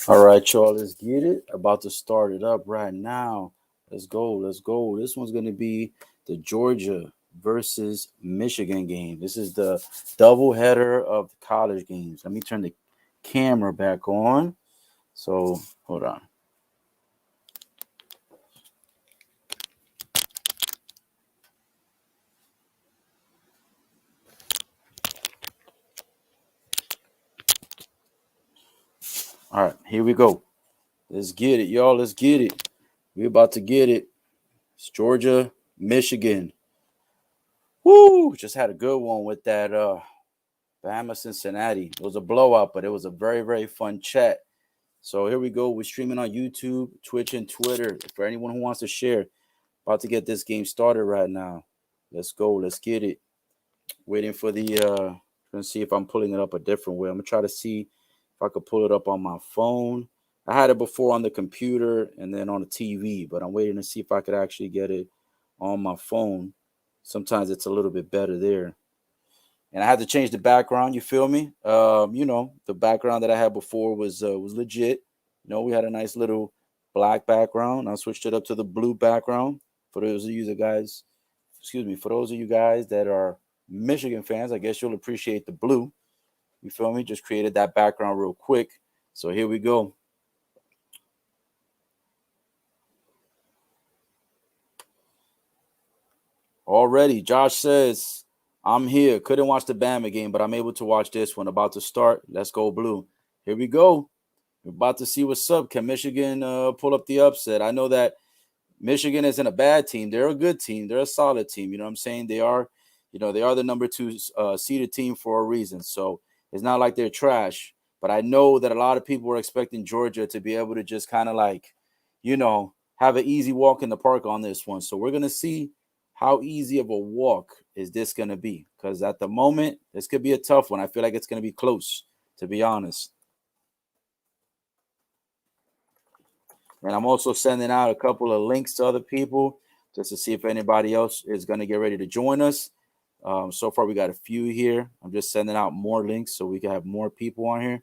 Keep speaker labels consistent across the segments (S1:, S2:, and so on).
S1: All right, y'all, let's get it. About to start it up right now. Let's go. Let's go. This one's going to be the Georgia versus Michigan game. This is the double header of the college games. Let me turn the camera back on. So, hold on. All right, here we go. Let's get it, y'all. Let's get it. We're about to get it. It's Georgia, Michigan. Woo! Just had a good one with that Bama Cincinnati. It was a blowout, but it was a very, very fun chat. So here we go. We're streaming on YouTube, Twitch, and Twitter. For anyone who wants to share, about to get this game started right now. Let's go. Let's get it. Waiting for the gonna see if I'm pulling it up a different way. I'm gonna try to see if I could pull it up on my phone. I had it before on the computer and then on the TV, but I'm waiting to see if I could actually get it on my phone. Sometimes it's a little bit better there. And I had to change the background. You feel me? The background that I had before was legit. We had a nice little black background. I switched it up to the blue background. For those of you that guys, excuse me, for those of you guys that are Michigan fans, I guess you'll appreciate the blue. You feel me? Just created that background real quick. So here we go. Already, Josh says, I'm here. Couldn't watch the Bama game, but I'm able to watch this one. About to start. Let's go blue. Here we go. We're about to see what's up. Can Michigan pull up the upset? I know that Michigan isn't a bad team. They're a good team. They're a solid team. You know what I'm saying? They are the number two seeded team for a reason. So it's not like they're trash. But I know that a lot of people were expecting Georgia to be able to just kind of like, have an easy walk in the park on this one. So we're going to see how easy of a walk is this going to be. Because at the moment, this could be a tough one. I feel like it's going to be close, to be honest. And I'm also sending out a couple of links to other people just to see if anybody else is going to get ready to join us. So far, we got a few here. I'm just sending out more links so we can have more people on here.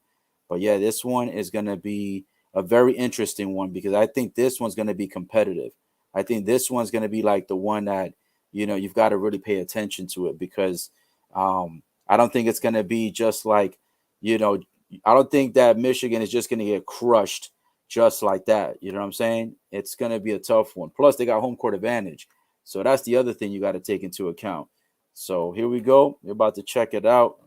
S1: But yeah, this one is going to be a very interesting one because I think this one's going to be competitive. I think this one's going to be like the one that, you've got to really pay attention to it because I don't think it's going to be just like, I don't think that Michigan is just going to get crushed just like that. You know what I'm saying? It's going to be a tough one. Plus, they got home court advantage. So that's the other thing you got to take into account. So here we go. We're about to check it out.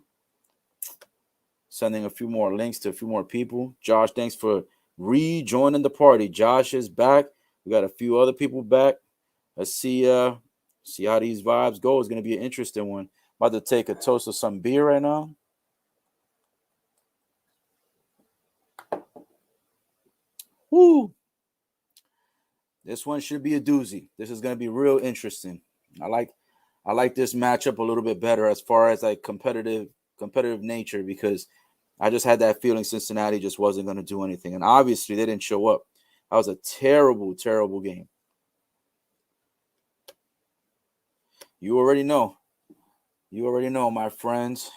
S1: Sending a few more links to a few more people. Josh, thanks for rejoining the party. Josh is back. We got a few other people back. Let's see how these vibes go. It's going to be an interesting one. About to take a toast of some beer right now. Woo! This one should be a doozy. This is going to be real interesting. I like this matchup a little bit better as far as like competitive nature because I just had that feeling Cincinnati just wasn't going to do anything. And obviously they didn't show up. That was a terrible, terrible game. You already know. You already know, my friends.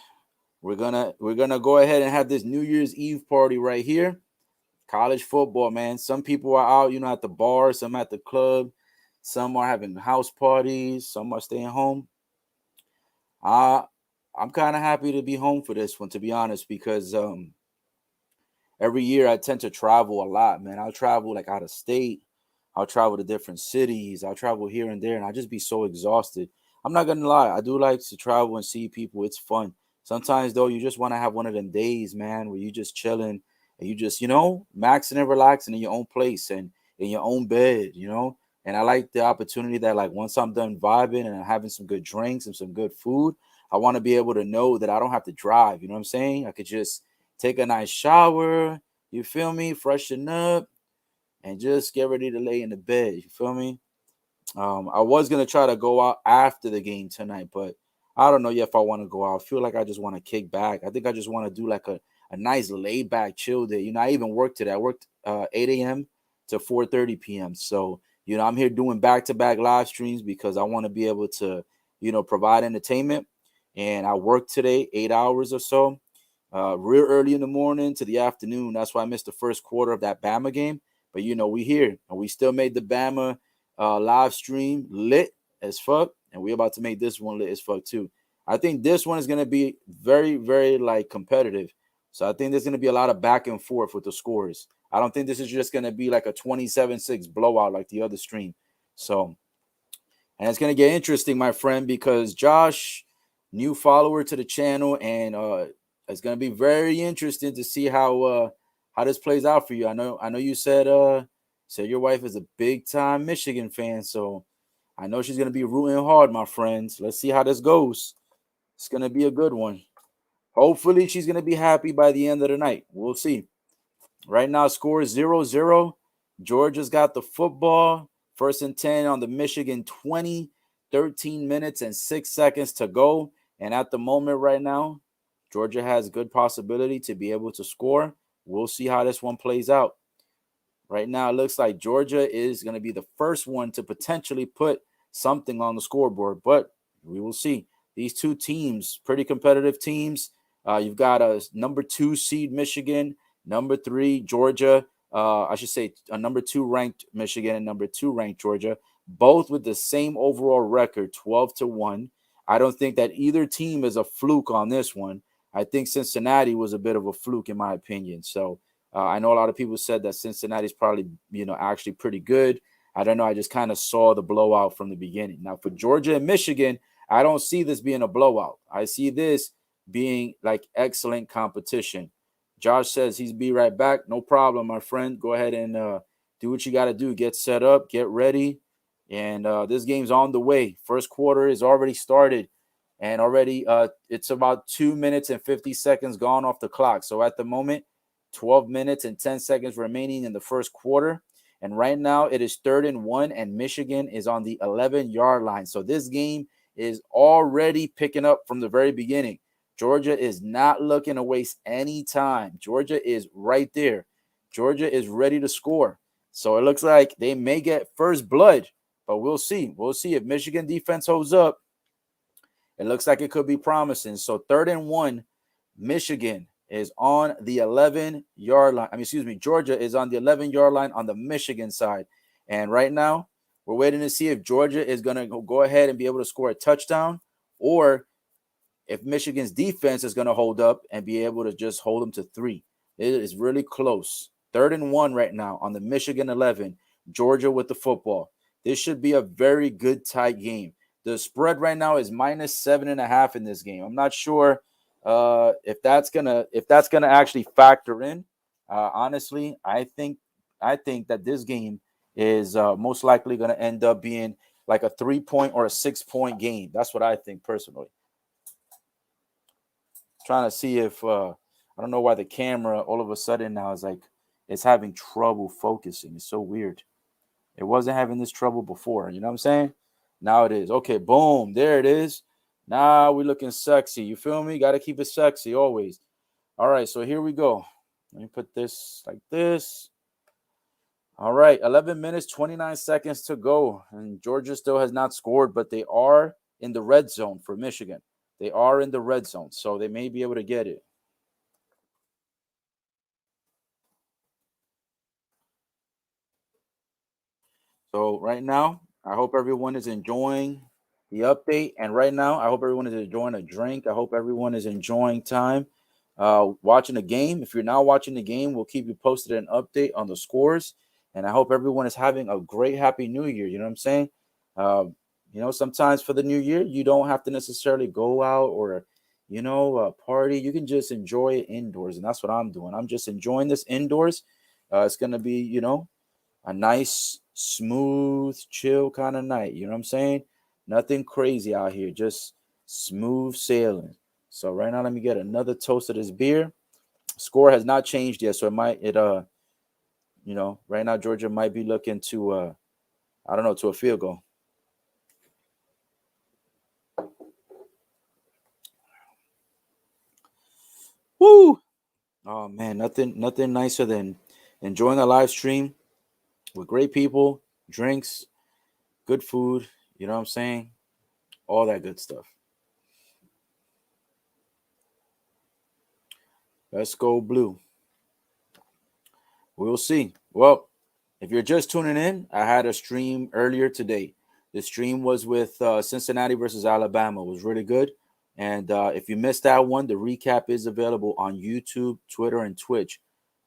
S1: We're gonna go ahead and have this New Year's Eve party right here. College football, man. Some people are out, at the bar, some at the club, some are having house parties, some are staying home. I'm kind of happy to be home for this one, to be honest, because every year I tend to travel a lot, man. I'll travel like out of state. I'll travel to different cities. I'll travel here and there, and I'll just be so exhausted. I'm not gonna lie. I do like to travel and see people. It's fun. Sometimes though, you just want to have one of them days, man, where you just chilling and you just, maxing and relaxing in your own place and in your own bed. And I like the opportunity that like once I'm done vibing and having some good drinks and some good food, I want to be able to know that I don't have to drive. You know what I'm saying? I could just take a nice shower, you feel me? Freshen up and just get ready to lay in the bed. You feel me? I was gonna try to go out after the game tonight, but I don't know yet if I want to go out. I feel like I just want to kick back. I think I just want to do like a nice laid back chill day. I even worked today. I worked 8 a.m. to 4:30 p.m. So, I'm here doing back-to-back live streams because I want to be able to, provide entertainment. And I worked today 8 hours or so. real early in the morning to the afternoon. That's why I missed the first quarter of that Bama game. But we here and we still made the Bama live stream lit as fuck, and we about to make this one lit as fuck too. I think this one is gonna be very, very like competitive. So I think there's gonna be a lot of back and forth with the scores. I don't think this is just gonna be like a 27-6 blowout like the other stream. So and it's gonna get interesting, my friend, because Josh, new follower to the channel, and it's gonna be very interesting to see how this plays out for you. I know you said your wife is a big time Michigan fan, so I know she's gonna be rooting hard, my friends. Let's see how this goes. It's gonna be a good one. Hopefully, she's gonna be happy by the end of the night. We'll see. Right now, score is 0-0. Georgia's got the football. First and 10 on the Michigan 20, 13 minutes and 6 seconds to go. And at the moment right now, Georgia has good possibility to be able to score. We'll see how this one plays out. Right now, it looks like Georgia is going to be the first one to potentially put something on the scoreboard, but we will see. These two teams, pretty competitive teams. You've got a number 2 seed Michigan, number 3 Georgia. I should say a number 2 ranked Michigan and number 2 ranked Georgia, both with the same overall record, 12-1. I don't think that either team is a fluke on this one. I think Cincinnati was a bit of a fluke in my opinion. So I know a lot of people said that Cincinnati's probably, actually pretty good. I don't know. I just kind of saw the blowout from the beginning. Now, for Georgia and Michigan, I don't see this being a blowout. I see this being like excellent competition. Josh says he's be right back. No problem, my friend. Go ahead and do what you got to do. Get set up, get ready. And this game's on the way. First quarter is already started. And already it's about 2 minutes and 50 seconds gone off the clock. So at the moment, 12 minutes and 10 seconds remaining in the first quarter. And right now it is 3rd and 1, and Michigan is on the 11-yard line. So this game is already picking up from the very beginning. Georgia is not looking to waste any time. Georgia is right there. Georgia is ready to score. So it looks like they may get first blood, but we'll see. We'll see if Michigan defense holds up. It looks like it could be promising. So 3rd and 1, Michigan is on the 11-yard line. Georgia is on the 11-yard line on the Michigan side. And right now, we're waiting to see if Georgia is going to go ahead and be able to score a touchdown, or if Michigan's defense is going to hold up and be able to just hold them to 3. It is really close. 3rd and 1 right now on the Michigan 11. Georgia with the football. This should be a very good tight game. The spread right now is -7.5 in this game. I'm not sure if that's gonna actually factor in. Honestly, I think that this game is most likely going to end up being like a 3-point or a 6-point game. That's what I think personally. Trying to see if I don't know why the camera all of a sudden now is like it's having trouble focusing. It's so weird. It wasn't having this trouble before. You know what I'm saying? Now it is. Okay, boom. There it is. Now we're looking sexy. You feel me? Got to keep it sexy always. All right, so here we go. Let me put this like this. All right, 11 minutes, 29 seconds to go. And Georgia still has not scored, but they are in the red zone for Michigan. They are in the red zone, so they may be able to get it. So right now, I hope everyone is enjoying the update. And right now, I hope everyone is enjoying a drink. I hope everyone is enjoying time watching the game. If you're not watching the game, we'll keep you posted an update on the scores. And I hope everyone is having a great, happy new year. You know what I'm saying? Uh, sometimes for the new year, you don't have to necessarily go out or, party. You can just enjoy it indoors. And that's what I'm doing. I'm just enjoying this indoors. It's going to be, a nice, smooth, chill kind of night. You know what I'm saying? Nothing crazy out here, just smooth sailing. So right now, let me get another toast of this beer. Score has not changed yet, so right now Georgia might be looking to I don't know, to a field goal. Woo! Oh man, nothing nicer than enjoying a live stream with great people, drinks, good food, you know what I'm saying? All that good stuff. Let's go blue. We'll see. Well, if you're just tuning in, I had a stream earlier today. The stream was with Cincinnati versus Alabama. It was really good. And if you missed that one, the recap is available on YouTube, Twitter, and Twitch.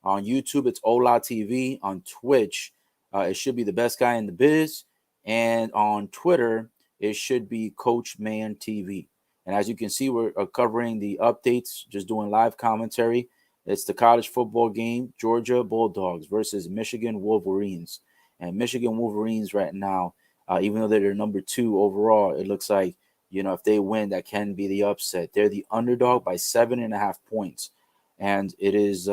S1: On YouTube, it's Ola TV. On Twitch, it should be the best guy in the biz. And on Twitter, it should be Coach Man TV. And as you can see, we're covering the updates, just doing live commentary. It's the college football game, Georgia Bulldogs versus Michigan Wolverines. And Michigan Wolverines right now, even though they're number 2 overall, it looks like, if they win, that can be the upset. They're the underdog by 7.5 points. And it's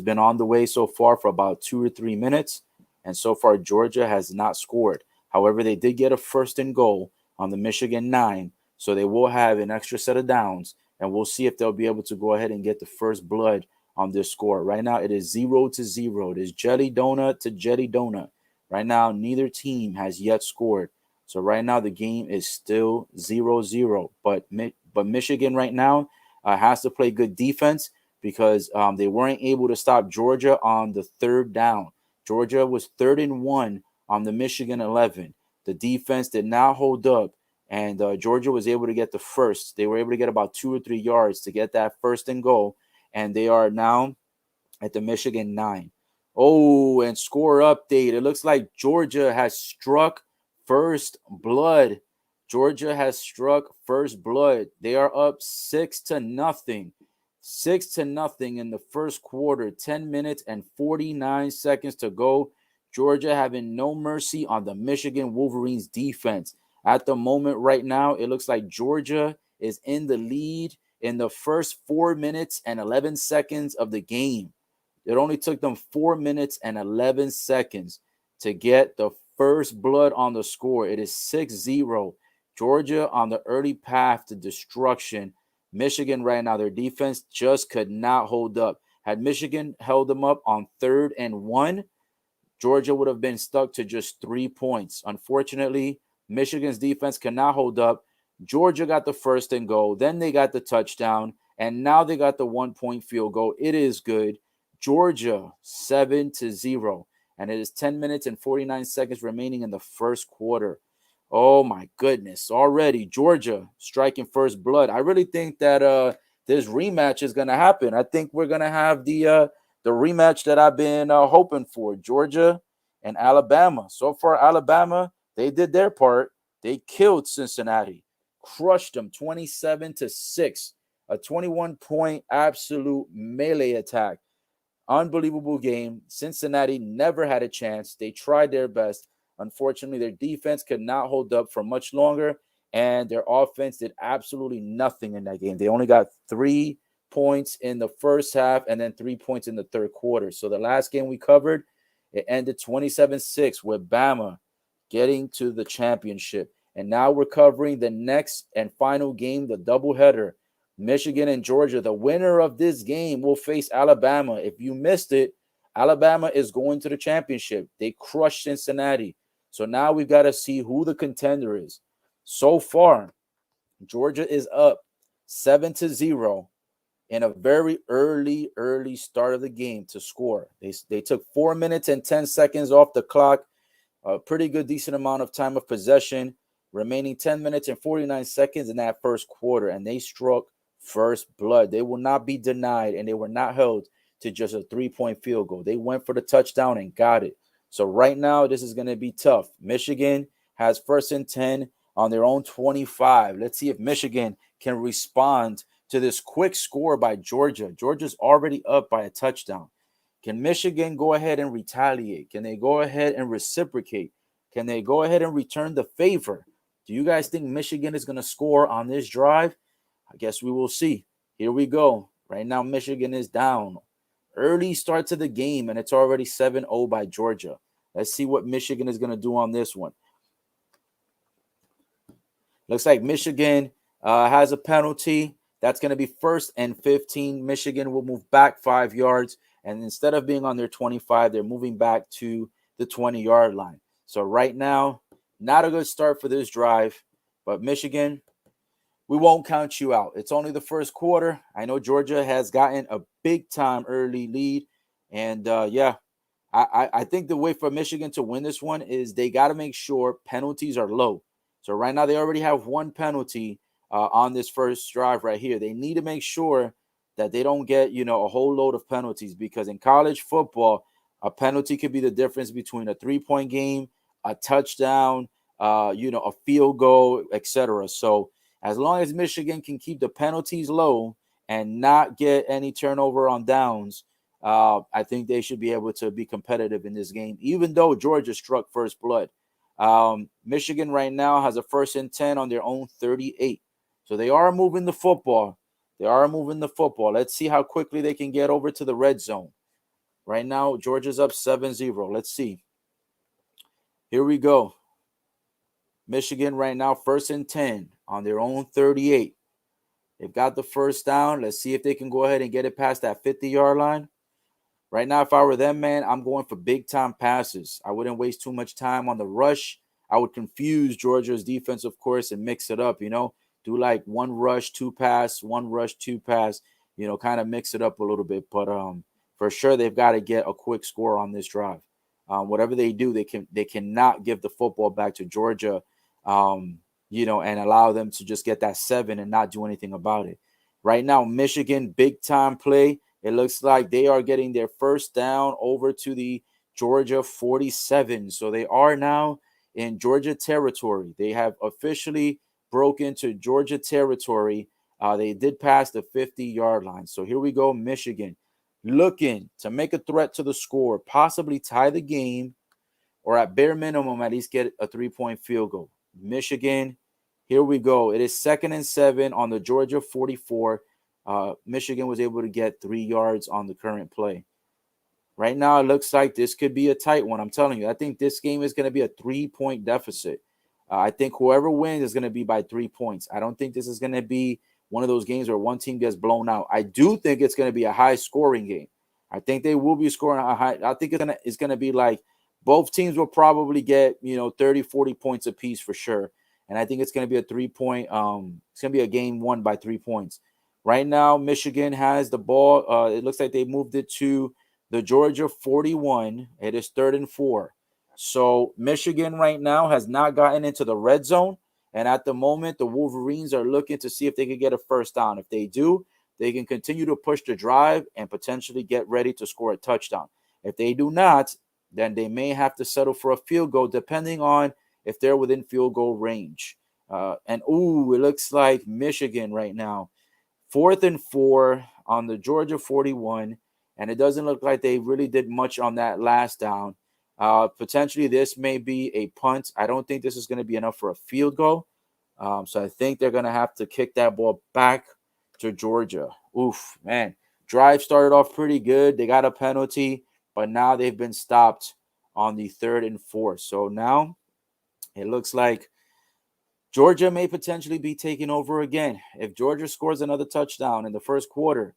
S1: been on the way so far for about 2 or 3 minutes. And so far, Georgia has not scored. However, they did get a first and goal on the Michigan 9. So they will have an extra set of downs. And we'll see if they'll be able to go ahead and get the first blood on this score. Right now, it is 0-0. It is jelly donut to jelly donut. Right now, neither team has yet scored. So right now, the game is still 0-0. But Michigan right now has to play good defense because they weren't able to stop Georgia on the third down. Georgia was 3rd and 1 on the Michigan 11. The defense did not hold up. And Georgia was able to get the first. They were able to get about 2 or 3 yards to get that first and goal. And they are now at the Michigan 9. Oh, and score update. It looks like Georgia has struck first blood. Georgia has struck first blood. They are up 6-0. 6-0 in the first quarter. 10 minutes and 49 seconds to go. Georgia having no mercy on the Michigan Wolverines defense. At the moment right now, it looks like Georgia is in the lead in the first 4 minutes and 11 seconds of the game. It only took them 4 minutes and 11 seconds to get the first blood on the score. It is 6-0. Georgia on the early path to destruction. Michigan right now, their defense just could not hold up. Had Michigan held them up on 3rd and 1, Georgia would have been stuck to just 3 points. Unfortunately, Michigan's defense cannot hold up. Georgia got the first and goal. Then they got the touchdown. And now they got the 1-point field goal. It is good. Georgia 7-0. And it is 10 minutes and 49 seconds remaining in the first quarter. Oh, my goodness. Already, Georgia striking first blood. I really think that this rematch is going to happen. I think we're going to have the rematch that I've been hoping for, Georgia and Alabama. So far, Alabama, they did their part. They killed Cincinnati, crushed them 27-6, a 21-point absolute melee attack. Unbelievable game. Cincinnati never had a chance. They tried their best. Unfortunately, their defense could not hold up for much longer, and their offense did absolutely nothing in that game. They only got 3 points in the first half and then 3 points in the third quarter. So the last game we covered, it ended 27-6 with Bama getting to the championship. And now we're covering the next and final game, the doubleheader. Michigan and Georgia. The winner of this game will face Alabama. If you missed it, Alabama is going to the championship. They crushed Cincinnati. So now we've got to see who the contender is. So far, Georgia is up 7-0 in a very early start of the game to score. They took 4 minutes and 10 seconds off the clock. A pretty good, decent amount of time of possession. Remaining 10 minutes and 49 seconds in that first quarter. And they struck first blood. They will not be denied, and they were not held to just a 3-point field goal. They went for the touchdown and got it. So right now, this is going to be tough. Michigan has 1st and 10 on their own 25. Let's see if Michigan can respond to this quick score by Georgia. Georgia's already up by a touchdown. Can Michigan go ahead and retaliate? Can they go ahead and reciprocate? Can they go ahead and return the favor? Do you guys think Michigan is going to score on this drive? I guess we will see. Here we go. Right now, Michigan is down. Early start to the game, and it's already 7-0 by Georgia. Let's see what Michigan is going to do on this one. Looks like Michigan has a penalty. That's going to be 1st and 15. Michigan will move back 5 yards. And instead of being on their 25, they're moving back to the 20-yard line. So right now, not a good start for this drive. But Michigan, we won't count you out. It's only the first quarter. I know Georgia has gotten a big time early lead. And yeah, I think the way for Michigan to win this one is they got to make sure penalties are low. So right now they already have one penalty on this first drive right here. They need to make sure that they don't get, a whole load of penalties, because in college football, a penalty could be the difference between a 3-point game, a touchdown, a field goal, etc. So as long as Michigan can keep the penalties low and not get any turnover on downs, I think they should be able to be competitive in this game, even though Georgia struck first blood. Michigan right now has a 1st and 10 on their own 38. So they are moving the football. Let's see how quickly they can get over to the red zone. Right now, Georgia's up 7-0. Let's see. Here we go. Michigan right now, 1st and 10 on their own 38. They've got the first down. Let's see if they can go ahead and get it past that 50-yard line. Right now, if I were them, man, I'm going for big-time passes. I wouldn't waste too much time on the rush. I would confuse Georgia's defense, of course, and mix it up, Do like one rush, two pass, one rush, two pass, kind of mix it up a little bit. But for sure, they've got to get a quick score on this drive. Whatever they do, they cannot give the football back to Georgia, and allow them to just get that 7 and not do anything about it. Right now, Michigan, big-time play. It looks like they are getting their first down over to the Georgia 47. So they are now in Georgia territory. They have officially broken to Georgia territory. They did pass the 50-yard line. So here we go, Michigan, looking to make a threat to the score, possibly tie the game, or at bare minimum, at least get a 3-point field goal. Michigan, here we go. It is 2nd and 7 on the Georgia 44. Michigan was able to get 3 yards on the current play. Right now, it looks like this could be a tight one. I'm telling you, I think this game is going to be a 3-point deficit. I think whoever wins is going to be by 3 points. I don't think this is going to be one of those games where one team gets blown out. I do think it's going to be a high-scoring game. I think they will be scoring a high. I think it's going to be like both teams will probably get 30, 40 points apiece for sure. And I think it's going to be a 3-point. It's going to be a game won by 3 points. Right now, Michigan has the ball. It looks like they moved it to the Georgia 41. It is 3rd and 4. So Michigan right now has not gotten into the red zone. And at the moment, the Wolverines are looking to see if they can get a first down. If they do, they can continue to push the drive and potentially get ready to score a touchdown. If they do not, then they may have to settle for a field goal, depending on if they're within field goal range. It looks like Michigan right now, 4th and 4 on the Georgia 41, and it doesn't look like they really did much on that last down. Potentially, this may be a punt. I don't think this is going to be enough for a field goal. So I think they're going to have to kick that ball back to Georgia. Oof, man. Drive started off pretty good. They got a penalty, but now they've been stopped on the 3rd and 4. So now it looks like Georgia may potentially be taking over again. If Georgia scores another touchdown in the first quarter,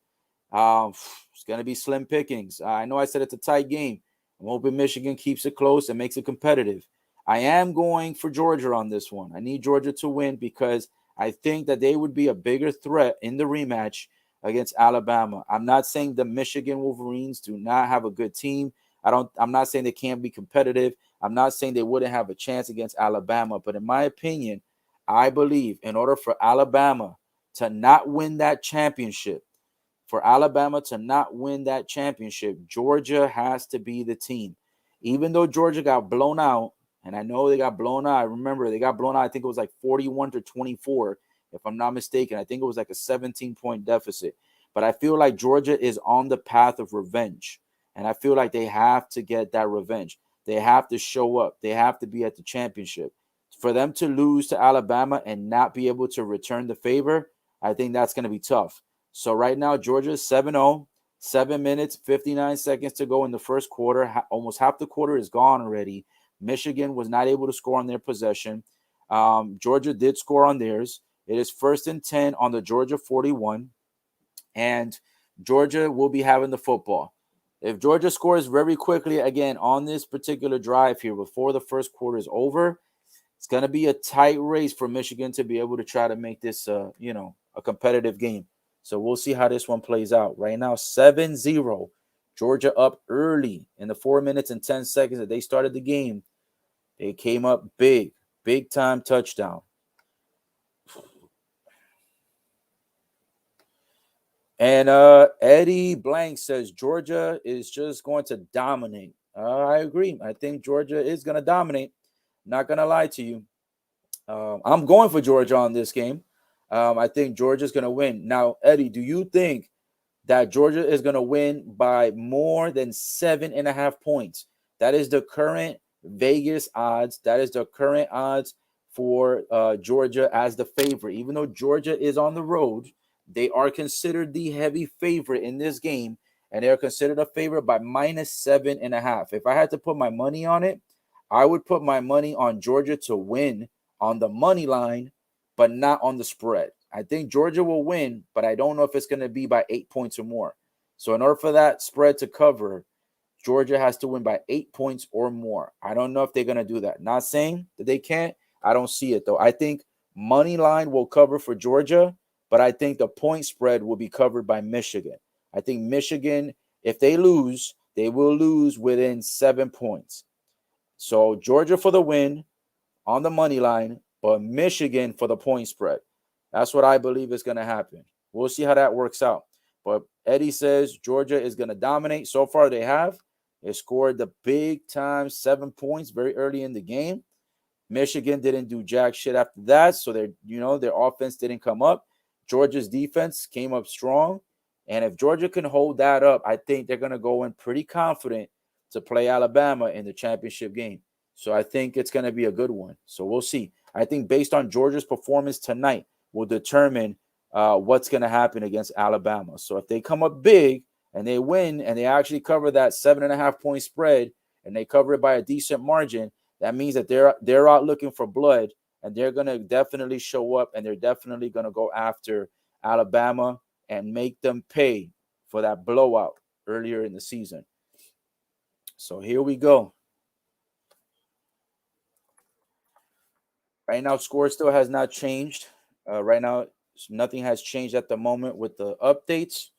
S1: it's going to be slim pickings. I know I said it's a tight game. I'm hoping Michigan keeps it close and makes it competitive. I am going for Georgia on this one. I need Georgia to win because I think that they would be a bigger threat in the rematch against Alabama. I'm not saying the Michigan Wolverines do not have a good team. I'm not saying they can't be competitive. I'm not saying they wouldn't have a chance against Alabama. But in my opinion, I believe in order for Alabama to not win that championship, Georgia has to be the team. Even though Georgia got blown out, and I know they got blown out. I remember they got blown out. I think it was like 41-24, if I'm not mistaken. I think it was like a 17-point deficit. But I feel like Georgia is on the path of revenge. And I feel like they have to get that revenge. They have to show up. They have to be at the championship. For them to lose to Alabama and not be able to return the favor, I think that's going to be tough. So right now, Georgia is 7-0, 7 minutes, 59 seconds to go in the first quarter. Almost half the quarter is gone already. Michigan was not able to score on their possession. Georgia did score on theirs. It is 1st and 10 on the Georgia 41, and Georgia will be having the football. If Georgia scores very quickly again on this particular drive here before the first quarter is over, It's going to be a tight race for Michigan to be able to try to make this, a competitive game. So we'll see how this one plays out. Right now, 7-0. Georgia up early in the 4 minutes and 10 seconds that they started the game. They came up big time touchdown. And Eddie Blank says Georgia is just going to dominate. I agree. I think Georgia is going to dominate. Not going to lie to you. I'm going for Georgia on this game. I think Georgia's going to win. Now, Eddie, do you think that Georgia is going to win by more than 7.5 points? That is the current Vegas odds. That is the current odds for Georgia as the favorite. Even though Georgia is on the road, they are considered the heavy favorite in this game, and they are considered a favorite by minus 7.5. If I had to put my money on it, I would put my money on Georgia to win on the money line, but not on the spread. I think Georgia will win, but I don't know if it's going to be by 8 points or more. So in order for that spread to cover, Georgia has to win by 8 points or more. I don't know if they're going to do that. Not saying that they can't. I don't see it, though. I think money line will cover for Georgia, but I think the point spread will be covered by Michigan. I think Michigan, if they lose, they will lose within 7 points. So Georgia for the win on the money line, but Michigan for the point spread. That's what I believe is going to happen. We'll see how that works out. But Eddie says Georgia is going to dominate. So far, they have. They scored the big time 7 points very early in the game. Michigan didn't do jack shit after that, so their offense didn't come up. Georgia's defense came up strong, and if Georgia can hold that up, I think they're going to go in pretty confident to play Alabama in the championship game. So I think it's going to be a good one. So we'll see. I think based on Georgia's performance tonight will determine what's going to happen against Alabama. So if they come up big and they win and they actually cover that 7.5 point spread and they cover it by a decent margin, that means that they're out looking for blood, and they're going to definitely show up, and they're definitely going to go after Alabama and make them pay for that blowout earlier in the season. So here we go. Right now, score still has not changed. Right now, nothing has changed at the moment with the updates.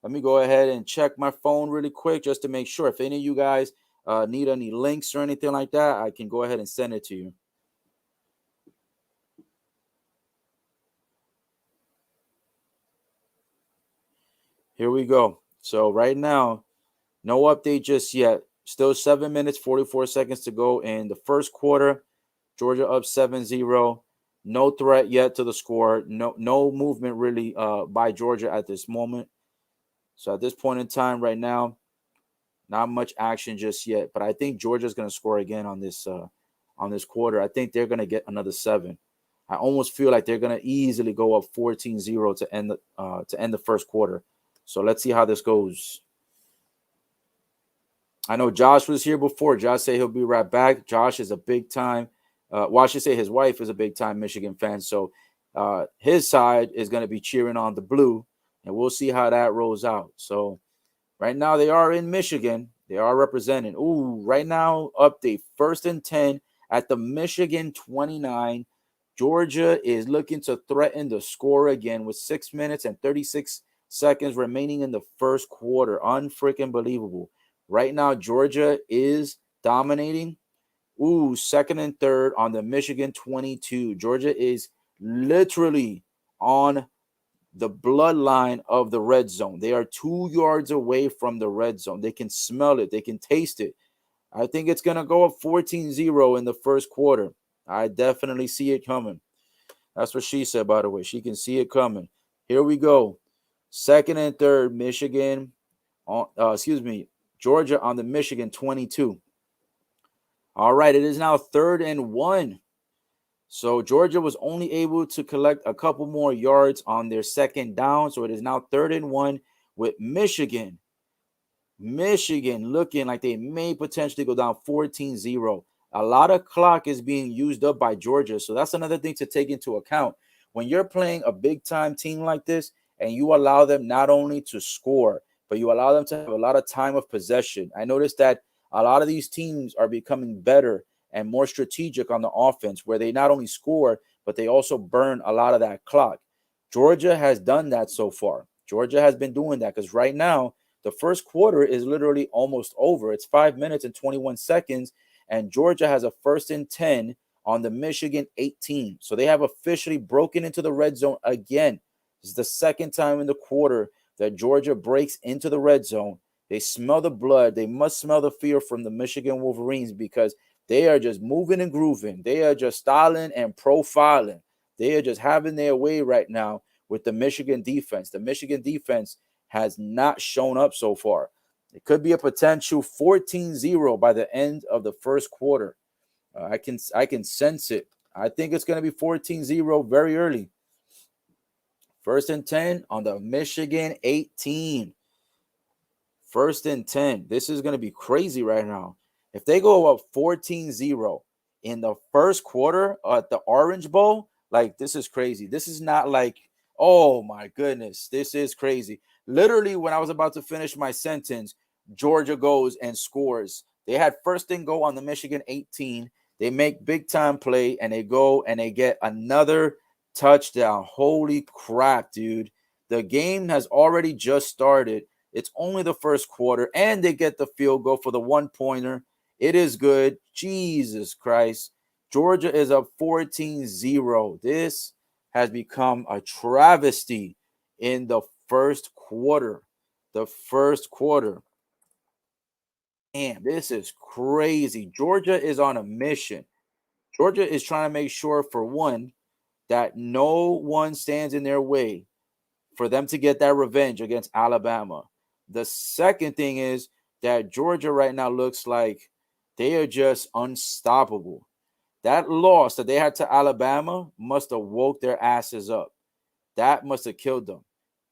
S1: Let me go ahead and check my phone really quick just to make sure. If any of you guys need any links or anything like that, I can go ahead and send it to you. Here we go. So right now, no update just yet. Still 7 minutes, 44 seconds to go in the first quarter. Georgia up 7-0. No threat yet to the score. No movement really by Georgia at this moment. So at this point in time right now, not much action just yet. But I think Georgia's going to score again on this quarter. I think they're going to get another 7. I almost feel like they're going to easily go up 14-0 to end the first quarter. So let's see how this goes. I know Josh was here before. Josh said he'll be right back. Josh is a big time. I should say his wife is a big time Michigan fan. So his side is going to be cheering on the blue, and we'll see how that rolls out. So right now they are in Michigan. They are representing. Ooh, right now, update. 1st and 10 at the Michigan 29. Georgia is looking to threaten the score again with 6 minutes and 36 seconds remaining in the first quarter. Unfreaking believable. Right now, Georgia is dominating. Ooh, 2nd and 3rd on the Michigan 22. Georgia is literally on the bloodline of the red zone. They are 2 yards away from the red zone. They can smell it. They can taste it. I think it's going to go up 14-0 in the first quarter. I definitely see it coming. That's what she said, by the way. She can see it coming. Here we go. 2nd and 3rd, Michigan. Georgia on the Michigan 22. All right, it is now 3rd and 1. So Georgia was only able to collect a couple more yards on their 2nd down. So it is now 3rd and 1 with Michigan. Michigan looking like they may potentially go down 14-0. A lot of clock is being used up by Georgia. So that's another thing to take into account. When you're playing a big-time team like this and you allow them not only to score, but you allow them to have a lot of time of possession. I noticed that a lot of these teams are becoming better and more strategic on the offense, where they not only score, but they also burn a lot of that clock. Georgia has done that so far. Georgia has been doing that because right now, the first quarter is literally almost over. It's 5 minutes and 21 seconds, and Georgia has a 1st and 10 on the Michigan 18. So they have officially broken into the red zone again. This is the second time in the quarter that Georgia breaks into the red zone. They smell the blood. They must smell the fear from the Michigan Wolverines because they are just moving and grooving. They are just styling and profiling. They are just having their way right now with the Michigan defense. The Michigan defense has not shown up so far. It could be a potential 14-0 by the end of the first quarter. I can sense it. I think it's going to be 14-0 very early. 1st and 10 on the Michigan 18. 1st and 10. This is going to be crazy right now. If they go up 14-0 in the first quarter at the Orange Bowl, like, this is crazy. This is not like, oh my goodness, this is crazy. Literally, when I was about to finish my sentence, Georgia goes and scores. They had 1st-and-goal on the Michigan 18. They make big time play and they go and they get another touchdown. Holy crap, dude. The game has already just started. It's only the first quarter, and they get the field goal for the 1-pointer. It is good. Jesus Christ. Georgia is up 14-0. This has become a travesty in the first quarter. The first quarter. Damn, this is crazy. Georgia is on a mission. Georgia is trying to make sure, for one, that no one stands in their way for them to get that revenge against Alabama. The second thing is that Georgia right now looks like they are just unstoppable. That loss that they had to Alabama must have woke their asses up. That must have killed them.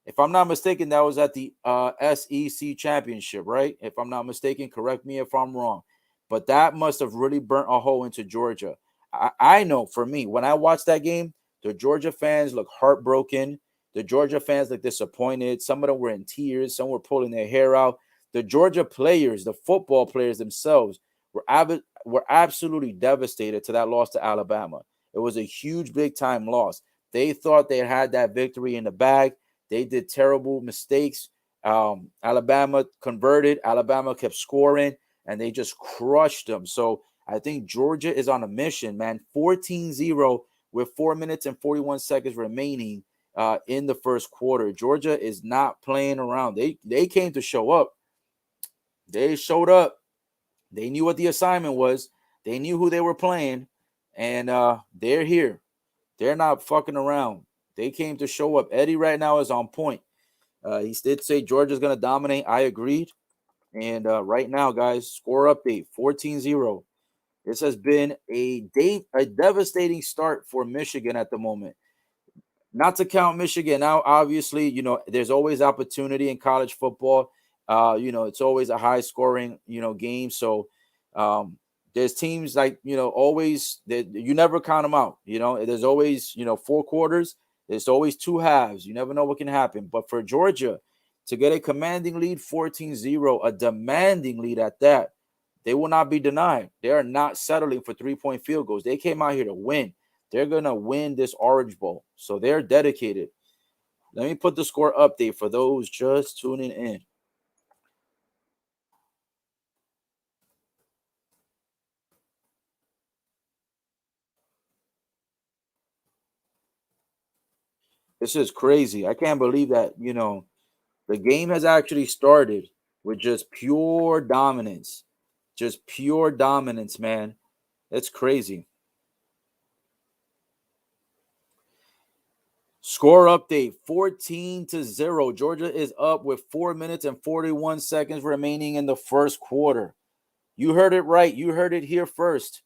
S1: If I'm not mistaken, that was at the SEC championship, right? If I'm not mistaken, correct me if I'm wrong. But that must have really burnt a hole into Georgia. I know for me, when I watched that game, the Georgia fans look heartbroken. The Georgia fans look disappointed. Some of them were in tears. Some were pulling their hair out. The Georgia players, the football players themselves, were absolutely devastated to that loss to Alabama. It was a huge, big-time loss. They thought they had that victory in the bag. They did terrible mistakes. Alabama converted. Alabama kept scoring, and they just crushed them. So I think Georgia is on a mission, man. 14-0 with 4 minutes and 41 seconds remaining in the first quarter. Georgia is not playing around. They came to show up. They showed up. They knew what the assignment was. They knew who they were playing, and they're here. They're not fucking around. They came to show up. Eddie right now is on point. He did say Georgia's going to dominate. I agreed. And right now, guys, score update 14-0. This has been a devastating start for Michigan at the moment. Not to count Michigan now, obviously, there's always opportunity in college football. It's always a high scoring, game. So there's teams like, always that you never count them out. There's always, 4 quarters. There's always 2 halves. You never know what can happen. But for Georgia to get a commanding lead 14-0, a demanding lead at that, they will not be denied. They are not settling for 3-point field goals. They came out here to win. They're going to win this Orange Bowl. So they're dedicated. Let me put the score update for those just tuning in. This is crazy. I can't believe that, the game has actually started with just pure dominance. Just pure dominance, man. It's crazy. Score update 14-0. Georgia is up with 4 minutes and 41 seconds remaining in the first quarter. You heard it right. You heard it here first.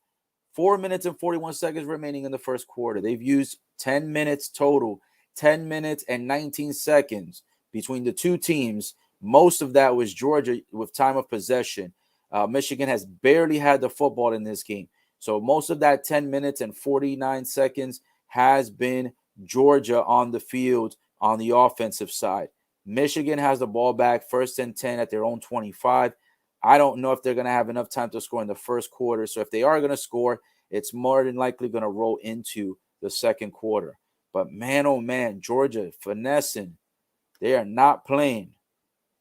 S1: 4 minutes and 41 seconds remaining in the first quarter. They've used 10 minutes total, 10 minutes and 19 seconds between the two teams. Most of that was Georgia with time of possession. Michigan has barely had the football in this game. So most of that 10 minutes and 49 seconds has been Georgia on the field on the offensive side. Michigan has the ball back 1st and 10 at their own 25. I don't know if they're going to have enough time to score in the first quarter. So if they are going to score, it's more than likely going to roll into the second quarter. But man, oh man, Georgia finessing. They are not playing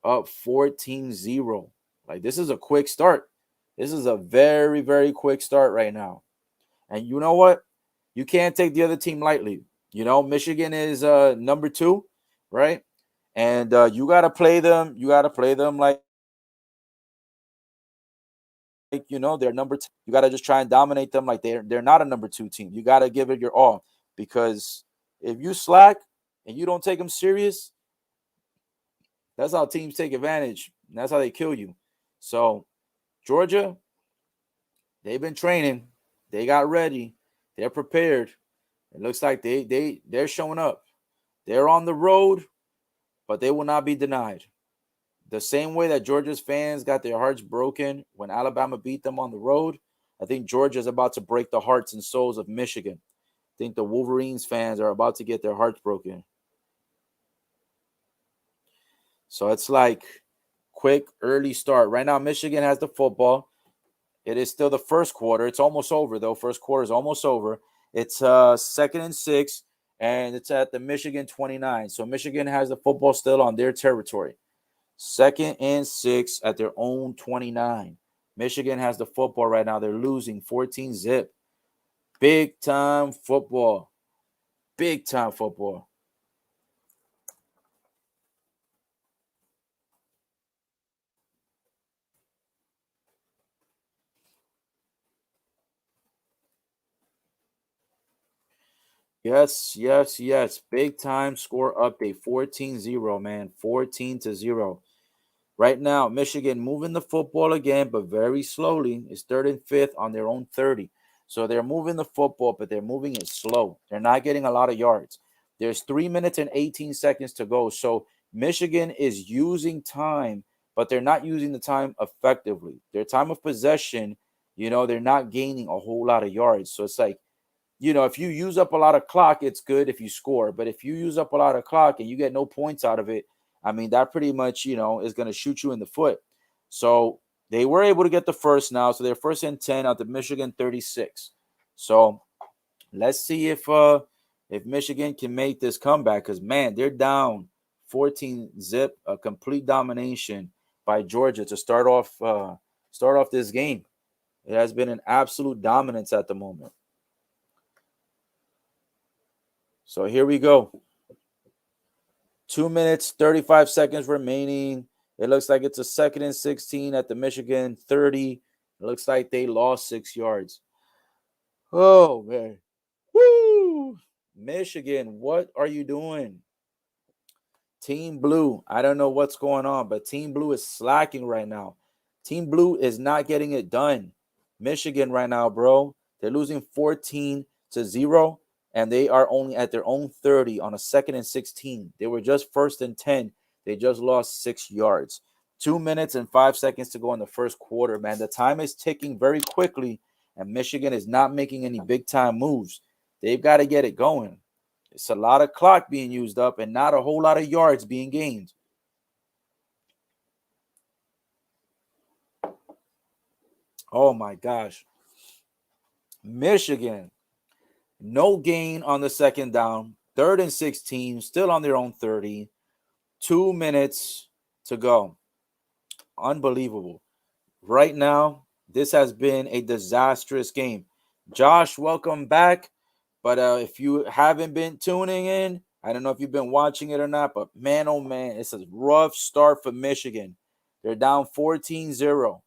S1: up 14-0. Like, this is a quick start. This is a very, very quick start right now. And you know what? You can't take the other team lightly. Michigan is number 2, right? And you got to play them. You got to play them like they're number 2. You got to just try and dominate them like they're not a number 2 team. You got to give it your all, because if you slack and you don't take them serious, that's how teams take advantage. And that's how they kill you. So Georgia, they've been training. They got ready. They're prepared. It looks like they're showing up. They're on the road, but they will not be denied. The same way that Georgia's fans got their hearts broken when Alabama beat them on the road, I think Georgia's about to break the hearts and souls of Michigan. I think the Wolverines fans are about to get their hearts broken. So it's like quick, early start. Right now, Michigan has the football. It is still the first quarter. It's almost over, though. First quarter is almost over. It's 2nd and 6, and it's at the Michigan 29. So Michigan has the football still on their territory. 2nd and 6 at their own 29. Michigan has the football right now. They're losing 14-0. Big time football. Big time football. Yes, yes, yes. Big time score update. 14-0, man. 14-0. Right now, Michigan moving the football again, but very slowly. It's 3rd and 5th on their own 30. So they're moving the football, but they're moving it slow. They're not getting a lot of yards. There's 3 minutes and 18 seconds to go. So Michigan is using time, but they're not using the time effectively. Their time of possession, they're not gaining a whole lot of yards. So it's like, if you use up a lot of clock, it's good if you score. But if you use up a lot of clock and you get no points out of it, I mean, that pretty much, is going to shoot you in the foot. So they were able to get the first now. So they're 1st and 10 at the Michigan 36. So let's see if Michigan can make this comeback, because, man, they're down 14-0, a complete domination by Georgia to start off this game. It has been an absolute dominance at the moment. So here we go. 2 minutes, 35 seconds remaining. It looks like it's a 2nd and 16 at the Michigan 30. It looks like they lost 6 yards. Oh, man. Woo! Michigan, what are you doing? Team Blue, I don't know what's going on, but Team Blue is slacking right now. Team Blue is not getting it done. Michigan right now, bro, they're losing 14-0, and they are only at their own 30 on a 2nd and 16. They were just 1st and 10. They just lost 6 yards. 2 minutes and 5 seconds to go in the first quarter, man. The time is ticking very quickly, and Michigan is not making any big-time moves. They've got to get it going. It's a lot of clock being used up and not a whole lot of yards being gained. Oh, my gosh. Michigan, no gain on the 2nd down. 3rd and 16, still on their own 30. 2 minutes to go. Unbelievable. Right now, this has been a disastrous game. Josh, welcome back. But if you haven't been tuning in, I don't know if you've been watching it or not, but man, oh man, it's a rough start for Michigan. They're down 14-0.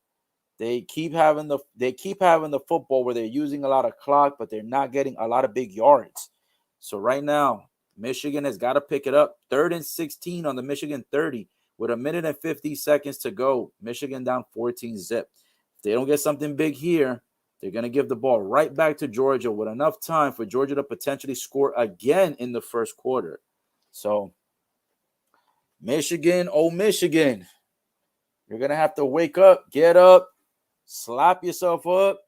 S1: They keep having the football where they're using a lot of clock, but they're not getting a lot of big yards. So right now, Michigan has got to pick it up. 3rd and 16 on the Michigan 30 with 1 minute and 50 seconds to go. Michigan down 14-0. If they don't get something big here, they're going to give the ball right back to Georgia with enough time for Georgia to potentially score again in the first quarter. So Michigan, oh Michigan, you're going to have to wake up, get up, slap yourself up,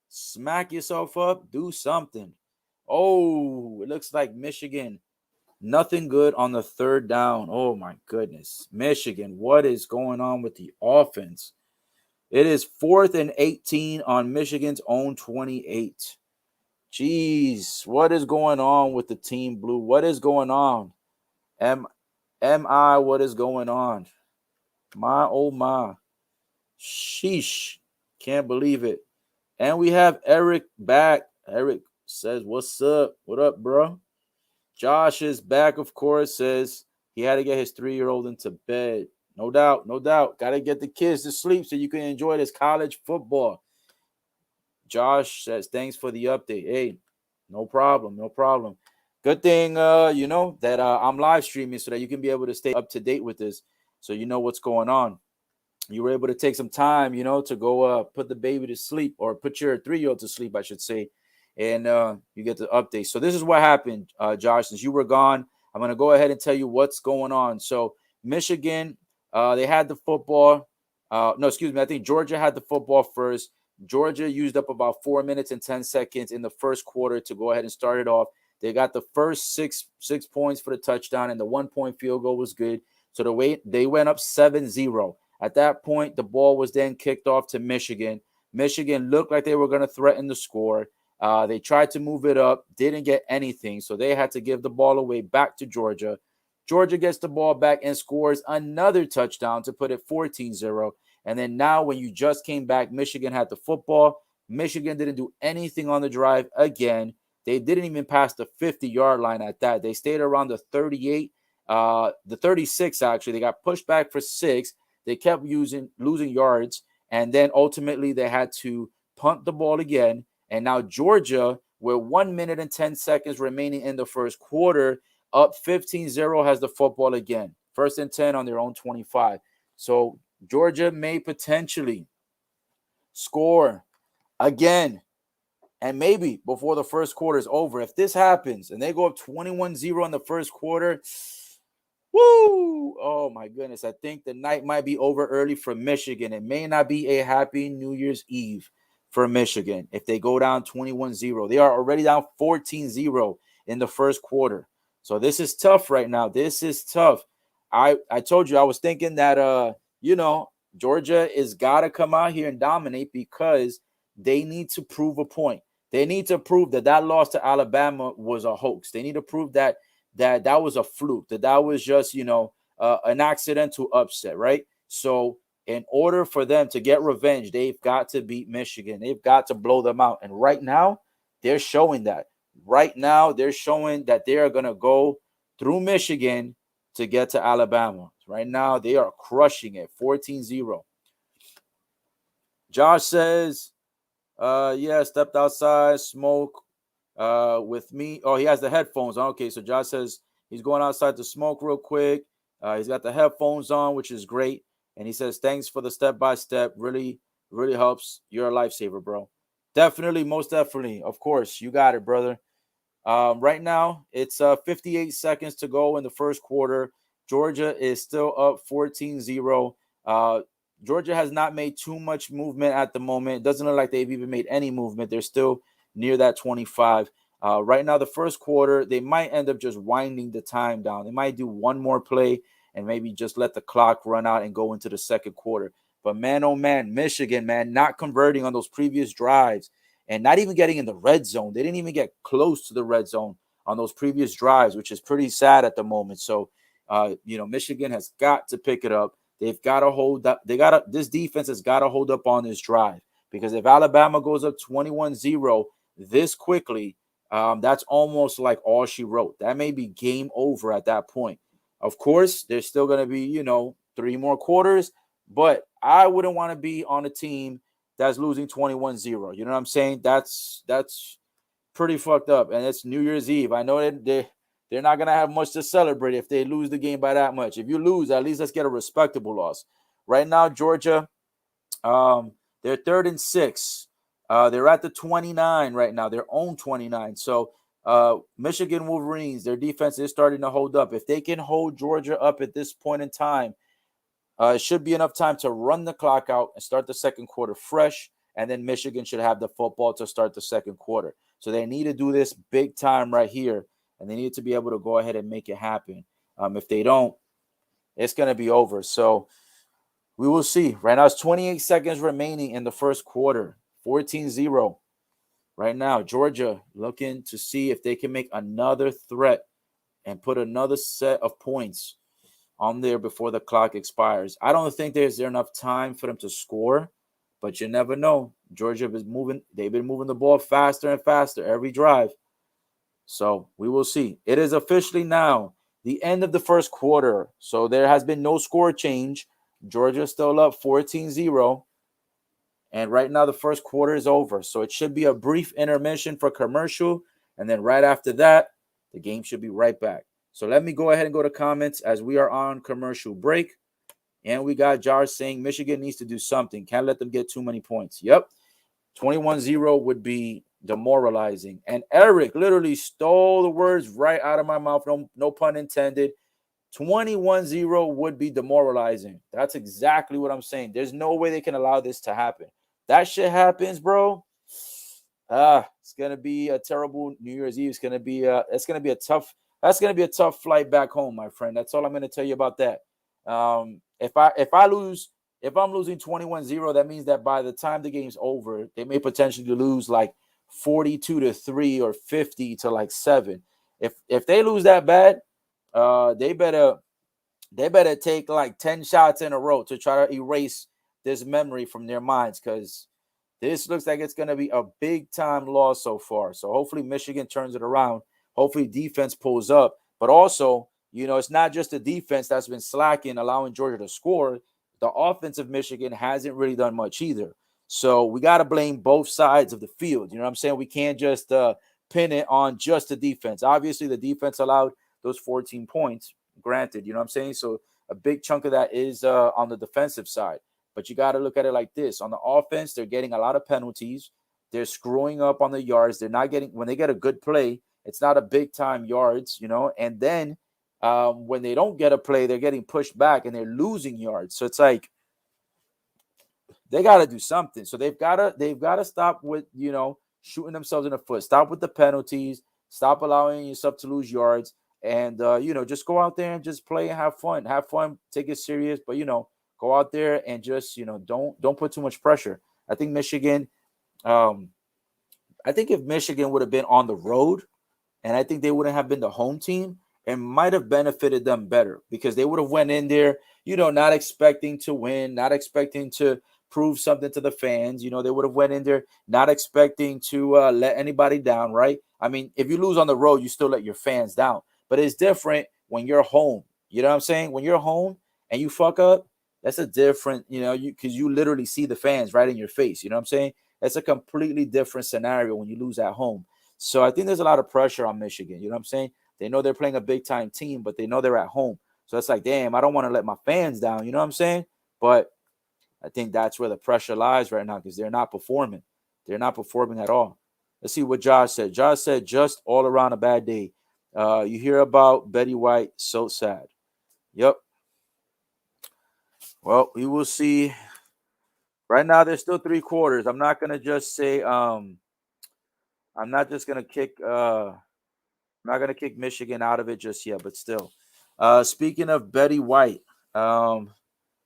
S1: smack yourself up, do something. Oh, it looks like Michigan, nothing good on the 3rd down. Oh, my goodness. Michigan, what is going on with the offense? It is 4th and 18 on Michigan's own 28. Jeez, what is going on with the team blue? What is going on? What is going on? My oh my. Sheesh. Can't believe it. And we have Eric back. Eric says, "What's up? What up, bro?" Josh is back, of course, says he had to get his 3-year-old into bed. No doubt, no doubt. Got to get the kids to sleep so you can enjoy this college football. Josh says, "Thanks for the update." Hey, no problem, no problem. Good thing, that I'm live streaming so that you can be able to stay up to date with this so you know what's going on. You were able to take some time, to go put the baby to sleep, or put your 3-year-old to sleep, I should say, and you get the update. So this is what happened, Josh. Since you were gone, I'm going to go ahead and tell you what's going on. So Michigan, they had the football. No, excuse me. I think Georgia had the football first. Georgia used up about 4 minutes and 10 seconds in the first quarter to go ahead and start it off. They got the first six points for the touchdown, and the 1-point field goal was good. So they went up 7-0. At that point, the ball was then kicked off to Michigan. Michigan looked like they were going to threaten the score. They tried to move it up, didn't get anything, so they had to give the ball away back to Georgia. Georgia gets the ball back and scores another touchdown to put it 14-0. And then now when you just came back, Michigan had the football. Michigan didn't do anything on the drive again. They didn't even pass the 50-yard line at that. They stayed around the 38, the 36, actually. They got pushed back for 6. They kept losing yards, and then ultimately they had to punt the ball again. And now Georgia, with 1 minute and 10 seconds remaining in the first quarter, up 15-0, has the football again. 1st and 10 on their own 25. So Georgia may potentially score again, and maybe before the first quarter is over. If this happens and they go up 21-0 in the first quarter, woo! Oh my goodness. I think the night might be over early for Michigan. It may not be a happy New Year's Eve for Michigan if they go down 21-0. They are already down 14-0 in the first quarter. So this is tough right now. This is tough. I told you, I was thinking that Georgia is gotta come out here and dominate, because they need to prove a point. They need to prove that loss to Alabama was a hoax. They need to prove that was a fluke, that was just, an accidental upset, right? So in order for them to get revenge, they've got to beat Michigan. They've got to blow them out. And right now, they're showing that. Right now, they're showing that they are going to go through Michigan to get to Alabama. Right now, they are crushing it, 14-0. Josh says, stepped outside, smoke with me. Oh, he has the headphones on. Okay, so Josh says he's going outside to smoke real quick. He's got the headphones on, which is great. And he says, thanks for the step-by-step. Really, really helps. You're a lifesaver, bro. Definitely, most definitely. Of course, you got it, brother. Right now, it's 58 seconds to go in the first quarter. Georgia is still up 14-0. Georgia has not made too much movement at the moment. It doesn't look like they've even made any movement. They're still near that 25. Right now, the first quarter, they might end up just winding the time down. They might do one more play and maybe just let the clock run out and go into the second quarter. But man, oh man, Michigan, man, not converting on those previous drives and not even getting in the red zone. They didn't even get close to the red zone on those previous drives, which is pretty sad at the moment. So, Michigan has got to pick it up. They've got to hold up. This defense has got to hold up on this drive, because if Alabama goes up 21-0 this quickly, that's almost like all she wrote. That may be game over at that point. Of course, there's still going to be, 3 more quarters, but I wouldn't want to be on a team that's losing 21-0. You know what I'm saying? That's pretty fucked up, and it's New Year's Eve. I know that they're not going to have much to celebrate if they lose the game by that much. If you lose, at least let's get a respectable loss. Right now, Georgia, they're 3rd and 6. They're at the 29 right now, their own 29. So Michigan Wolverines, their defense is starting to hold up. If they can hold Georgia up at this point in time, it should be enough time to run the clock out and start the second quarter fresh, and then Michigan should have the football to start the second quarter. So they need to do this big time right here, and they need to be able to go ahead and make it happen. If they don't, it's going to be over. So We will see. Right now, it's 28 seconds remaining in the first quarter. 14-0. Right now, Georgia looking to see if they can make another threat and put another set of points on there before the clock expires. I don't think there's enough time for them to score, but you never know. Georgia is moving. They've been moving the ball faster and faster every drive. So we will see. It is officially now the end of the first quarter. So there has been no score change. Georgia still up 14-0. And right now the first quarter is over. So it should be a brief intermission for commercial. And then right after that, the game should be right back. So let me go ahead and go to comments as we are on commercial break. And we got Josh saying Michigan needs to do something. Can't let them get too many points. Yep. 21-0 would be demoralizing. And Eric literally stole the words right out of my mouth. No pun intended. 21-0 would be demoralizing. That's exactly what I'm saying. There's no way they can allow this to happen. That shit happens, bro. It's gonna be a terrible New Year's Eve. It's gonna be a tough flight back home, my friend. That's all I'm gonna tell you about that. If I'm losing 21-0, that means that by the time the game's over, they may potentially lose like 42-3 or 50-7. If they lose that bad, they better take like 10 shots in a row to try to erase this memory from their minds, because this looks like it's going to be a big time loss so far. So hopefully Michigan turns it around. Hopefully defense pulls up. But also, it's not just the defense that's been slacking, allowing Georgia to score. The offense of Michigan hasn't really done much either. So we got to blame both sides of the field. You know what I'm saying? We can't just pin it on just the defense. Obviously, the defense allowed those 14 points, granted. You know what I'm saying? So a big chunk of that is on the defensive side. But you got to look at it like this. On the offense, they're getting a lot of penalties. They're screwing up on the yards. They're not getting – when they get a good play, it's not a big-time yards, And then when they don't get a play, they're getting pushed back and they're losing yards. So it's like they got to do something. So they've got to stop with, shooting themselves in the foot. Stop with the penalties. Stop allowing yourself to lose yards. And, just go out there and just play and have fun. Have fun. Take it serious. But, go out there and just, don't put too much pressure. I think Michigan, I think if Michigan would have been on the road, and I think they wouldn't have been the home team, it might have benefited them better, because they would have went in there, not expecting to win, not expecting to prove something to the fans. They would have went in there not expecting to let anybody down, right? I mean, if you lose on the road, you still let your fans down. But it's different when you're home. You know what I'm saying? When you're home and you fuck up, that's a different, because you literally see the fans right in your face. You know what I'm saying? That's a completely different scenario when you lose at home. So I think there's a lot of pressure on Michigan. You know what I'm saying? They know they're playing a big-time team, but they know they're at home. So it's like, damn, I don't want to let my fans down. You know what I'm saying? But I think that's where the pressure lies right now, because they're not performing. They're not performing at all. Let's see what Josh said. Josh said, just all around a bad day. You hear about Betty White, so sad. Yep. Well, we will see. Right now, there's still 3 quarters. I'm not gonna just say I'm not just gonna kick I'm not gonna kick Michigan out of it just yet, but still. Speaking of Betty White, I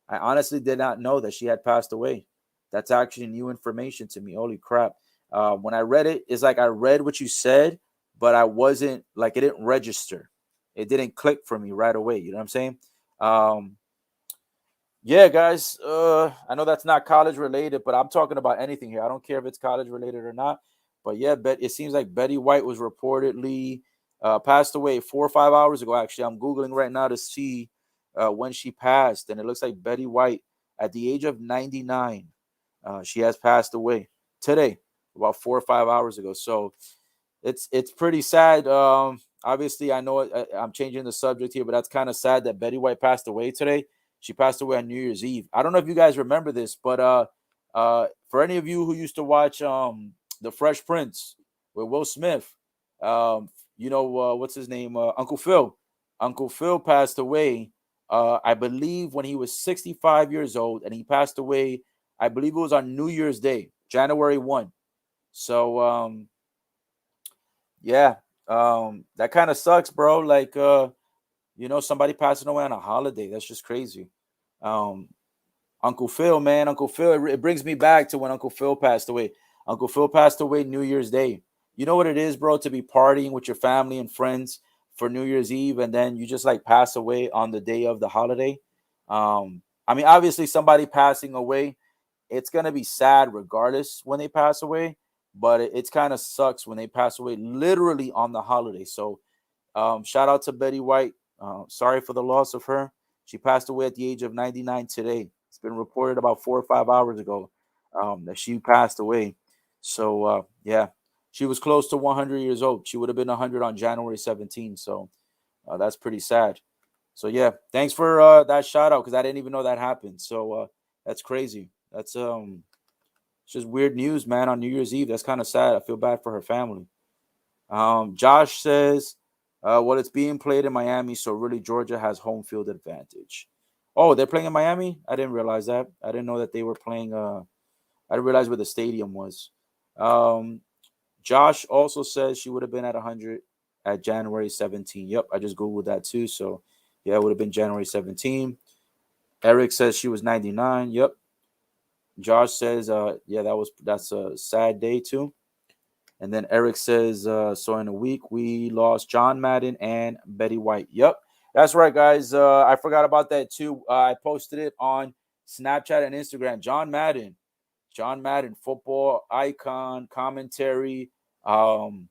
S1: honestly did not know that she had passed away. That's actually new information to me. Holy crap. When I read it, it's like I read what you said, but I wasn't like, it didn't register. It didn't click for me right away. You know what I'm saying? Yeah, guys. I know that's not college related, but I'm talking about anything here. I don't care if it's college related or not. But yeah, it seems like Betty White was reportedly passed away 4 or 5 hours ago. Actually, I'm Googling right now to see when she passed, and it looks like Betty White, at the age of 99, she has passed away today, about 4 or 5 hours ago. So it's pretty sad. Obviously, I know I'm changing the subject here, but that's kind of sad that Betty White passed away today. She passed away on New Year's Eve. I don't know if you guys remember this, but for any of you who used to watch The Fresh Prince with Will Smith, what's his name? Uncle Phil. Uncle Phil passed away, I believe, when he was 65 years old, and he passed away, I believe it was on New Year's Day, January 1. So, yeah, that kind of sucks, bro. Like, somebody passing away on a holiday. That's just crazy. Um, Uncle Phil, man, Uncle Phil. It brings me back to when Uncle Phil passed away. Uncle Phil passed away New Year's Day. You know what it is, bro, to be partying with your family and friends for New Year's Eve, and then you just like pass away on the day of the holiday. I mean, obviously, somebody passing away, it's gonna be sad regardless when they pass away, but it's kind of sucks when they pass away literally on the holiday. So shout out to Betty White. Sorry for the loss of her. She passed away at the age of 99 today. It's been reported about 4 or 5 hours ago that she passed away. So, yeah, she was close to 100 years old. She would have been 100 on January 17th. So that's pretty sad. So, yeah, thanks for that shout out because I didn't even know that happened. So that's crazy. That's it's just weird news, man, on New Year's Eve. That's kind of sad. I feel bad for her family. Josh says, well, it's being played in Miami, so really Georgia has home field advantage. Oh, they're playing in Miami? I didn't realize that. I didn't know that they were playing. I didn't realize where the stadium was. Um, Josh also says she would have been at 100 at January 17. Yep, I just Googled that too. So, yeah, it would have been January 17. Eric says she was 99. Yep. Josh says, yeah, that's a sad day too. And then Eric says, so in a week, we lost John Madden and Betty White. Yep, that's right, guys. I forgot about that too. I posted it on Snapchat and Instagram. John Madden, football icon, commentary, um,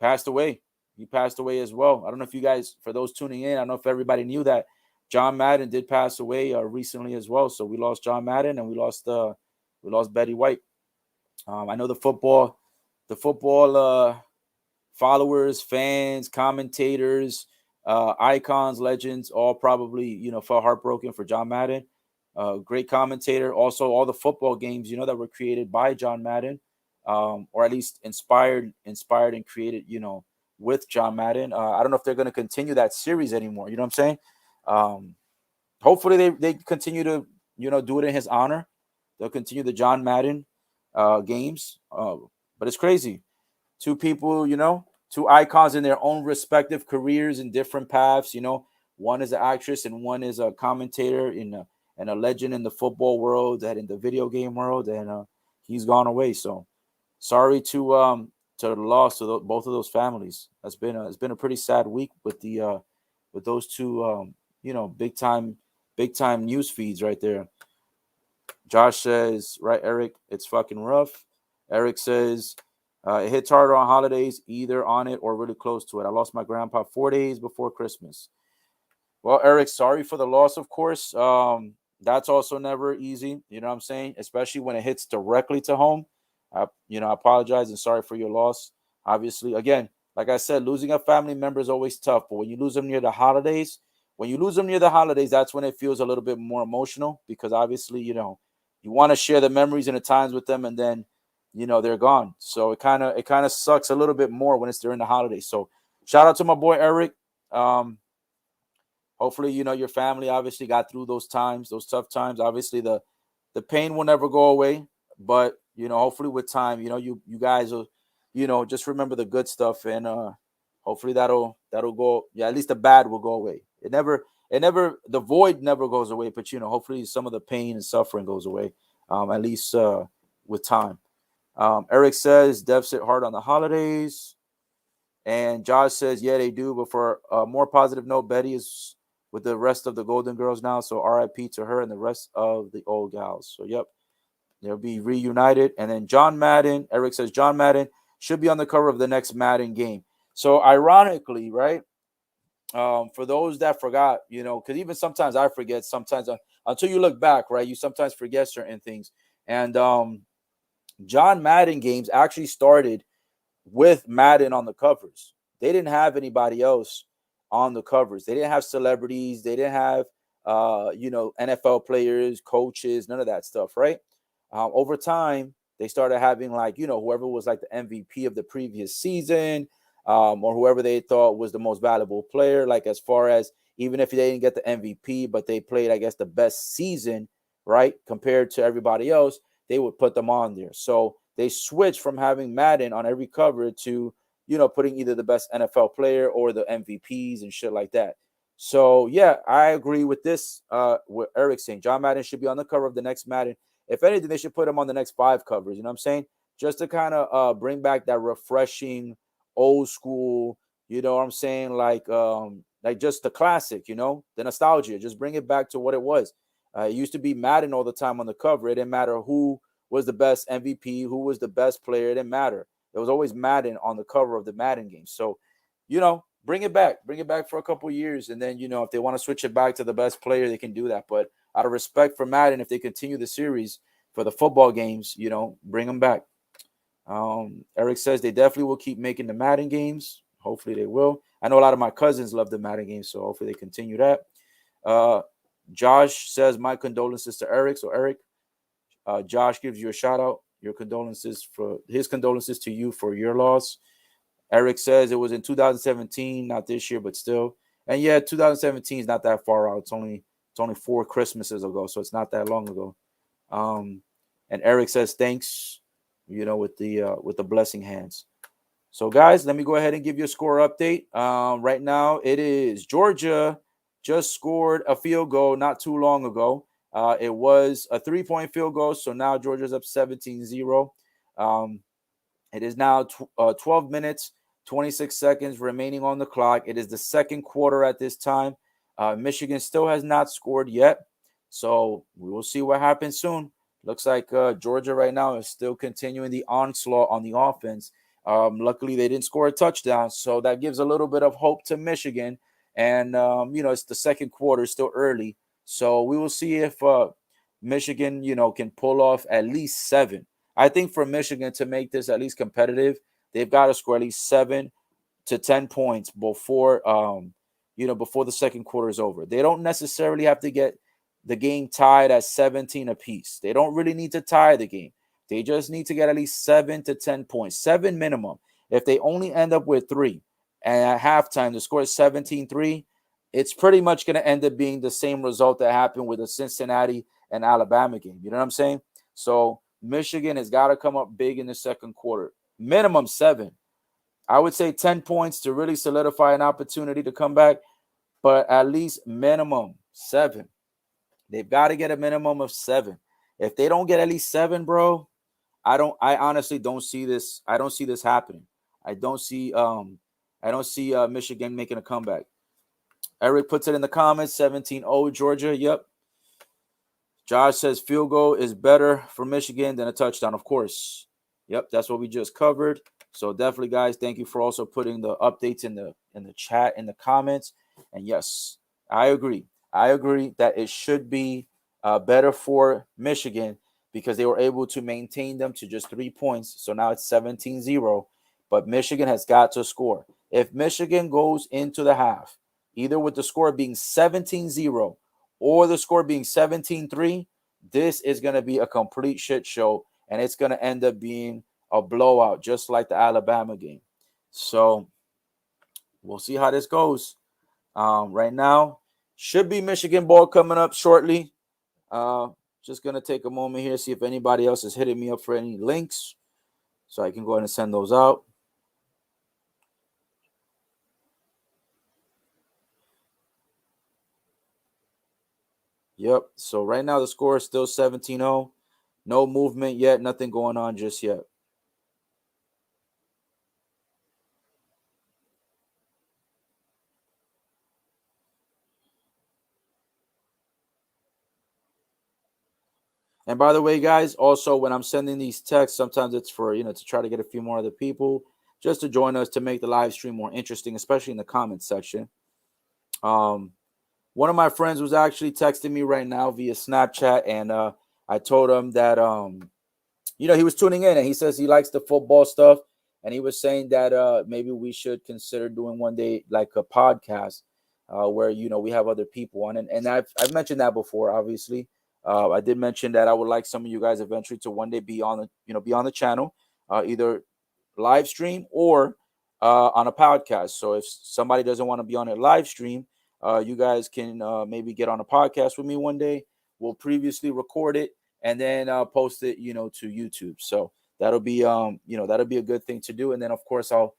S1: passed away. He passed away as well. I don't know if you guys, for those tuning in, I don't know if everybody knew that John Madden did pass away recently as well. So we lost John Madden and we lost Betty White. I know the football followers, fans, commentators, icons, legends, all probably felt heartbroken for John Madden. Great commentator. Also, all the football games that were created by John Madden, or at least inspired and created with John Madden. I don't know if they're going to continue that series anymore. You know what I'm saying? Um, Hopefully they continue to do it in his honor. They'll continue the John Madden games. But it's crazy. Two people, two icons in their own respective careers in different paths. One is an actress and one is a commentator and a legend in the football world and in the video game world. And he's gone away. So sorry to the loss of both of those families. It's been a pretty sad week with those two big time news feeds right there. Josh says, right, Eric, it's fucking rough. Eric says, it hits harder on holidays, either on it or really close to it. I lost my grandpa 4 days before Christmas. Well, Eric, sorry for the loss, of course. That's also never easy. You know what I'm saying? Especially when it hits directly to home. I apologize and sorry for your loss. Obviously, again, like I said, losing a family member is always tough. But when you lose them near the holidays, that's when it feels a little bit more emotional because obviously, you want to share the memories and the times with them, and then, they're gone. So it kind of sucks a little bit more when it's during the holidays. So shout out to my boy Eric. Hopefully, your family obviously got through those times, those tough times. Obviously, the pain will never go away, but hopefully with time, you guys will, just remember the good stuff, and hopefully that'll go. Yeah, at least the bad will go away. The void never goes away, but hopefully some of the pain and suffering goes away, at least with time. Eric says devs hit hard on the holidays. And Josh says, yeah, they do. But for a more positive note, Betty is with the rest of the Golden Girls now. So RIP to her and the rest of the old gals. So, yep, they'll be reunited. And then John Madden, Eric says, John Madden should be on the cover of the next Madden game. So, ironically, right, for those that forgot, because even sometimes I forget, sometimes until you look back, right, you sometimes forget certain things. And John Madden games actually started with Madden on the covers. They didn't have anybody else on the covers. They didn't have celebrities. They didn't have, NFL players, coaches, none of that stuff, right? Over time, they started having whoever was like the MVP of the previous season, or whoever they thought was the most valuable player. Like as far as even if they didn't get the MVP, but they played, I guess, the best season, right, compared to everybody else, they would put them on there. So they switched from having Madden on every cover to, putting either the best NFL player or the MVPs and shit like that. So yeah, I agree with this. What Eric's saying, John Madden should be on the cover of the next Madden. If anything, they should put him on the next 5 covers. You know what I'm saying? Just to kind of bring back that refreshing, old school. You know what I'm saying? Like just the classic. You know, the nostalgia. Just bring it back to what it was. It used to be Madden all the time on the cover. It didn't matter who was the best MVP, who was the best player. It didn't matter. It was always Madden on the cover of the Madden game. So, bring it back. Bring it back for a couple years. And then, if they want to switch it back to the best player, they can do that. But out of respect for Madden, if they continue the series for the football games, bring them back. Eric says they definitely will keep making the Madden games. Hopefully they will. I know a lot of my cousins love the Madden games, so hopefully they continue that. Josh says my condolences to Eric. So Eric, Josh gives you a shout out. His condolences to you for your loss. Eric says it was in 2017, not this year, but still. And yeah, 2017 is not that far out. It's only 4 Christmases ago, so it's not that long ago. And Eric says thanks, with the blessing hands. So guys, let me go ahead and give you a score update. Right now it is Georgia just scored a field goal not too long ago. It was a 3-point field goal, so now Georgia's up 17-0. It is now 12 minutes, 26 seconds remaining on the clock. It is the second quarter at this time. Michigan still has not scored yet, so we will see what happens soon. Looks like Georgia right now is still continuing the onslaught on the offense. Luckily, they didn't score a touchdown, so that gives a little bit of hope to Michigan. And, it's the second quarter, still early. So we will see if Michigan, can pull off at least 7. I think for Michigan to make this at least competitive, they've got to score at least 7 to 10 points before before the second quarter is over. They don't necessarily have to get the game tied at 17 apiece. They don't really need to tie the game. They just need to get at least 7 to 10 points, 7 minimum. If they only end up with 3 and at halftime the score is 17-3, it's pretty much going to end up being the same result that happened with the Cincinnati and Alabama game. You know what I'm saying? So Michigan has got to come up big in the second quarter. Minimum 7. I would say 10 points to really solidify an opportunity to come back, but at least minimum 7. They've got to get a minimum of 7. If they don't get at least 7, bro, I honestly don't see this. I don't see this happening. I don't see Michigan making a comeback. Eric puts it in the comments, 17-0 Georgia. Yep. Josh says field goal is better for Michigan than a touchdown, of course. Yep, that's what we just covered. So definitely, guys, thank you for also putting the updates in the chat, in the comments. And yes, I agree. I agree that it should be better for Michigan because they were able to maintain them to just 3 points. So now it's 17-0. But Michigan has got to score. If Michigan goes into the half, either with the score being 17-0 or the score being 17-3, this is going to be a complete shit show, and it's going to end up being a blowout, just like the Alabama game. So we'll see how this goes. Right now, should be Michigan ball coming up shortly. Just going to take a moment here, see if anybody else is hitting me up for any links so I can go ahead and send those out. Yep. So right now the score is still 17-0. No movement yet. Nothing going on just yet. And by the way, guys, also when I'm sending these texts, sometimes it's for, to try to get a few more other people just to join us to make the live stream more interesting, especially in the comment section. One of my friends was actually texting me right now via Snapchat, and I told him that he was tuning in, and he says he likes the football stuff, and he was saying that maybe we should consider doing one day like a podcast where we have other people on, and I've mentioned that before. Obviously, I did mention that I would like some of you guys eventually to one day be on the channel, either live stream or on a podcast. So if somebody doesn't want to be on a live stream, you guys can maybe get on a podcast with me one day. We'll previously record it and then post it, to YouTube. So that'll be, that'll be a good thing to do. And then of course I'll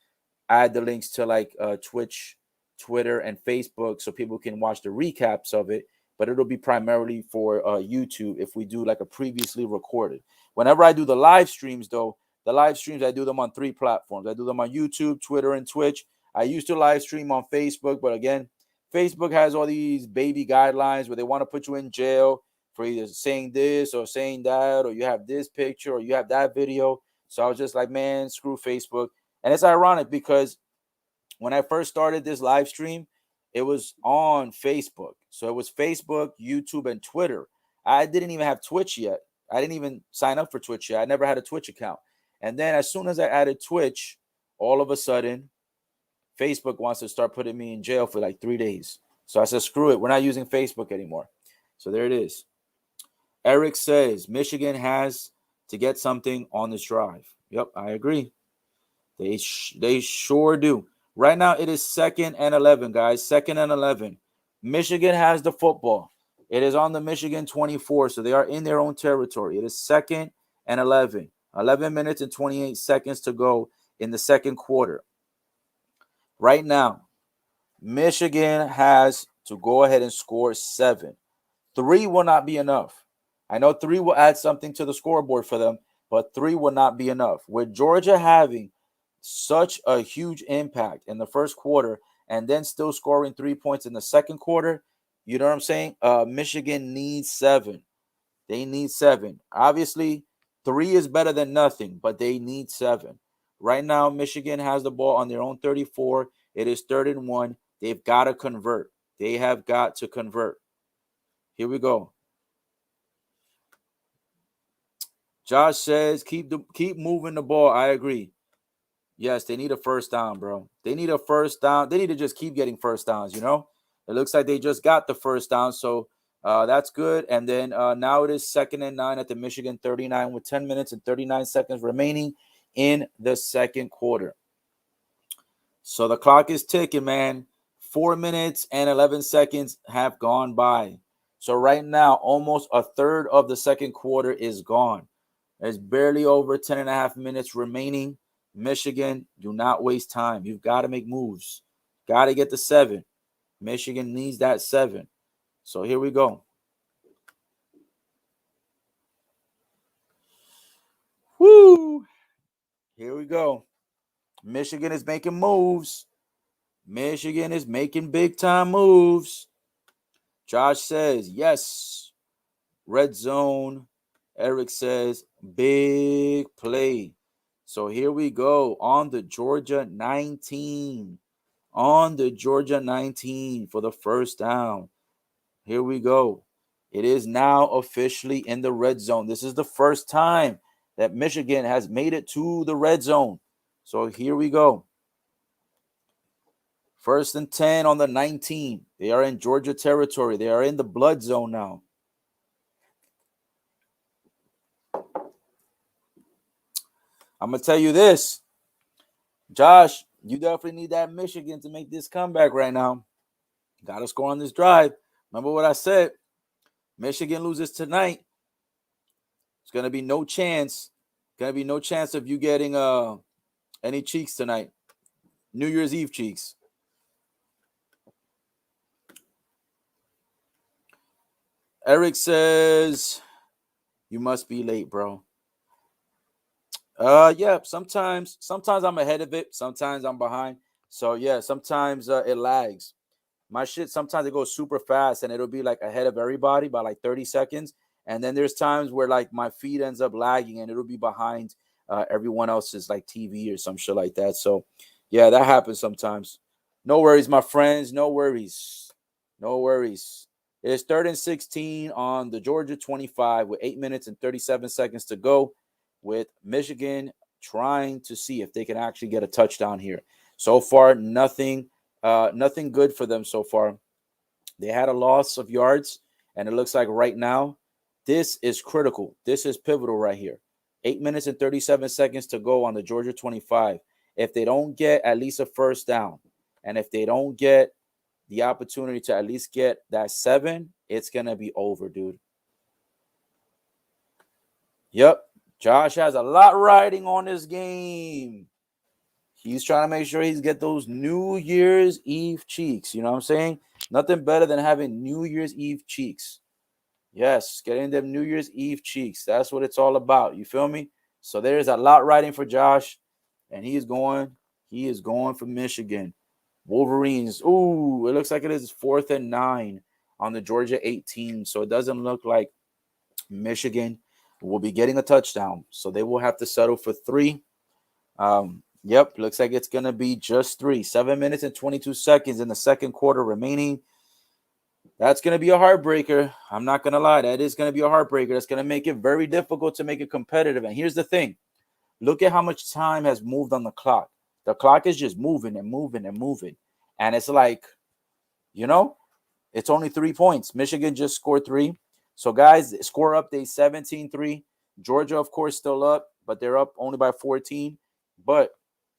S1: add the links to like Twitch Twitter, and Facebook so people can watch the recaps of it. But it'll be primarily for YouTube if we do like a previously recorded. Whenever I do the live streams, though, the live streams, I do them on 3 platforms. I do them on YouTube, Twitter, and Twitch. I used to live stream on Facebook, but again, Facebook has all these baby guidelines where they want to put you in jail for either saying this or saying that, or you have this picture or you have that video. So I was just like, man, screw Facebook. And it's ironic because when I first started this live stream, it was on Facebook. So it was Facebook, YouTube, and Twitter. I didn't even have Twitch yet. I didn't even sign up for Twitch yet. I never had a Twitch account. And then as soon as I added Twitch, all of a sudden, Facebook wants to start putting me in jail for like 3 days. So I said, screw it. We're not using Facebook anymore. So there it is. Eric says Michigan has to get something on this drive. Yep, I agree. They sure do. Right now, it is 2nd and 11, guys. 2nd and 11. Michigan has the football. It is on the Michigan 24, so they are in their own territory. It is 2nd and 11. 11 minutes and 28 seconds to go in the second quarter. Right now, Michigan has to go ahead and score 7. 3 will not be enough. I know 3 will add something to the scoreboard for them, but 3 will not be enough. With Georgia having such a huge impact in the first quarter and then still scoring 3 points in the second quarter, you know what I'm saying? Michigan needs 7. They need 7. Obviously, 3 is better than nothing, but they need 7. Right now, Michigan has the ball on their own 34. It is 3rd and 1. They've got to convert. They have got to convert. Here we go. Josh says, keep moving the ball. I agree. Yes, they need a first down, bro. They need a first down. They need to just keep getting first downs, you know? It looks like they just got the first down, so that's good. And then now it is 2nd and 9 at the Michigan 39 with 10 minutes and 39 seconds remaining in the second quarter. So the clock is ticking, man. 4 minutes and 11 seconds have gone by. So right now, almost a third of the second quarter is gone. There's barely over 10 and a half minutes remaining. Michigan, do not waste time. You've got to make moves. Got to get the 7. Michigan needs that 7. So here we go. Woo! Here we go. Michigan is making moves. Michigan is making big-time moves. Josh says, yes. Red zone. Eric says, big play. So here we go on the Georgia 19. On the Georgia 19 for the first down. Here we go. It is now officially in the red zone. This is the first time that Michigan has made it to the red zone. So here we go. 1st and 10 on the 19. They are in Georgia territory. They are in the blood zone now. I'm going to tell you this. Josh, you definitely need that Michigan to make this comeback right now. Got to score on this drive. Remember what I said? Michigan loses tonight. There's going to be no chance. Going to be no chance of you getting any cheeks tonight. New Year's Eve cheeks. Eric says, you must be late, bro. Yeah, sometimes I'm ahead of it. Sometimes I'm behind. So, yeah, sometimes it lags. My shit, sometimes it goes super fast and it'll be like ahead of everybody by like 30 seconds. And then there's times where like my feed ends up lagging and it'll be behind everyone else's like TV or some shit like that. So, yeah, that happens sometimes. No worries, my friends. No worries. No worries. It's 3rd and 16 on the Georgia 25 with 8 minutes and 37 seconds to go, with Michigan trying to see if they can actually get a touchdown here. So far, nothing good for them so far. They had a loss of yards, and it looks like right now this is critical. This is pivotal right here. 8 minutes and 37 seconds to go on the Georgia 25. If they don't get at least a first down, and if they don't get the opportunity to at least get that 7, it's going to be over, dude. Yep. Josh has a lot riding on this game. He's trying to make sure he's get those New Year's Eve cheeks. You know what I'm saying? Nothing better than having New Year's Eve cheeks. Yes, getting them New Year's Eve cheeks. That's what it's all about. You feel me? So there's a lot riding for Josh, and he is going for Michigan. Wolverines. Ooh, it looks like it is 4th and 9 on the Georgia 18. So it doesn't look like Michigan will be getting a touchdown. So they will have to settle for 3. Yep, looks like it's going to be just 3. 7 minutes and 22 seconds in the second quarter remaining. That's going to be a heartbreaker. I'm not going to lie. That is going to be a heartbreaker. That's going to make it very difficult to make it competitive. And here's the thing. Look at how much time has moved on the clock. The clock is just moving and moving and moving. And it's like, you know, it's only 3 points. Michigan just scored 3. So, guys, score update 17-3. Georgia, of course, still up, but they're up only by 14. But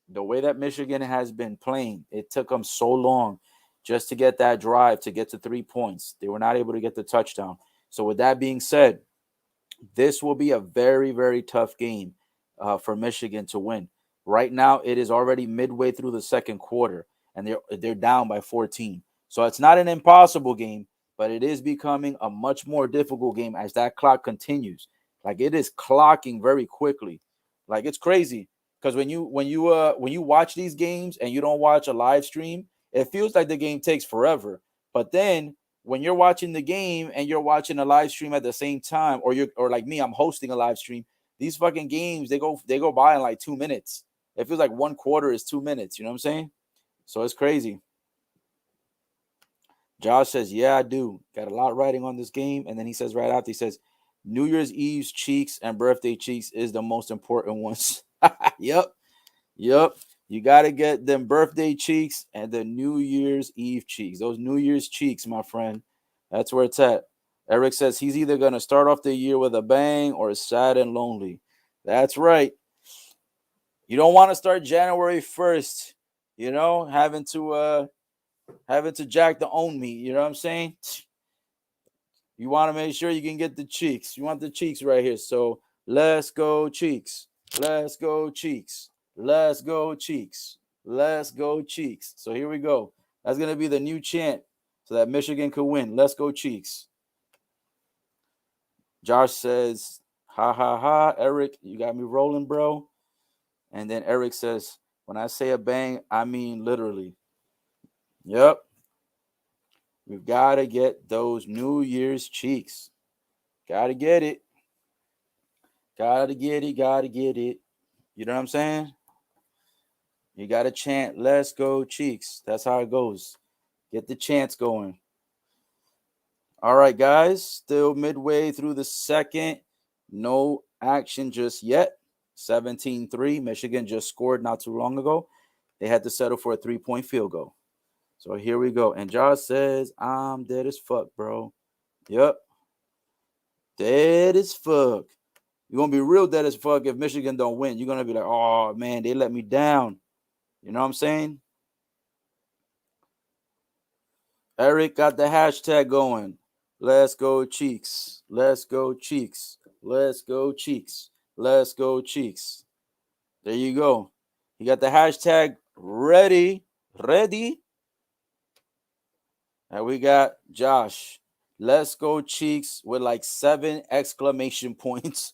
S1: the way that Michigan has been playing, it took them so long just to get that drive, to get to 3 points. They were not able to get the touchdown. So with that being said, this will be a very, very tough game for Michigan to win. Right now, it is already midway through the second quarter, and they're down by 14. So it's not an impossible game, but it is becoming a much more difficult game as that clock continues. Like, it is clocking very quickly. Like, it's crazy because when you watch these games and you don't watch a live stream, it feels like the game takes forever. But then when you're watching the game and you're watching a live stream at the same time, or like me, I'm hosting a live stream, these fucking games they go by in like 2 minutes. It feels like one quarter is 2 minutes. You know what I'm saying? So it's crazy. Josh says, yeah, I do. Got a lot riding on this game. And then he says right after, he says, New Year's Eve's cheeks and birthday cheeks is the most important ones. Yep. Yep. You got to get them birthday cheeks and the New Year's Eve cheeks. Those New Year's cheeks, my friend. That's where it's at. Eric says he's either going to start off the year with a bang or sad and lonely. That's right. You don't want to start January 1st, having to jack the own meat. You know what I'm saying? You want to make sure you can get the cheeks. You want the cheeks right here. So let's go cheeks. Let's go cheeks. Let's go cheeks. Let's go cheeks. So here we go. That's going to be the new chant so that Michigan could win. Let's go cheeks. Josh says, ha, ha, ha. Eric, you got me rolling, bro. And then Eric says, when I say a bang, I mean literally. Yep. We've got to get those New Year's cheeks. Got to get it. Got to get it. Got to get it. You know what I'm saying? You got to chant, let's go cheeks. That's how it goes. Get the chants going. All right, guys. Still midway through the second. No action just yet. 17-3. Michigan just scored not too long ago. They had to settle for a 3-point field goal. So here we go. And Josh says, I'm dead as fuck, bro. Yep. Dead as fuck. You're going to be real dead as fuck if Michigan don't win. You're going to be like, oh, man, they let me down. You know what I'm saying? Eric got the hashtag going. Let's go cheeks. Let's go cheeks. Let's go cheeks. Let's go cheeks. There you go. He got the hashtag ready. Ready. And we got Josh. Let's go cheeks with like 7 exclamation points.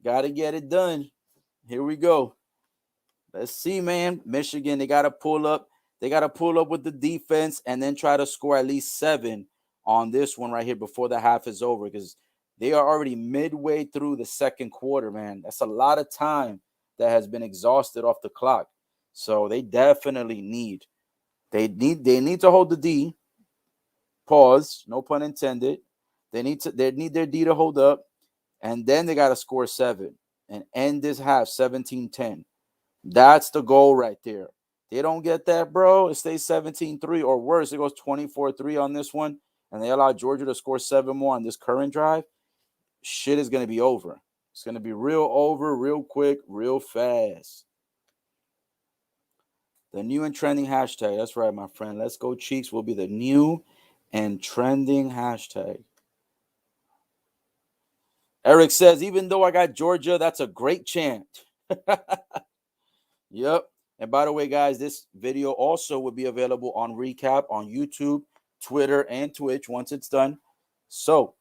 S1: Got to get it done. Here we go. Let's see, man. Michigan, they got to pull up. They got to pull up with the defense and then try to score at least 7 on this one right here before the half is over, because they are already midway through the second quarter, man. That's a lot of time that has been exhausted off the clock. So they definitely need to hold the D. Pause, no pun intended. They need their D to hold up, and then they got to score 7 and end this half 17-10. That's the goal right there. They don't get that, bro. It stays 17-3 or worse. It goes 24-3 on this one, and they allow Georgia to score 7 more on this current drive. Shit is going to be over. It's going to be real over, real quick, real fast. The new and trending hashtag. That's right, my friend. Let's go cheeks will be the new and trending hashtag. Eric says, even though I got Georgia, that's a great chant. Yep. And by the way, guys, this video also will be available on recap on YouTube, Twitter, and Twitch once it's done. So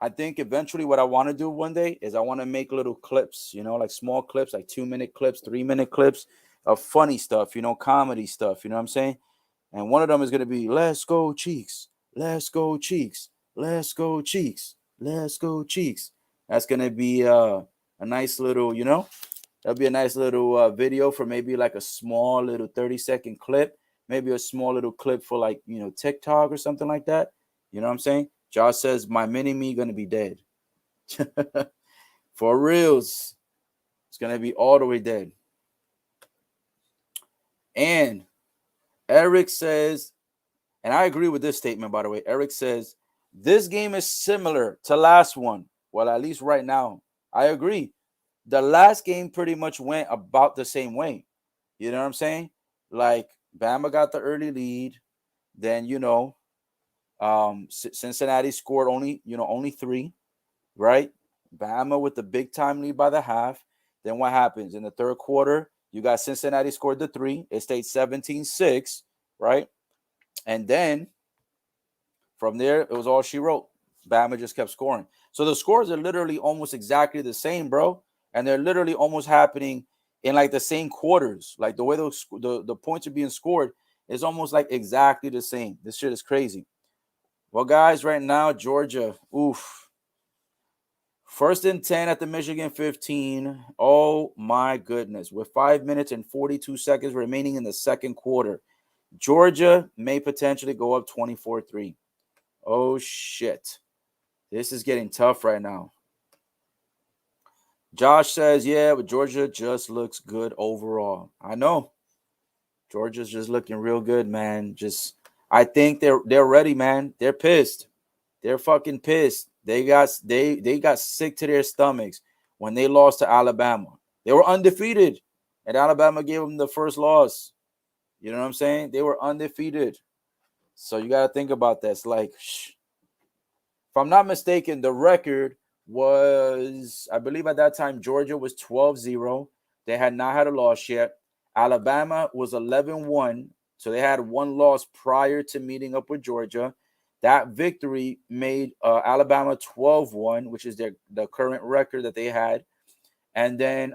S1: I think eventually what I want to do one day is I want to make little clips, like small clips, like 2-minute clips, 3-minute clips of funny stuff, comedy stuff, you know what I'm saying? And one of them is going to be let's go Cheeks, let's go Cheeks, let's go Cheeks, let's go Cheeks. That's going to be a nice little, that'll be a nice little video for maybe like a small little 30-second clip, maybe a small little clip for like, TikTok or something like that. You know what I'm saying? Josh says, my mini-me going to be dead. For reals. It's going to be all the way dead. And Eric says, and I agree with this statement, by the way. Eric says, this game is similar to last one. Well, at least right now. I agree. The last game pretty much went about the same way. You know what I'm saying? Like, Bama got the early lead. Then, Cincinnati scored only 3, right? Bama with the big time lead by the half. Then what happens? In the third quarter, you got Cincinnati scored the 3. It stayed 17-6, right? And then from there, it was all she wrote. Bama just kept scoring. So the scores are literally almost exactly the same, bro. And they're literally almost happening in like the same quarters. Like the way the points are being scored is almost like exactly the same. This shit is crazy. Well, guys, right now, Georgia, oof. 1st and 10 at the Michigan 15. Oh, my goodness. With 5 minutes and 42 seconds remaining in the second quarter, Georgia may potentially go up 24-3. Oh, shit. This is getting tough right now. Josh says, yeah, but Georgia just looks good overall. I know. Georgia's just looking real good, man. I think they're ready, man. They're pissed. They're fucking pissed. They got sick to their stomachs when they lost to Alabama. They were undefeated, and Alabama gave them the first loss. You know what I'm saying? They were undefeated. So you got to think about this. Like, if I'm not mistaken, the record was, I believe at that time, Georgia was 12-0. They had not had a loss yet. Alabama was 11-1. So they had one loss prior to meeting up with Georgia. That victory made Alabama 12-1, which is the current record that they had. And then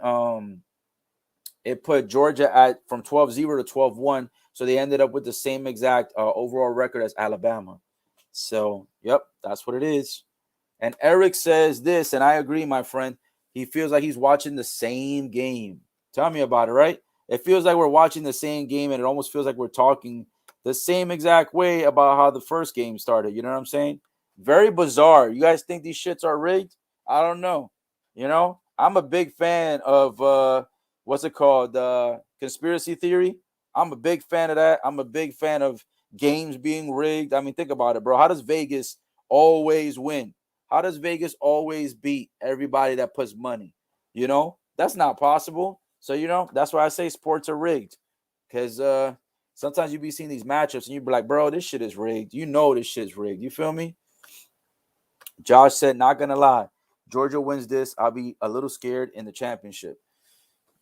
S1: it put Georgia at from 12-0 to 12-1. So they ended up with the same exact overall record as Alabama. So, yep, that's what it is. And Eric says this, and I agree, my friend. He feels like he's watching the same game. Tell me about it, right? It feels like we're watching the same game, and it almost feels like we're talking the same exact way about how the first game started. You know what I'm saying? Very bizarre. You guys think these shits are rigged? I don't know. I'm a big fan of what's it called? Conspiracy theory. I'm a big fan of that. I'm a big fan of games being rigged. I mean, think about it, bro. How does Vegas always win? How does Vegas always beat everybody that puts money? That's not possible. So, that's why I say sports are rigged. Because sometimes you be seeing these matchups and you be like, bro, this shit is rigged. This shit is rigged. You feel me? Josh said, not going to lie. Georgia wins this, I'll be a little scared in the championship.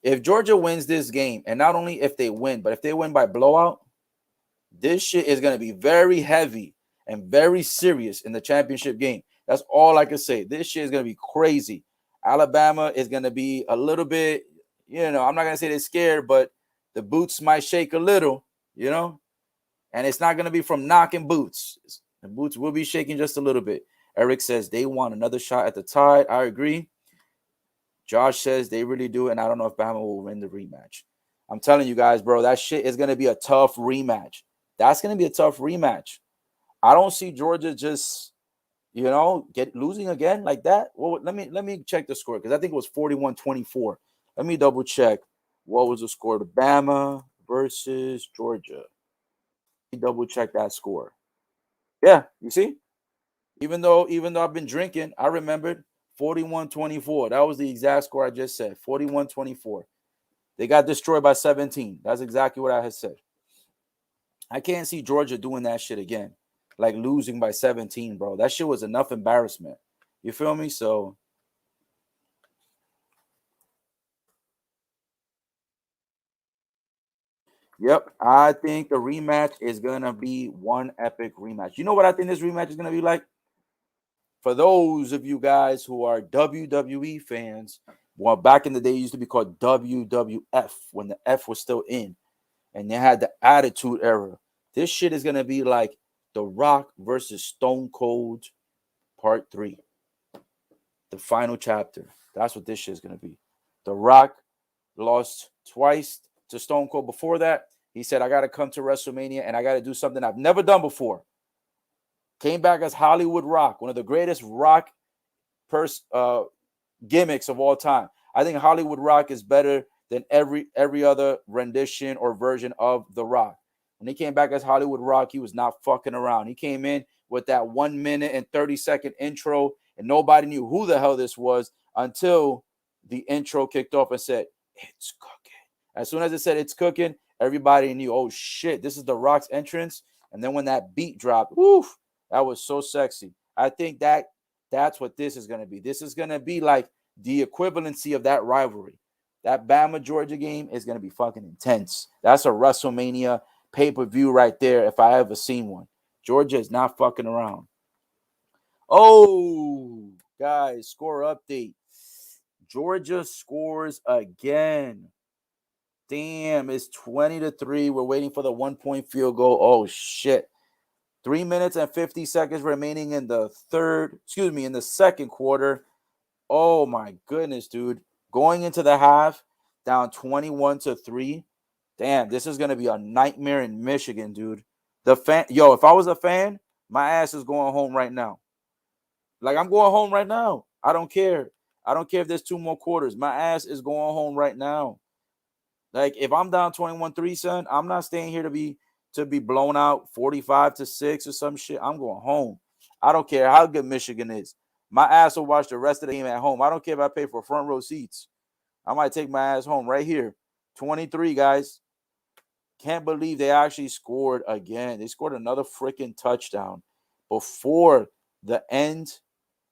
S1: If Georgia wins this game, and not only if they win, but if they win by blowout, this shit is going to be very heavy and very serious in the championship game. That's all I can say. This shit is going to be crazy. Alabama is going to be a little bit, I'm not going to say they're scared, but the boots might shake a little, and it's not going to be from knocking boots. The boots will be shaking just a little bit. Eric says they want another shot at the tie. I agree. Josh says they really do, and I don't know if Bama will win the rematch. I'm telling you guys, bro, that shit is going to be a tough rematch. That's going to be a tough rematch. I don't see Georgia just, get losing again like that. Well, let me check the score because I think it was 41-24. Let me double check. What was the score? The Bama versus Georgia. Let me double check that score. Yeah, you see? Even though I've been drinking, I remembered 41-24. That was the exact score I just said. 41-24. They got destroyed by 17. That's exactly what I had said. I can't see Georgia doing that shit again. Like losing by 17, bro. That shit was enough embarrassment. You feel me? So Yep. I think the rematch is gonna be one epic rematch. You know what I think this rematch is gonna be like? For those of you guys who are WWE fans, well, back in the day, it used to be called WWF when the F was still in, and they had the Attitude Era. This shit is gonna be like The Rock versus Stone Cold Part 3, the final chapter. That's what this shit is gonna be. The Rock lost twice to Stone Cold before that. He said, I gotta come to WrestleMania and I gotta do something I've never done before. Came back as Hollywood Rock, one of the greatest rock gimmicks of all time. I think Hollywood Rock is better than every other rendition or version of The Rock. When he came back as Hollywood Rock, he was not fucking around. He came in with that 1 minute and 30-second intro, and nobody knew who the hell this was until the intro kicked off and said, "It's cooking." As soon as it said "it's cooking," everybody knew, oh shit, this is The Rock's entrance. And then when that beat dropped, woof, that was so sexy. I think that's what this is going to be. This is going to be like the equivalency of that rivalry. That Bama Georgia game is going to be fucking intense. That's a WrestleMania pay-per-view right there if I ever seen one. Georgia is not fucking around. Oh, guys, score update. Georgia scores again. Damn, it's 20-3. We're waiting for the 1-point field goal. Oh shit. 3 minutes and 50 seconds remaining in the second quarter. Oh my goodness, dude. Going into the half, down 21-3. Damn, this is gonna be a nightmare in Michigan, dude. If I was a fan, my ass is going home right now. Like, I'm going home right now. I don't care. I don't care if there's 2 more quarters. My ass is going home right now. Like, if I'm down 21-3, son, I'm not staying here to be blown out 45-6 or some shit. I'm going home. I don't care how good Michigan is. My ass will watch the rest of the game at home. I don't care if I pay for front row seats. I might take my ass home right here. 23, guys. Can't believe they actually scored again. They scored another freaking touchdown before the end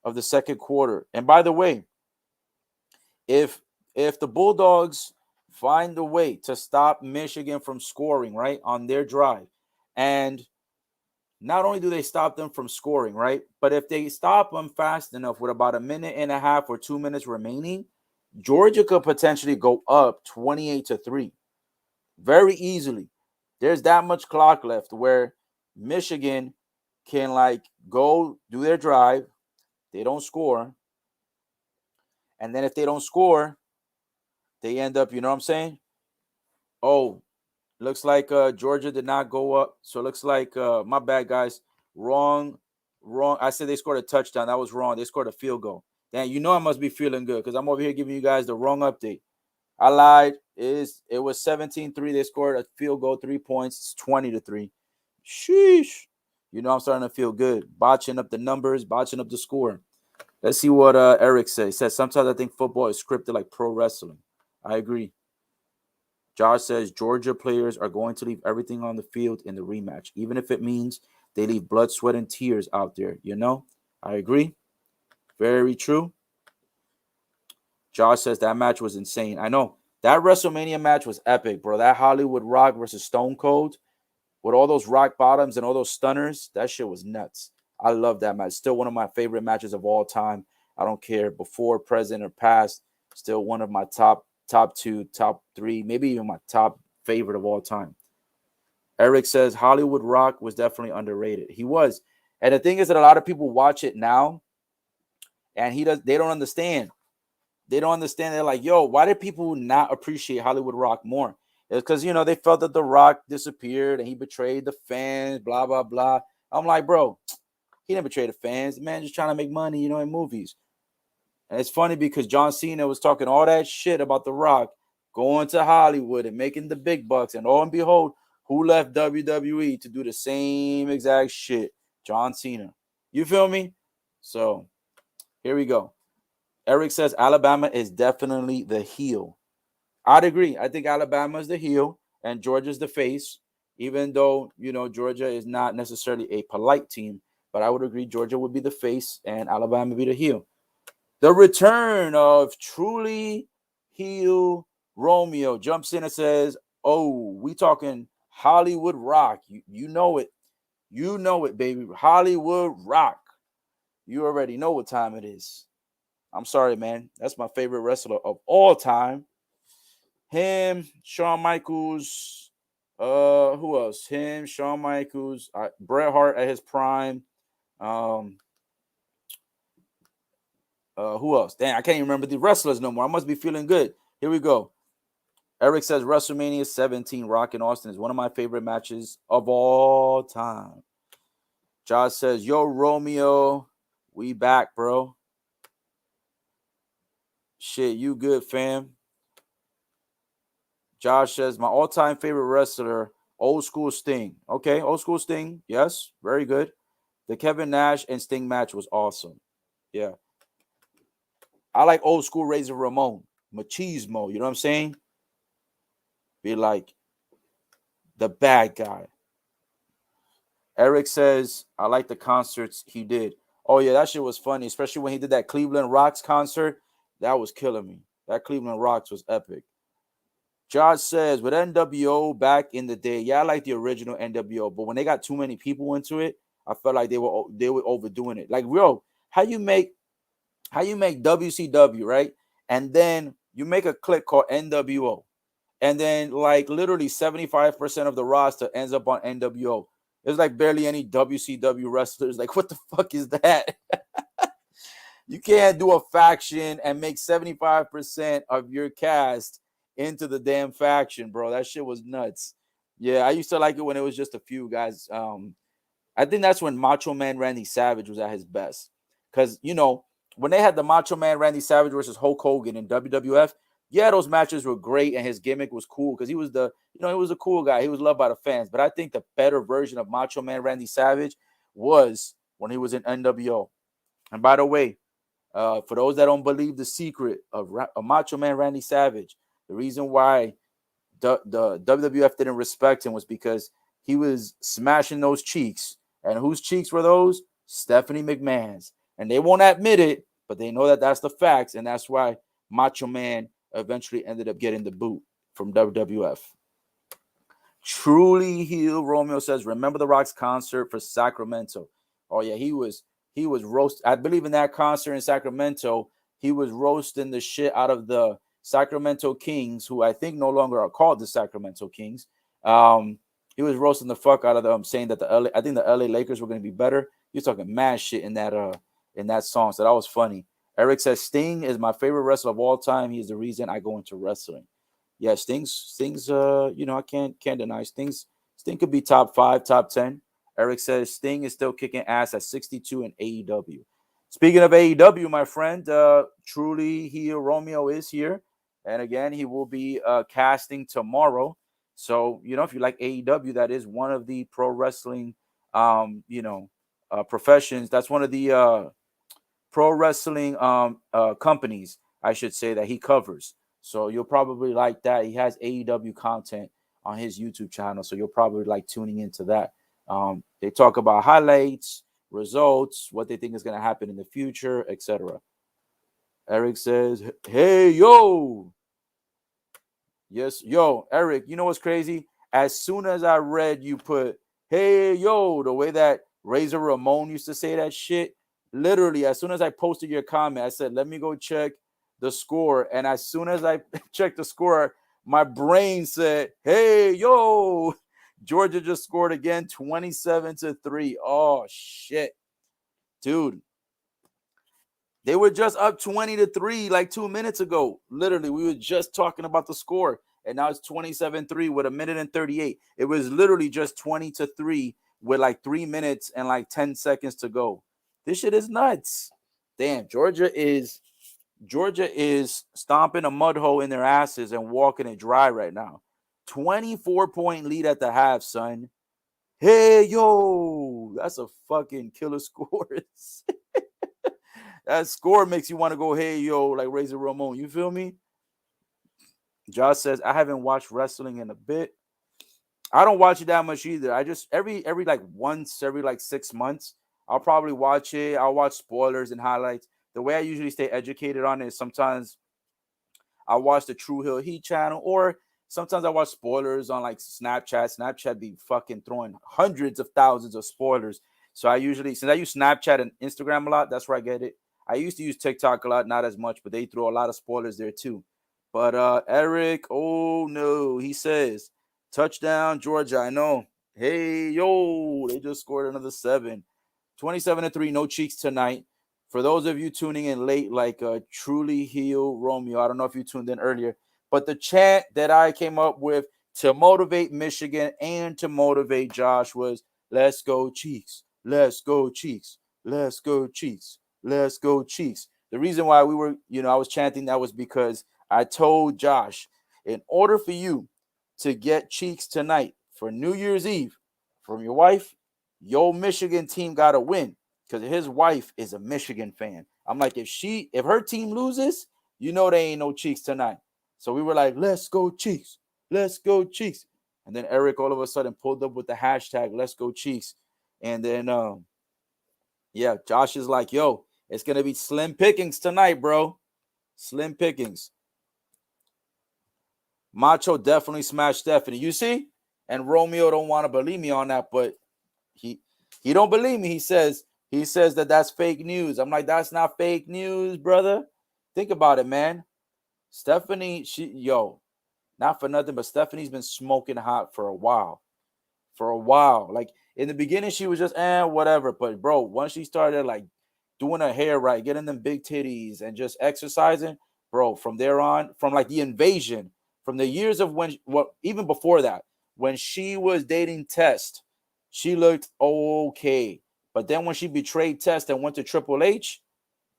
S1: of the second quarter. And by the way, if the Bulldogs find a way to stop Michigan from scoring, right, on their drive, and not only do they stop them from scoring, right, but if they stop them fast enough with about a minute and a half or 2 minutes remaining, Georgia could potentially go up 28-3 very easily. There's that much clock left where Michigan can like go do their drive, they don't score, and then if they don't score, they end up, you know what I'm saying? Oh, looks like Georgia did not go up. So it looks like my bad, guys. Wrong. I said they scored a touchdown. That was wrong. They scored a field goal. Damn, you know I must be feeling good because I'm over here giving you guys the wrong update. I lied. It was 17-3. They scored a field goal, 3 points. It's 20-3. Sheesh. You know I'm starting to feel good. Botching up the numbers, botching up the score. Let's see what Eric says. He says, sometimes I think football is scripted like pro wrestling. I agree. Josh says Georgia players are going to leave everything on the field in the rematch, even if it means they leave blood, sweat, and tears out there. You know, I agree. Very true. Josh says that match was insane. I know. That WrestleMania match was epic, bro. That Hollywood Rock versus Stone Cold with all those rock bottoms and all those stunners, that shit was nuts. I love that match. Still one of my favorite matches of all time. I don't care before, present, or past. Still one of my top 2, top 3, maybe even my top favorite of all time. Eric says Hollywood Rock was definitely underrated. He was. And the thing is that a lot of people watch it now and they don't understand. They don't understand. They're like, yo, why did people not appreciate Hollywood Rock more? It's because, they felt that The Rock disappeared and he betrayed the fans, blah, blah, blah. I'm like, bro, he didn't betray the fans. The man just trying to make money, in movies. And it's funny because John Cena was talking all that shit about The Rock going to Hollywood and making the big bucks. And lo and behold, who left WWE to do the same exact shit? John Cena. You feel me? So here we go. Eric says Alabama is definitely the heel. I'd agree. I think Alabama is the heel and Georgia's the face, even though, Georgia is not necessarily a polite team. But I would agree Georgia would be the face and Alabama would be the heel. The return of truly heel Romeo jumps in and says, Oh, we talking Hollywood Rock. You know it. You know it, baby. Hollywood Rock. You already know what time it is. I'm sorry, man. That's my favorite wrestler of all time. Him, Shawn Michaels. Who else? Him, Shawn Michaels, Bret Hart at his prime. Um, who else? Damn, I can't even remember the wrestlers no more. I must be feeling good. Here we go. Eric says WrestleMania 17, Rock and Austin is one of my favorite matches of all time. Josh says, yo, Romeo, we back, bro. Shit, you good, fam. Josh says, my all-time favorite wrestler, Old School Sting. Okay, Old School Sting. Yes, very good. The Kevin Nash and Sting match was awesome. Yeah. I like Old School Razor Ramon. Machismo, you know what I'm saying? Be like the bad guy. Eric says, I like the concerts he did. Oh, yeah, that shit was funny, especially when he did that Cleveland Rocks concert. That was killing me. That Cleveland Rocks was epic. Josh says, with NWO back in the day, yeah, I like the original NWO, but when they got too many people into it, I felt like they were overdoing it. Like, bro, how you make WCW, right? And then you make a clique called NWO. And then like literally 75% of the roster ends up on NWO. There's like barely any WCW wrestlers. Like, what the fuck is that? You can't do a faction and make 75% of your cast into the damn faction, bro. That shit was nuts. Yeah, I used to like it when it was just a few guys. I think that's when Macho Man Randy Savage was at his best. Because, when they had the Macho Man Randy Savage versus Hulk Hogan in WWF, yeah, those matches were great and his gimmick was cool because he was he was a cool guy. He was loved by the fans. But I think the better version of Macho Man Randy Savage was when he was in NWO. And by the way, for those that don't believe the secret of Macho Man Randy Savage, the reason why the WWF didn't respect him was because he was smashing those cheeks. And whose cheeks were those? Stephanie McMahon's. And they won't admit it, but they know that that's the facts. And that's why Macho Man eventually ended up getting the boot from WWF. Truly Heel Romeo says, remember the Rock's concert for Sacramento. Oh, yeah, he was roast. I believe in that concert in Sacramento, he was roasting the shit out of the Sacramento Kings, who I think no longer are called the Sacramento Kings. He was roasting the fuck out of them, saying that I think the LA Lakers were going to be better. He was talking mad shit in that song. So that was funny. Eric says Sting is my favorite wrestler of all time. He is the reason I go into wrestling. Yeah, Sting's I can't deny Sting could be top 5, top 10. Eric says Sting is still kicking ass at 62 in AEW. Speaking of AEW, my friend, truly Heel Romeo is here. And again, he will be casting tomorrow. So, if you like AEW, that is one of the pro wrestling professions. That's one of the pro wrestling companies, I should say, that he covers. So you'll probably like that. He has AEW content on his YouTube channel, so you'll probably like tuning into that. They talk about highlights, results, what they think is going to happen in the future, etc. Eric says, hey, yo. Yes, yo, Eric, you know what's crazy? As soon as I read you put, hey, yo, the way that Razor Ramon used to say that shit, literally, as soon as I posted your comment, I said, let me go check the score. And as soon as I checked the score, my brain said, hey, yo, Georgia just scored again, 27-3. Oh, shit. Dude, they were just up 20-3 like 2 minutes ago. Literally, we were just talking about the score, and now it's 27-3 with 1:38. It was literally just 20-3 with like 3 minutes and like 10 seconds to go. This shit is nuts. Damn, Georgia is stomping a mud hole in their asses and walking it dry right now. 24-point lead at the half, son. Hey, yo, that's a fucking killer score. That score makes you want to go, hey, yo, like Razor Ramon. You feel me? Josh says, I haven't watched wrestling in a bit. I don't watch it that much either. I just every like once every like 6 months, I'll probably watch it. I'll watch spoilers and highlights. The way I usually stay educated on it is sometimes I watch the True Hill Heat channel, or sometimes I watch spoilers on like Snapchat. Snapchat be fucking throwing hundreds of thousands of spoilers. So I usually, since I use Snapchat and Instagram a lot, that's where I get it. I used to use TikTok a lot, not as much, but they throw a lot of spoilers there too. But Eric, oh no, he says touchdown Georgia. I know. Hey yo, they just scored another 7. 27-3, no cheeks tonight. For those of you tuning in late, like Truly Heel Romeo, I don't know if you tuned in earlier, but the chant that I came up with to motivate Michigan and to motivate Josh was "Let's go Cheeks, let's go Cheeks, let's go Cheeks, let's go Cheeks." The reason why we were, I was chanting that was because I told Josh, in order for you to get cheeks tonight for New Year's Eve from your wife, your Michigan team got to win because his wife is a Michigan fan. I'm like, if her team loses, they ain't no cheeks tonight. So we were like, let's go Chiefs. Let's go Chiefs. And then Eric all of a sudden pulled up with the hashtag let's go Chiefs. And then yeah, Josh is like, yo, it's gonna be slim pickings tonight, bro. Slim pickings. Macho definitely smashed Stephanie. You see? And Romeo don't want to believe me on that, but he don't believe me. He says that that's fake news. I'm like, that's not fake news, brother. Think about it, man. Stephanie, not for nothing, but Stephanie's been smoking hot for a while. Like in the beginning, she was just whatever. But bro, once she started like doing her hair right, getting them big titties and just exercising, bro, from there on, from like the invasion, from the years of even before that, when she was dating Test, she looked okay. But then when she betrayed Test and went to Triple H,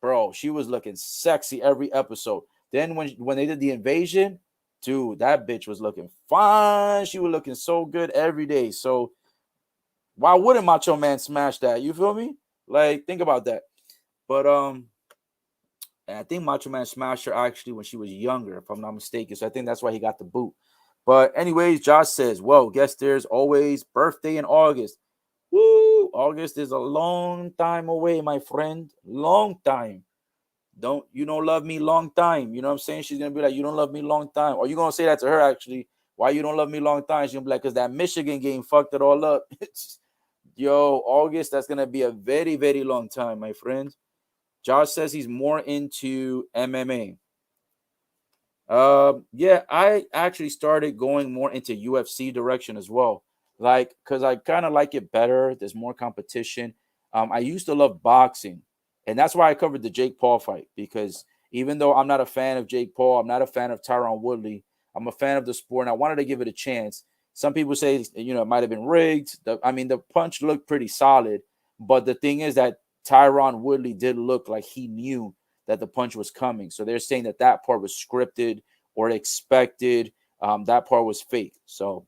S1: bro, she was looking sexy every episode. Then when they did the invasion, dude, that bitch was looking fine. She was looking so good every day. So why wouldn't Macho Man smash that? You feel me? Like, think about that. But I think Macho Man smashed her actually when she was younger, if I'm not mistaken. So I think that's why he got the boot. But anyways, Josh says, "Well, guess there's always birthday in August. Woo! August is a long time away, my friend. Long time. Don't love me long time. You know what I'm saying? She's gonna be like, you don't love me long time. Or you gonna say that to her actually. Why you don't love me long time? She's gonna be like, because that Michigan game fucked it all up. Yo, August, that's gonna be a very, very long time, my friend. Josh says he's more into MMA. Yeah, I actually started going more into UFC direction as well. Like, because I kind of like it better. There's more competition. I used to love boxing, and that's why I covered the Jake Paul fight, because even though I'm not a fan of Jake Paul, I'm not a fan of Tyron Woodley, I'm a fan of the sport, and I wanted to give it a chance. Some people say, it might have been rigged. The punch looked pretty solid, but the thing is that Tyron Woodley did look like he knew that the punch was coming. So they're saying that part was scripted or expected. That part was fake. So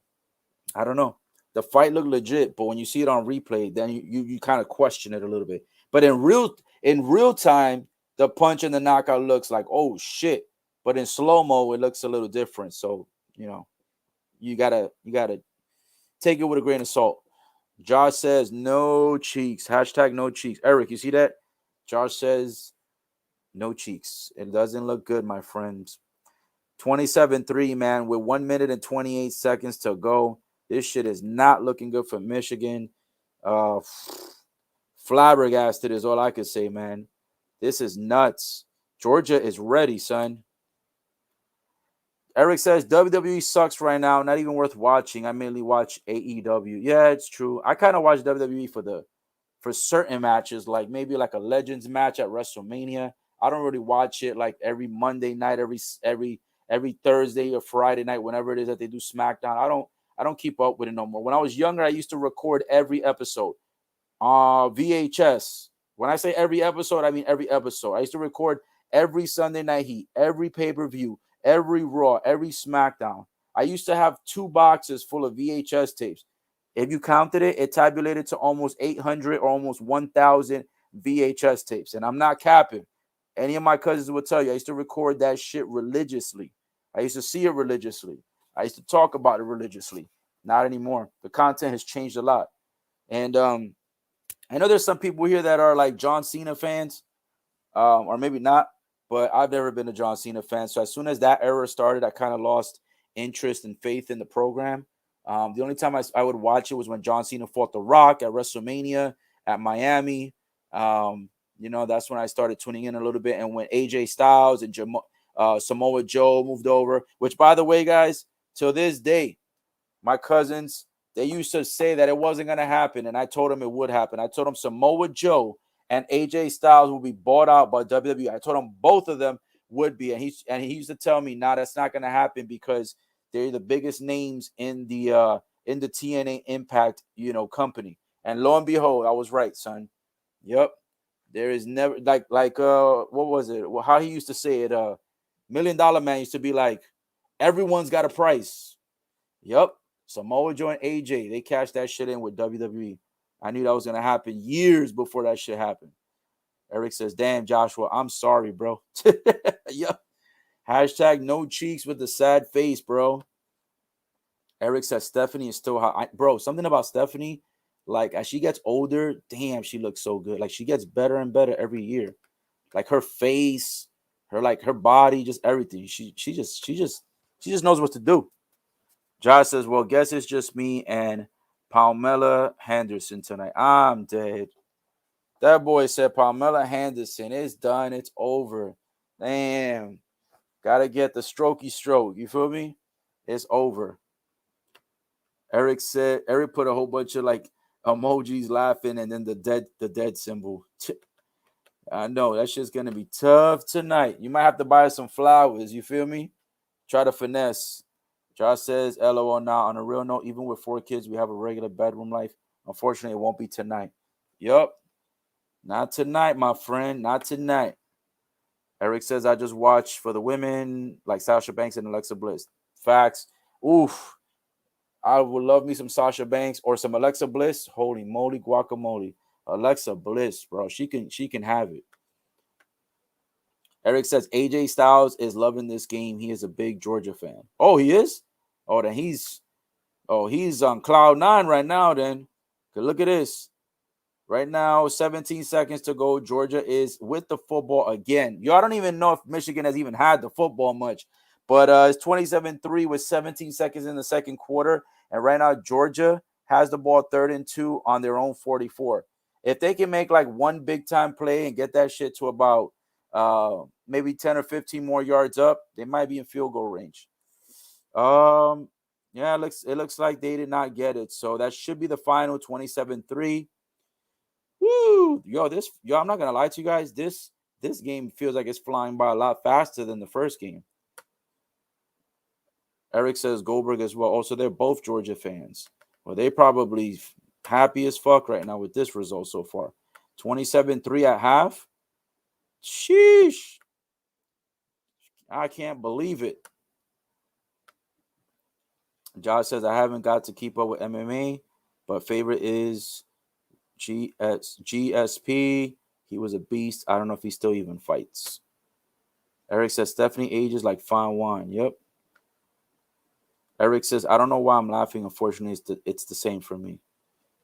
S1: I don't know. The fight looked legit, but when you see it on replay, then you kind of question it a little bit. But in real time, the punch and the knockout looks like, oh shit. But in slow-mo, it looks a little different. So, you gotta take it with a grain of salt. Josh says no cheeks. Hashtag no cheeks. Eric, you see that? Josh says no cheeks. It doesn't look good, my friends. 27-3, man, with 1 minute and 28 seconds to go. This shit is not looking good for Michigan. Flabbergasted is all I could say, man. This is nuts. Georgia is ready, son. Eric says WWE sucks right now. Not even worth watching. I mainly watch AEW. Yeah, it's true. I kind of watch WWE for certain matches, like maybe like a Legends match at WrestleMania. I don't really watch it like every Monday night, every Thursday or Friday night, whenever it is that they do SmackDown. I don't keep up with it no more. When I was younger, I used to record every episode. VHS. When I say every episode, I mean every episode. I used to record every Sunday Night Heat, every pay-per-view, every Raw, every SmackDown. I used to have 2 boxes full of VHS tapes. If you counted it, it tabulated to almost 800 or almost 1,000 VHS tapes. And I'm not capping. Any of my cousins will tell you, I used to record that shit religiously. I used to see it religiously. I used to talk about it religiously. Not anymore. The content has changed a lot. And I know there's some people here that are like John Cena fans, or maybe not, but I've never been a John Cena fan. So as soon as that era started, I kind of lost interest and faith in the program. The only time I would watch it was when John Cena fought The Rock at WrestleMania at Miami. That's when I started tuning in a little bit. And when AJ Styles and Samoa Joe moved over, which, by the way, guys, till this day, my cousins, they used to say that it wasn't going to happen, and I told them it would happen. I told them Samoa Joe and AJ Styles will be bought out by WWE. I told them both of them would be, and he used to tell me, "Nah, that's not going to happen because they're the biggest names in the TNA Impact, company." And lo and behold, I was right, son. Yep. There is never like what was it? Well, how he used to say it, $1 Million Man used to be like, everyone's got a price. Yep. Samoa Joe and AJ, they cashed that shit in with WWE. I knew that was gonna happen years before that shit happened. Eric says, "Damn, Joshua, I'm sorry, bro." Yep. Hashtag no cheeks with the sad face, bro. Eric says Stephanie is still hot. Bro, something about Stephanie, like as she gets older, damn, she looks so good. Like she gets better and better every year. Like her face, her body, just everything. She just knows what to do. Josh says, "Well, guess it's just me and Pamela Henderson tonight." I'm dead. That boy said Pamela Henderson. It's done. It's over. Damn. Gotta get the strokey stroke. You feel me? It's over. Eric put a whole bunch of like emojis laughing and then the dead symbol. I know that shit's gonna be tough tonight. You might have to buy some flowers. You feel me? Try to finesse. Josh says, "LOL now." On a real note, even with 4 kids, we have a regular bedroom life. Unfortunately, it won't be tonight. Yup. Not tonight, my friend. Not tonight. Eric says, "I just watched for the women like Sasha Banks and Alexa Bliss." Facts. Oof. I would love me some Sasha Banks or some Alexa Bliss. Holy moly, guacamole. Alexa Bliss, bro. She can have it. Eric says AJ Styles is loving this game. He is a big Georgia fan. Oh, he is? Oh, then he's on cloud 9 right now then. Look at this. Right now, 17 seconds to go. Georgia is with the football again. Y'all don't even know if Michigan has even had the football much. But it's 27-3 with 17 seconds in the second quarter. And right now, Georgia has the ball 3rd and 2 on their own 44. If they can make like one big-time play and get that shit to about maybe 10 or 15 more yards up, they might be in field goal range. Yeah, it looks like they did not get it. So that should be the final 27-3. Woo! I'm not gonna lie to you guys. This game feels like it's flying by a lot faster than the first game. Eric says Goldberg as well. Also, they're both Georgia fans. Well, they probably happy as fuck right now with this result so far. 27-3 at half. Sheesh. I can't believe it. Josh says, "I haven't got to keep up with MMA, but favorite is GSP. He was a beast. I don't know if he still even fights." Eric says Stephanie ages like fine wine. Yep. Eric says, "I don't know why I'm laughing. Unfortunately, it's the same for me."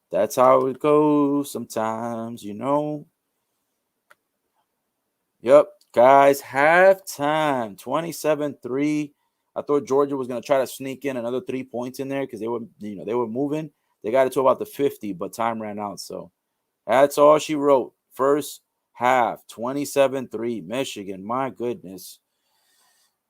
S1: That's how it goes sometimes, Yep. Guys, halftime. 27-3. I thought Georgia was going to try to sneak in another 3 points in there because they were moving. They got it to about the 50, but time ran out. So that's all she wrote. First half, 27-3. Michigan, my goodness.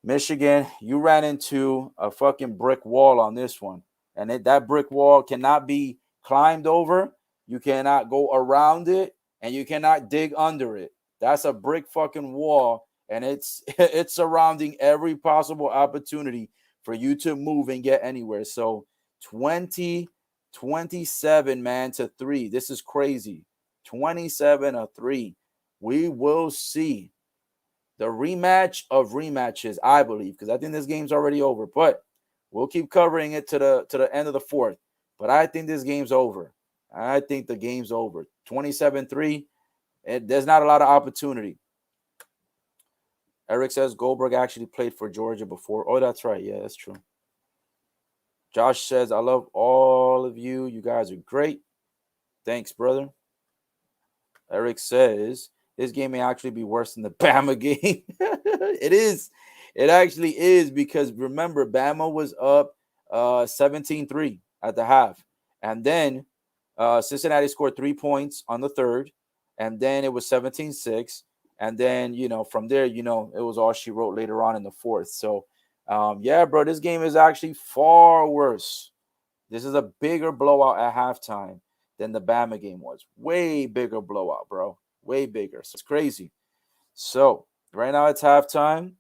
S1: Michigan, you ran into a fucking brick wall on this one. And that brick wall cannot be climbed over. You cannot go around it. And you cannot dig under it. That's a brick fucking wall. And it's surrounding every possible opportunity for you to move and get anywhere. So 27, man, to 3. This is crazy. 27-3. We will see the rematch of rematches, I believe, because I think this game's already over. But we'll keep covering it to the end of the 4th. But I think this game's over. I think the game's over. 27-3. There's not a lot of opportunity. Eric says Goldberg actually played for Georgia before. Oh, that's right. Yeah, that's true. Josh says, "I love all of you. You guys are great." Thanks, brother. Eric says, "This game may actually be worse than the Bama game." It is. It actually is because remember, Bama was up 17-3 at the half. And then Cincinnati scored 3 points on the third. And then it was 17-6. And then, from there, it was all she wrote later on in the fourth. So, yeah, bro, this game is actually far worse. This is a bigger blowout at halftime than the Bama game was. Way bigger blowout, bro. Way bigger. So it's crazy. So right now it's halftime.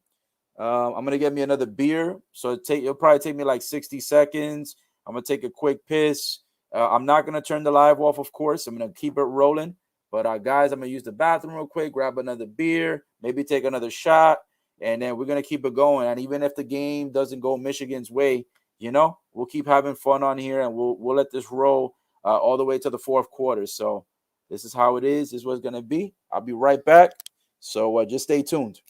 S1: I'm gonna get me another beer. So it'll probably take me like 60 seconds. I'm gonna take a quick piss. I'm not gonna turn the live off, of course. I'm gonna keep it rolling. But guys, I'm gonna use the bathroom real quick, grab another beer, maybe take another shot, and then we're gonna keep it going. And even if the game doesn't go Michigan's way, we'll keep having fun on here, and we'll let this roll all the way to the fourth quarter. So this is how it is. This is what it's gonna be. I'll be right back. So just stay tuned.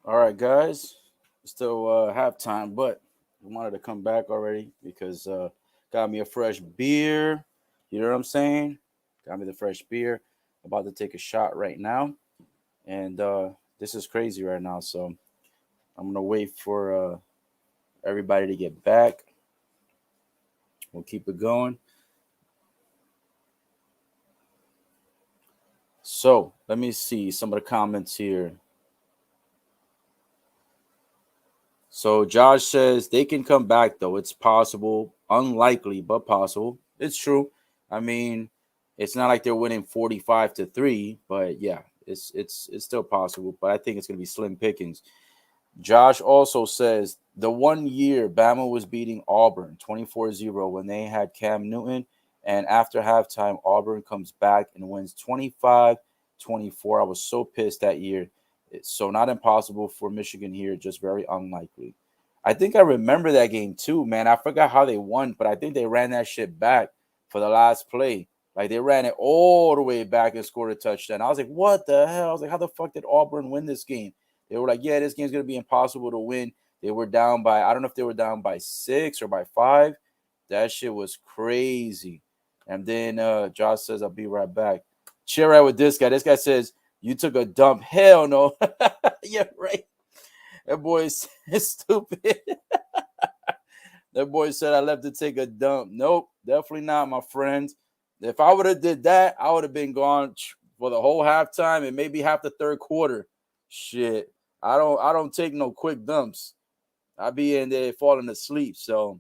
S1: All right, guys. Still halftime, but I wanted to come back already because got me a fresh beer. You know what I'm saying? Got me the fresh beer. About to take a shot right now, and this is crazy right now. So I'm gonna wait for everybody to get back. We'll keep it going. So let me see some of the comments here. So Josh says they can come back though. It's possible, unlikely, but possible. It's true. I mean, it's not like they're winning 45-3, but yeah, it's still possible. But I think it's gonna be slim pickings. Josh also says the 1 year Bama was beating Auburn 24-0 when they had Cam Newton, and after halftime, Auburn comes back and wins 25-24. I was so pissed that year. So not impossible for Michigan here, just very unlikely. I think I remember that game too, man. I forgot how they won, but I think they ran that shit back for the last play. Like they ran it all the way back and scored a touchdown. I was like, what the hell? I was like, how the fuck did Auburn win this game? They were like, yeah, this game's going to be impossible to win. They were down by, I don't know if they were down by 6 or by 5. That shit was crazy. And then Josh says, I'll be right back. Cheer out with this guy. This guy says, you took a dump. Hell no. Yeah, right. That boy is stupid. That boy said I left to take a dump. Nope, definitely not, my friends. If I would have did that, I would have been gone for the whole halftime and maybe half the third quarter. Shit. I don't take no quick dumps. I be in there falling asleep. So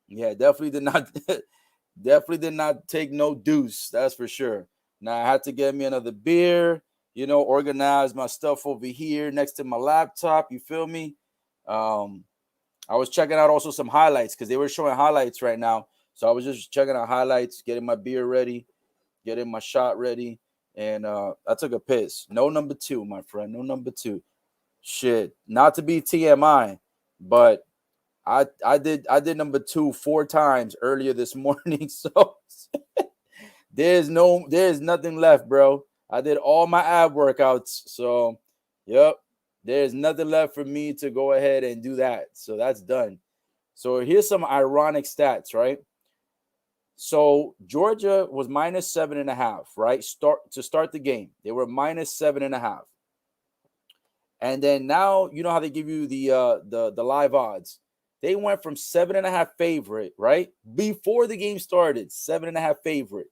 S1: yeah, definitely did not take no deuce. That's for sure. Now I had to get me another beer, organize my stuff over here next to my laptop. You feel me? I was checking out also some highlights because they were showing highlights right now. So I was just checking out highlights, getting my beer ready, getting my shot ready, and I took a piss. No number 2, my friend. No number 2. Shit, not to be TMI, but I did number 2 4 times earlier this morning. So there's nothing left, bro. I did all my ab workouts. So yep, there's nothing left for me to go ahead and do that. So that's done. So here's some ironic stats, right? So Georgia was minus 7.5, right? To start the game. They were minus 7.5. And then now you know how they give you the live odds. They went from 7.5 favorite, right? Before the game started, 7.5 favorite.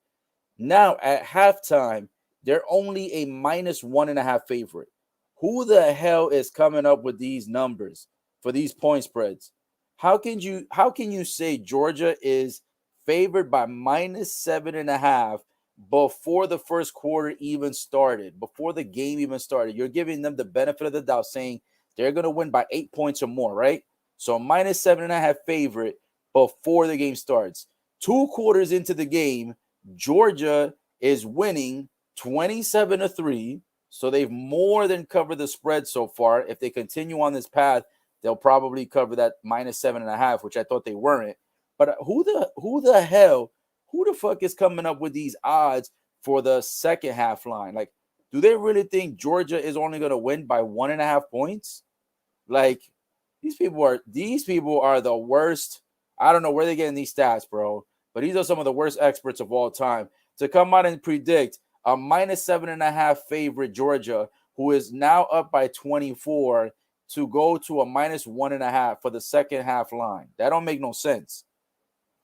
S1: Now at halftime, they're only a minus 1.5 favorite. Who the hell is coming up with these numbers for these point spreads? How can you say Georgia is favored by minus 7.5 before the first quarter even started, before the game even started? You're giving them the benefit of the doubt, saying they're going to win by 8 points or more, right? So minus 7.5 favorite before the game starts. 2 quarters into the game, Georgia is winning 27-3. So they've more than covered the spread so far. If they continue on this path, they'll probably cover that minus 7.5, which I thought they weren't. But who the fuck is coming up with these odds for the second half line? Like, do they really think Georgia is only going to win by 1.5 points? Like, these people are the worst. I don't know where they're getting these stats, bro. But these are some of the worst experts of all time to come out and predict a minus 7.5 favorite Georgia, who is now up by 24, to go to a minus 1.5 for the second half line. That don't make no sense.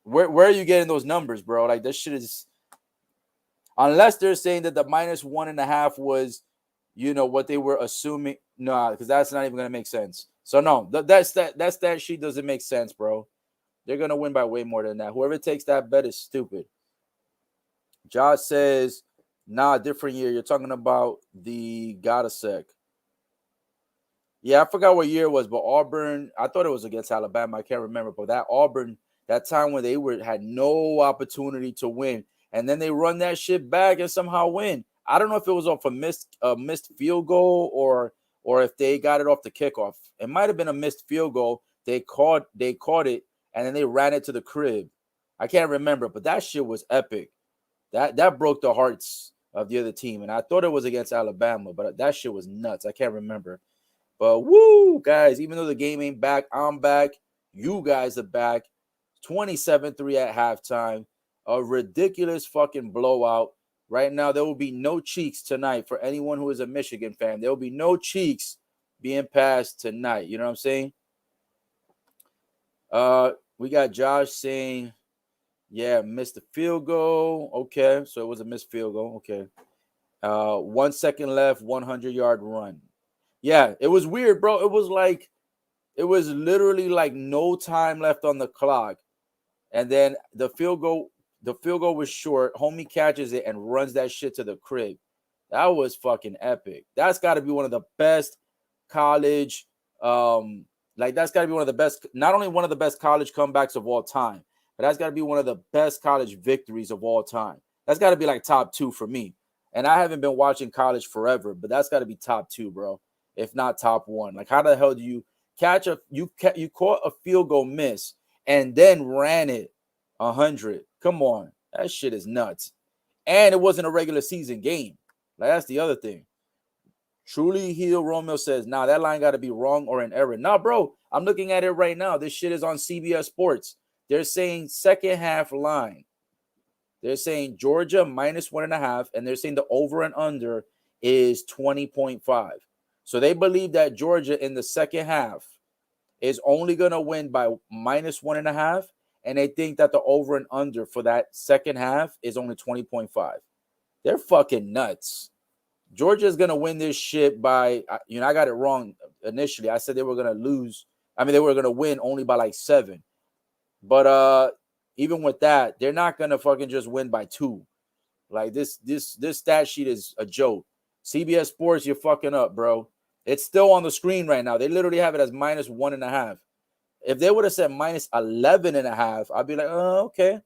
S1: Where are you getting those numbers, bro? Like, this shit is, unless they're saying that the minus 1.5 was, what they were assuming. No, because that's not even gonna make sense. So no, that sheet doesn't make sense, bro. They're gonna win by way more than that. Whoever takes that bet is stupid. Josh says, nah, different year. You're talking about the Gotasek. Yeah, I forgot what year it was, but Auburn, I thought it was against Alabama. I can't remember. But that Auburn, that time when they had no opportunity to win, and then they run that shit back and somehow win. I don't know if it was off a missed field goal or if they got it off the kickoff. It might have been a missed field goal. They caught it, and then they ran it to the crib. I can't remember, but that shit was epic. That broke the hearts of the other team, and I thought it was against Alabama, but that shit was nuts. I can't remember. But woo, guys, even though the game ain't back, I'm back. You guys are back. 27-3 at halftime. A ridiculous fucking blowout. Right now, there will be no cheeks tonight for anyone who is a Michigan fan. There will be no cheeks being passed tonight. You know what I'm saying? We got Josh saying, yeah, missed the field goal. Okay, so it was a missed field goal. Okay. 1 second left, 100-yard run. Yeah, it was weird, bro. It was literally like no time left on the clock. And then the field goal was short. Homie catches it and runs that shit to the crib. That was fucking epic. That's got to be one of the best college, that's got to be one of the best, not only one of the best college comebacks of all time, but that's got to be one of the best college victories of all time. That's got to be like top 2 for me. And I haven't been watching college forever, but that's got to be top 2, bro. If not top 1. Like, how the hell do you you caught a field goal miss and then ran it 100? Come on. That shit is nuts. And it wasn't a regular season game. Like, that's the other thing. Truly Heel Romeo says, nah, that line got to be wrong or an error. Nah, bro, I'm looking at it right now. This shit is on CBS Sports. They're saying second half line. They're saying Georgia -1.5, and they're saying the over and under is 20.5. So they believe that Georgia in the second half is only going to win by -1.5, and they think that the over and under for that second half is only 20.5. They're fucking nuts. Georgia's going to win this shit by, I got it wrong initially. I said they were going to lose. I mean, they were going to win only by like 7. But even with that, they're not going to fucking just win by 2. Like, this stat sheet is a joke. CBS Sports, you're fucking up, bro. It's still on the screen right now. They literally have it as -1.5. If they would have said -11.5, I'd be like, oh, okay.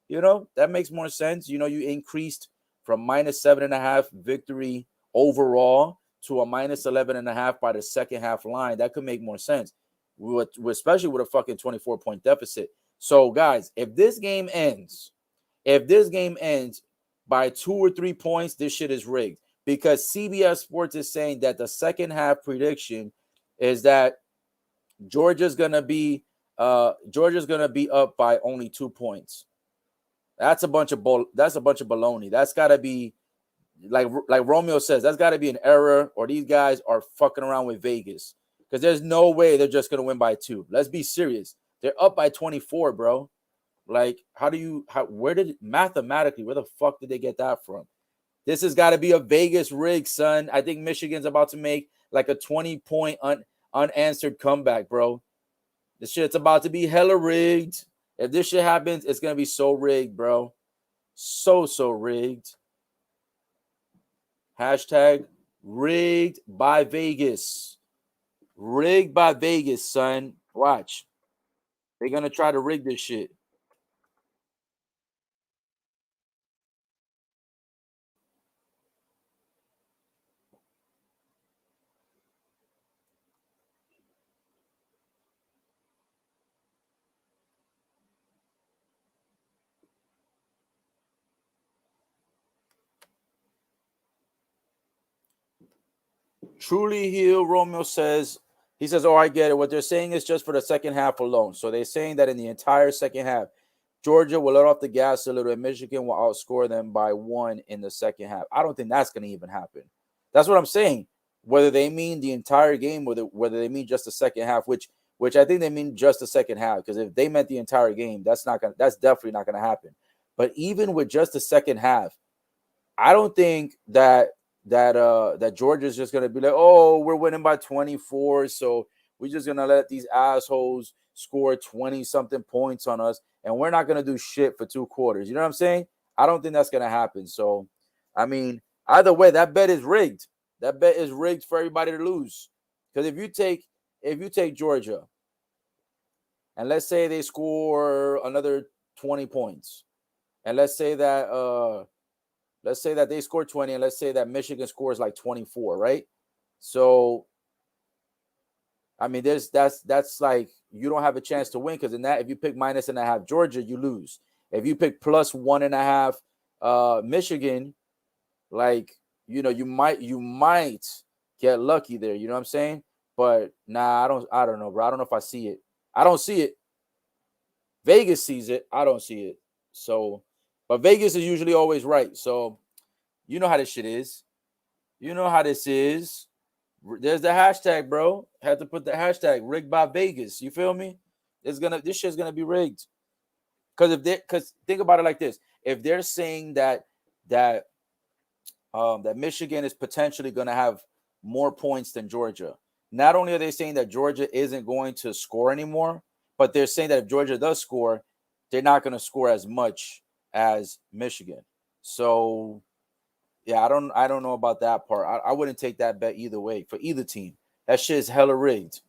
S1: That makes more sense. You increased from -7.5 victory overall to a -11.5 by the second half line. That could make more sense, especially with a fucking 24-point deficit. So, guys, if this game ends by 2 or 3 points, this shit is rigged, because CBS Sports is saying that the second half prediction is that Georgia's gonna be up by only 2 points. That's a bunch of baloney. That's got to be, like Romeo says, that's got to be an error, or these guys are fucking around with Vegas, because there's no way they're just gonna win by 2. Let's be serious. They're up by 24, bro. Like, mathematically, where the fuck did they get that from? This has got to be a Vegas rig, son. I think Michigan's about to make like a 20-point unanswered comeback, bro. This shit's about to be hella rigged. If this shit happens, it's going to be so rigged, bro. So rigged. Hashtag rigged by Vegas. Rigged by Vegas, son. Watch. They're going to try to rig this shit. Truly Heel Romeo says, oh, I get it. What they're saying is just for the second half alone. So they're saying that in the entire second half, Georgia will let off the gas a little, and Michigan will outscore them by 1 in the second half. I don't think that's going to even happen. That's what I'm saying. Whether they mean the entire game, or whether they mean just the second half, which I think they mean just the second half, because if they meant the entire game, that's definitely not going to happen. But even with just the second half, I don't think that Georgia's just gonna be like, oh, we're winning by 24, so we're just gonna let these assholes score 20-something points on us, and we're not gonna do shit for 2 quarters. You know what I'm saying? I don't think that's gonna happen. So, I mean, either way, that bet is rigged. That bet is rigged for everybody to lose. Because if you take Georgia, and let's say they score another 20 points, and let's say that they score 20, and let's say that Michigan scores like 24, right? So, I mean, that's like, you don't have a chance to win, because in that, if you pick -1.5 Georgia, you lose. If you pick +1.5 Michigan, like, you might get lucky there. You know what I'm saying? But nah, I don't know, bro. I don't know if I see it. I don't see it. Vegas sees it. I don't see it. So, but Vegas is usually always right. So, you know how this shit is. You know how this is. There's the hashtag, bro. Had to put the hashtag rigged by Vegas. You feel me? This shit's gonna be rigged. Because think about it like this: if they're saying that that Michigan is potentially going to have more points than Georgia, not only are they saying that Georgia isn't going to score anymore, but they're saying that if Georgia does score, they're not going to score as much as Michigan. So yeah, I don't know about that part. I wouldn't take that bet either way for either team. That shit is hella rigged.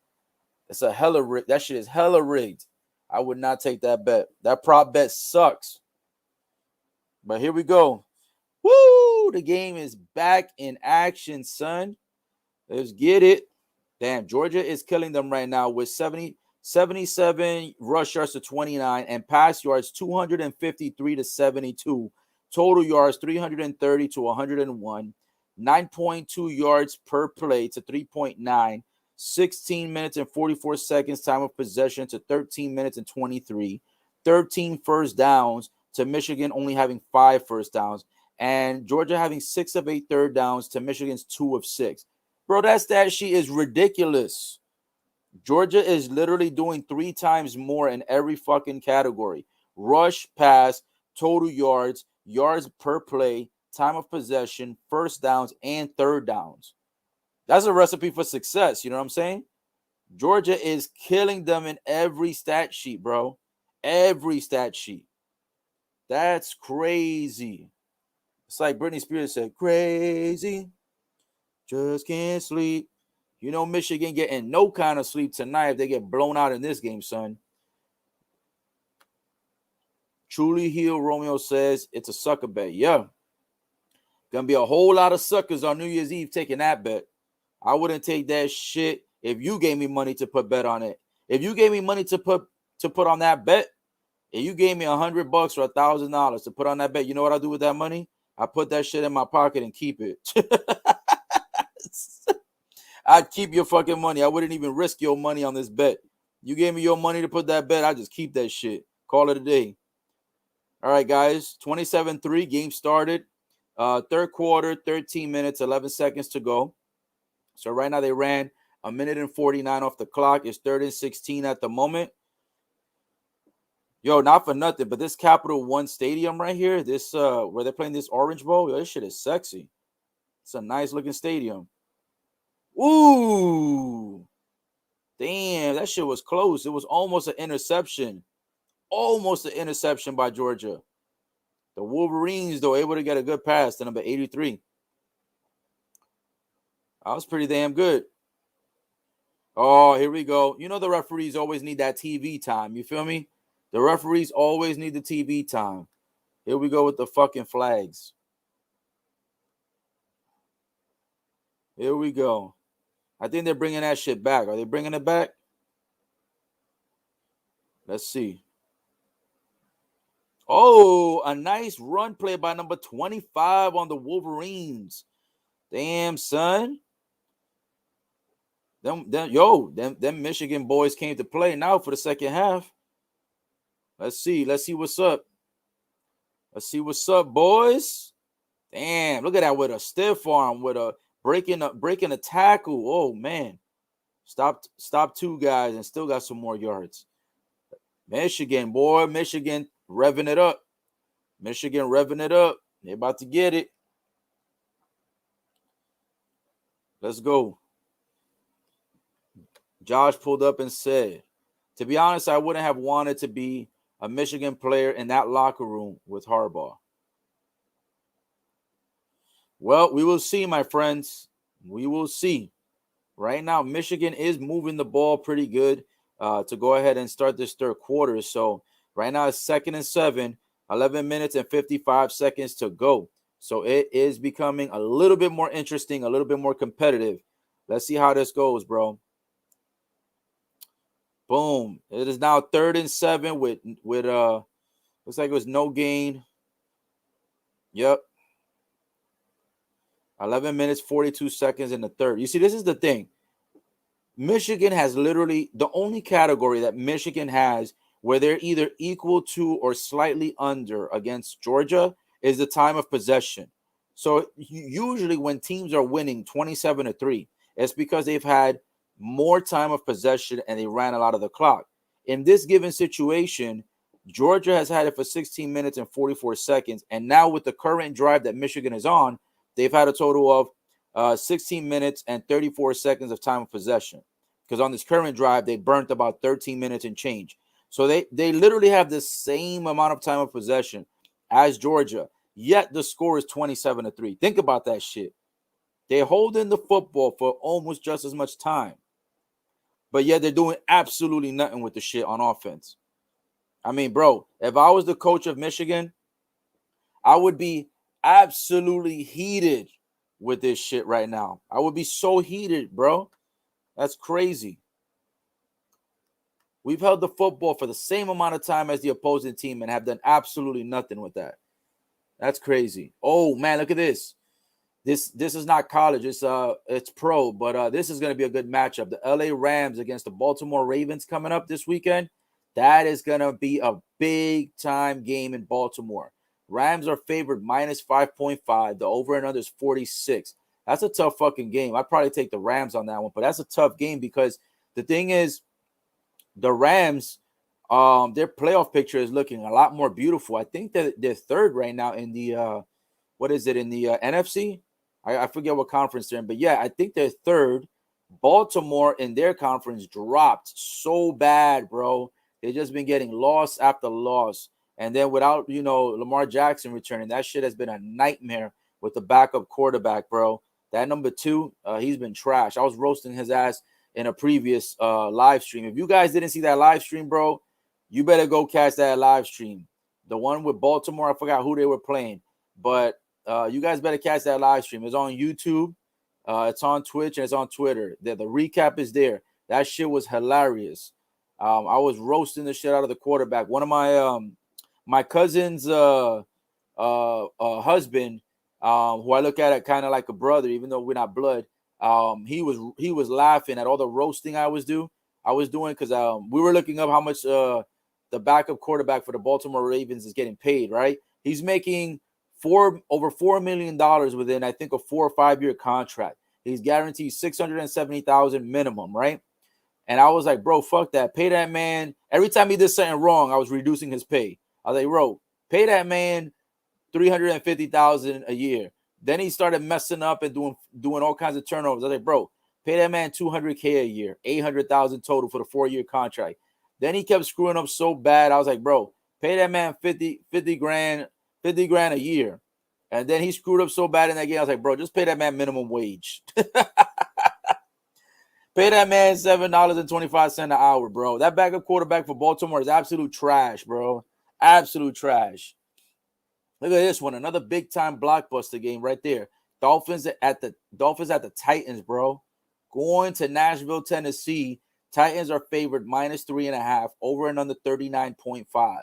S1: It's a hella rigged. That shit is hella rigged. I would not take that bet. That prop bet sucks. But here we go. Woo! The game is back in action, son. Let's get it. Damn, Georgia is killing them right now with 77 rush yards to 29 and pass yards 253 to 72. Total yards 330 to 101. 9.2 yards per play to 3.9. 16 minutes and 44 seconds time of possession to 13 minutes and 23. 13 first downs to Michigan only having 5 first downs. And Georgia having 6 of 8 third downs to Michigan's 2 of 6. Bro, that stat sheet is ridiculous. Georgia is literally doing 3 times more in every fucking category. Rush, pass, total yards, yards per play, time of possession, first downs, and third downs. That's a recipe for success. You know what I'm saying? Georgia is killing them in every stat sheet, bro. Every stat sheet. That's crazy. It's like Britney Spears said, crazy. Just can't sleep. You know, Michigan getting no kind of sleep tonight if they get blown out in this game, son. Truly Heel Romeo says it's a sucker bet. Yeah. Gonna be a whole lot of suckers on New Year's Eve taking that bet. I wouldn't take that shit if you gave me money to put bet on it. If you gave me money to put on that bet, if you gave me $100 or $1,000 to put on that bet, you know what I do with that money? I put that shit in my pocket and keep it. I'd keep your fucking money. I wouldn't even risk your money on this bet. You gave me your money to put that bet. I just keep that shit. Call it a day. All right, guys. 27-3. Game started. Third quarter, 13 minutes, 11 seconds to go. So right now they ran a minute and 49 off the clock. It's 3rd and 16 at the moment. Yo, not for nothing, but this Capital One Stadium right here, this where they're playing this Orange Bowl, yo, this shit is sexy. It's a nice looking stadium. Ooh. Damn, that shit was close. It was almost an interception. Almost an interception by Georgia. The Wolverines, though, able to get a good pass to number 83. That was pretty damn good. Oh, here we go. You know the referees always need that TV time. You feel me? The referees always need the TV time. Here we go with the fucking flags. Here we go. I think they're bringing that shit back. Are they bringing it back? Let's see. Oh, a nice run play by number 25 on the Wolverines. Damn, son. Them Michigan boys came to play now for the second half. Let's see. Let's see what's up. Let's see what's up, boys. Damn, look at that with a stiff arm, with a breaking a tackle. Oh man. Stop 2 guys and still got some more yards. Michigan, boy, Michigan revving it up. Michigan revving it up. They're about to get it. Let's go. Josh pulled up and said, to be honest, I wouldn't have wanted to be a Michigan player in that locker room with Harbaugh. Well, we will see, my friends. We will see. Right now, Michigan is moving the ball pretty good to go ahead and start this third quarter. So right now it's 2nd and 7, 11 minutes and 55 seconds to go. So it is becoming a little bit more interesting, a little bit more competitive. Let's see how this goes, bro. Boom. It is now 3rd and 7 with looks like it was no gain. Yep. 11 minutes, 42 seconds in the third. You see, this is the thing. Michigan has literally the only category that Michigan has where they're either equal to or slightly under against Georgia is the time of possession. So usually when teams are winning 27-3, it's because they've had more time of possession and they ran a lot of the clock. In this given situation, Georgia has had it for 16 minutes and 44 seconds. And now with the current drive that Michigan is on, they've had a total of 16 minutes and 34 seconds of time of possession. Because on this current drive, they burnt about 13 minutes and change. So they literally have the same amount of time of possession as Georgia, yet the score is 27-3. Think about that shit. They're holding the football for almost just as much time, but yet they're doing absolutely nothing with the shit on offense. I mean, bro, if I was the coach of Michigan, I would be absolutely heated with this shit right now. I would be so heated, bro. That's crazy. We've held the football for the same amount of time as the opposing team and have done absolutely nothing with that. That's crazy. Oh man, look at this. This is not college. It's pro, but this is going to be a good matchup. The LA Rams against the Baltimore Ravens coming up this weekend. That is going to be a big time game in Baltimore. Rams are favored minus 5.5. The over and under is 46. That's a tough fucking game. I'd probably take the Rams on that one, but that's a tough game because the thing is, the Rams, their playoff picture is looking a lot more beautiful. I think that they're third right now in the what is it in the NFC? I forget what conference they're in, but yeah, I think they're third. Baltimore in their conference dropped so bad, bro. They've just been getting loss after loss. And then without, Lamar Jackson returning, that shit has been a nightmare with the backup quarterback, bro. That number 2, he's been trash. I was roasting his ass in a previous live stream. If you guys didn't see that live stream, bro, you better go catch that live stream. The one with Baltimore, I forgot who they were playing, but you guys better catch that live stream. It's on YouTube, it's on Twitch, and it's on Twitter. The recap is there. That shit was hilarious. I was roasting the shit out of the quarterback. One of my cousin's husband, who I look at it kind of like a brother, even though we're not blood. He was laughing at all the roasting I was doing because we were looking up how much the backup quarterback for the Baltimore Ravens is getting paid. Right, he's making over $4 million within I think a 4 or 5 year contract. He's guaranteed $670,000 minimum, right? And I was like, bro, fuck that. Pay that man. Every time he did something wrong, I was reducing his pay. I was like, bro, pay that man $350,000 a year. Then he started messing up and doing all kinds of turnovers. I was like, bro, pay that man $200K a year, $800,000 total for the 4-year contract. Then he kept screwing up so bad. I was like, bro, pay that man 50 grand a year. And then he screwed up so bad in that game. I was like, bro, just pay that man minimum wage. Pay that man $7.25 an hour, bro. That backup quarterback for Baltimore is absolute trash, bro. Absolute trash. Look at this one. Another big-time blockbuster game right there. Dolphins at the Titans, bro. Going to Nashville, Tennessee. Titans are favored minus 3.5, over and under 39.5.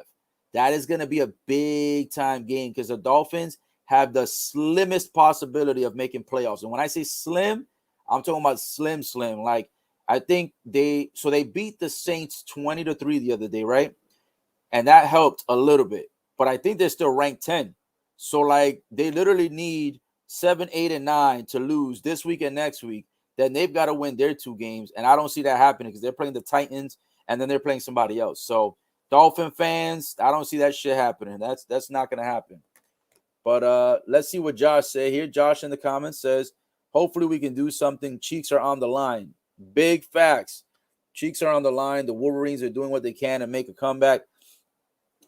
S1: That is going to be a big-time game because the Dolphins have the slimmest possibility of making playoffs. And when I say slim, I'm talking about slim. Like, I think they beat the Saints 20-3 the other day, right? And that helped a little bit. But I think they're still ranked 10. So, like, they literally need 7, 8, and 9 to lose this week and next week. Then they've got to win their 2 games. And I don't see that happening because they're playing the Titans and then they're playing somebody else. So, Dolphin fans, I don't see that shit happening. That's not going to happen. But let's see what Josh said here. Josh in the comments says, hopefully we can do something. Cheeks are on the line. Big facts. Cheeks are on the line. The Wolverines are doing what they can to make a comeback.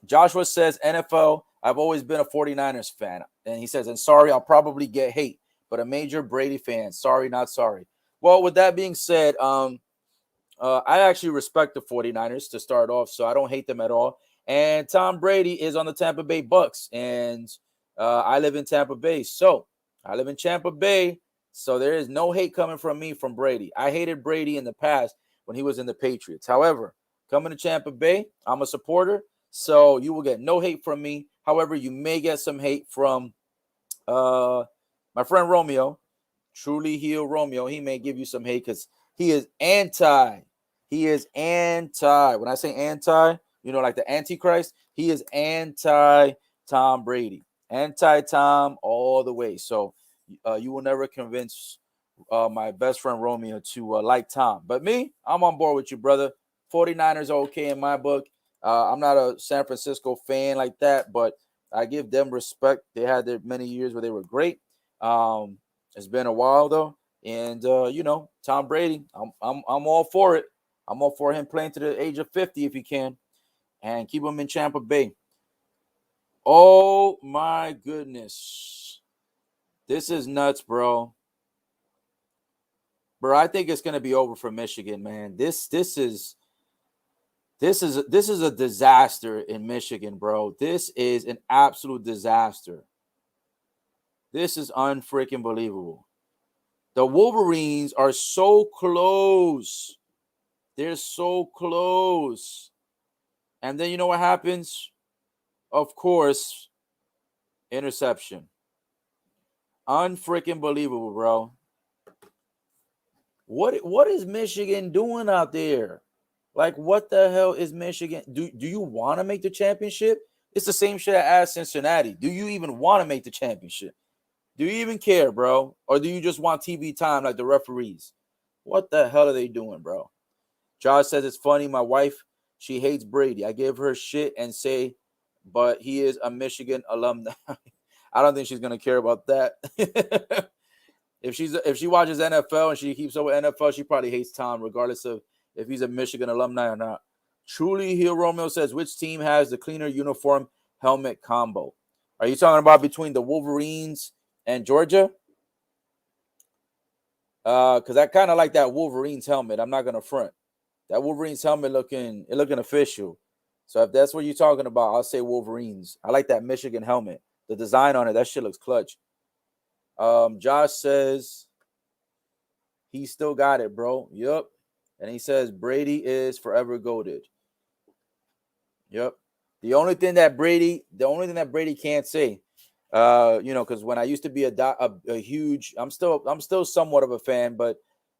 S1: Joshua says, NFL, I've always been a 49ers fan. And he says, and sorry, I'll probably get hate, but a major Brady fan. Sorry, not sorry. Well, with that being said, I actually respect the 49ers to start off, so I don't hate them at all. And Tom Brady is on the Tampa Bay Bucks, and I live in Tampa Bay. So I live in Tampa Bay, so there is no hate coming from me from Brady. I hated Brady in the past when he was in the Patriots. However, coming to Tampa Bay, I'm a supporter. So you will get no hate from me. However, you may get some hate from my friend Romeo, Truly Heel Romeo. He may give you some hate because He is anti. He is anti. When I say anti, like the Antichrist, he is anti Tom Brady. Anti Tom all the way. So you will never convince my best friend Romeo to like Tom. But me, I'm on board with you, brother. 49ers are okay in my book. I'm not a San Francisco fan like that, but I give them respect. They had their many years where they were great. It's been a while though, and Tom Brady, I'm all for it. I'm all for him playing to the age of 50 if he can, and keep him in Tampa Bay. Oh my goodness, this is nuts, bro. Bro, I think it's gonna be over for Michigan, man. This is a disaster in Michigan, bro. This is an absolute disaster. This is unfreaking believable. The Wolverines are so close. They're so close. And then you know what happens? Of course, interception. Unfreaking believable, bro. What is Michigan doing out there? Like, what the hell is Michigan? Do you want to make the championship? It's the same shit I asked Cincinnati. Do you even want to make the championship? Do you even care, bro? Or do you just want TV time like the referees? What the hell are they doing, bro? Josh says it's funny. My wife, she hates Brady. I give her shit and say, but he is a Michigan alumni. I don't think she's gonna care about that. If she watches NFL and she keeps up with NFL, she probably hates Tom, regardless of if he's a Michigan alumni or not. Truly, Heel Romeo says, which team has the cleaner uniform helmet combo? Are you talking about between the Wolverines and Georgia? Because I kind of like that Wolverines helmet. I'm not gonna front. That Wolverines helmet looking official. So if that's what you're talking about, I'll say Wolverines. I like that Michigan helmet. The design on it, that shit looks clutch. Josh says he still got it, bro. Yep. And he says Brady is forever goated. Yep. The only thing that Brady can't say, because when I used to be a huge, I'm still somewhat of a fan, but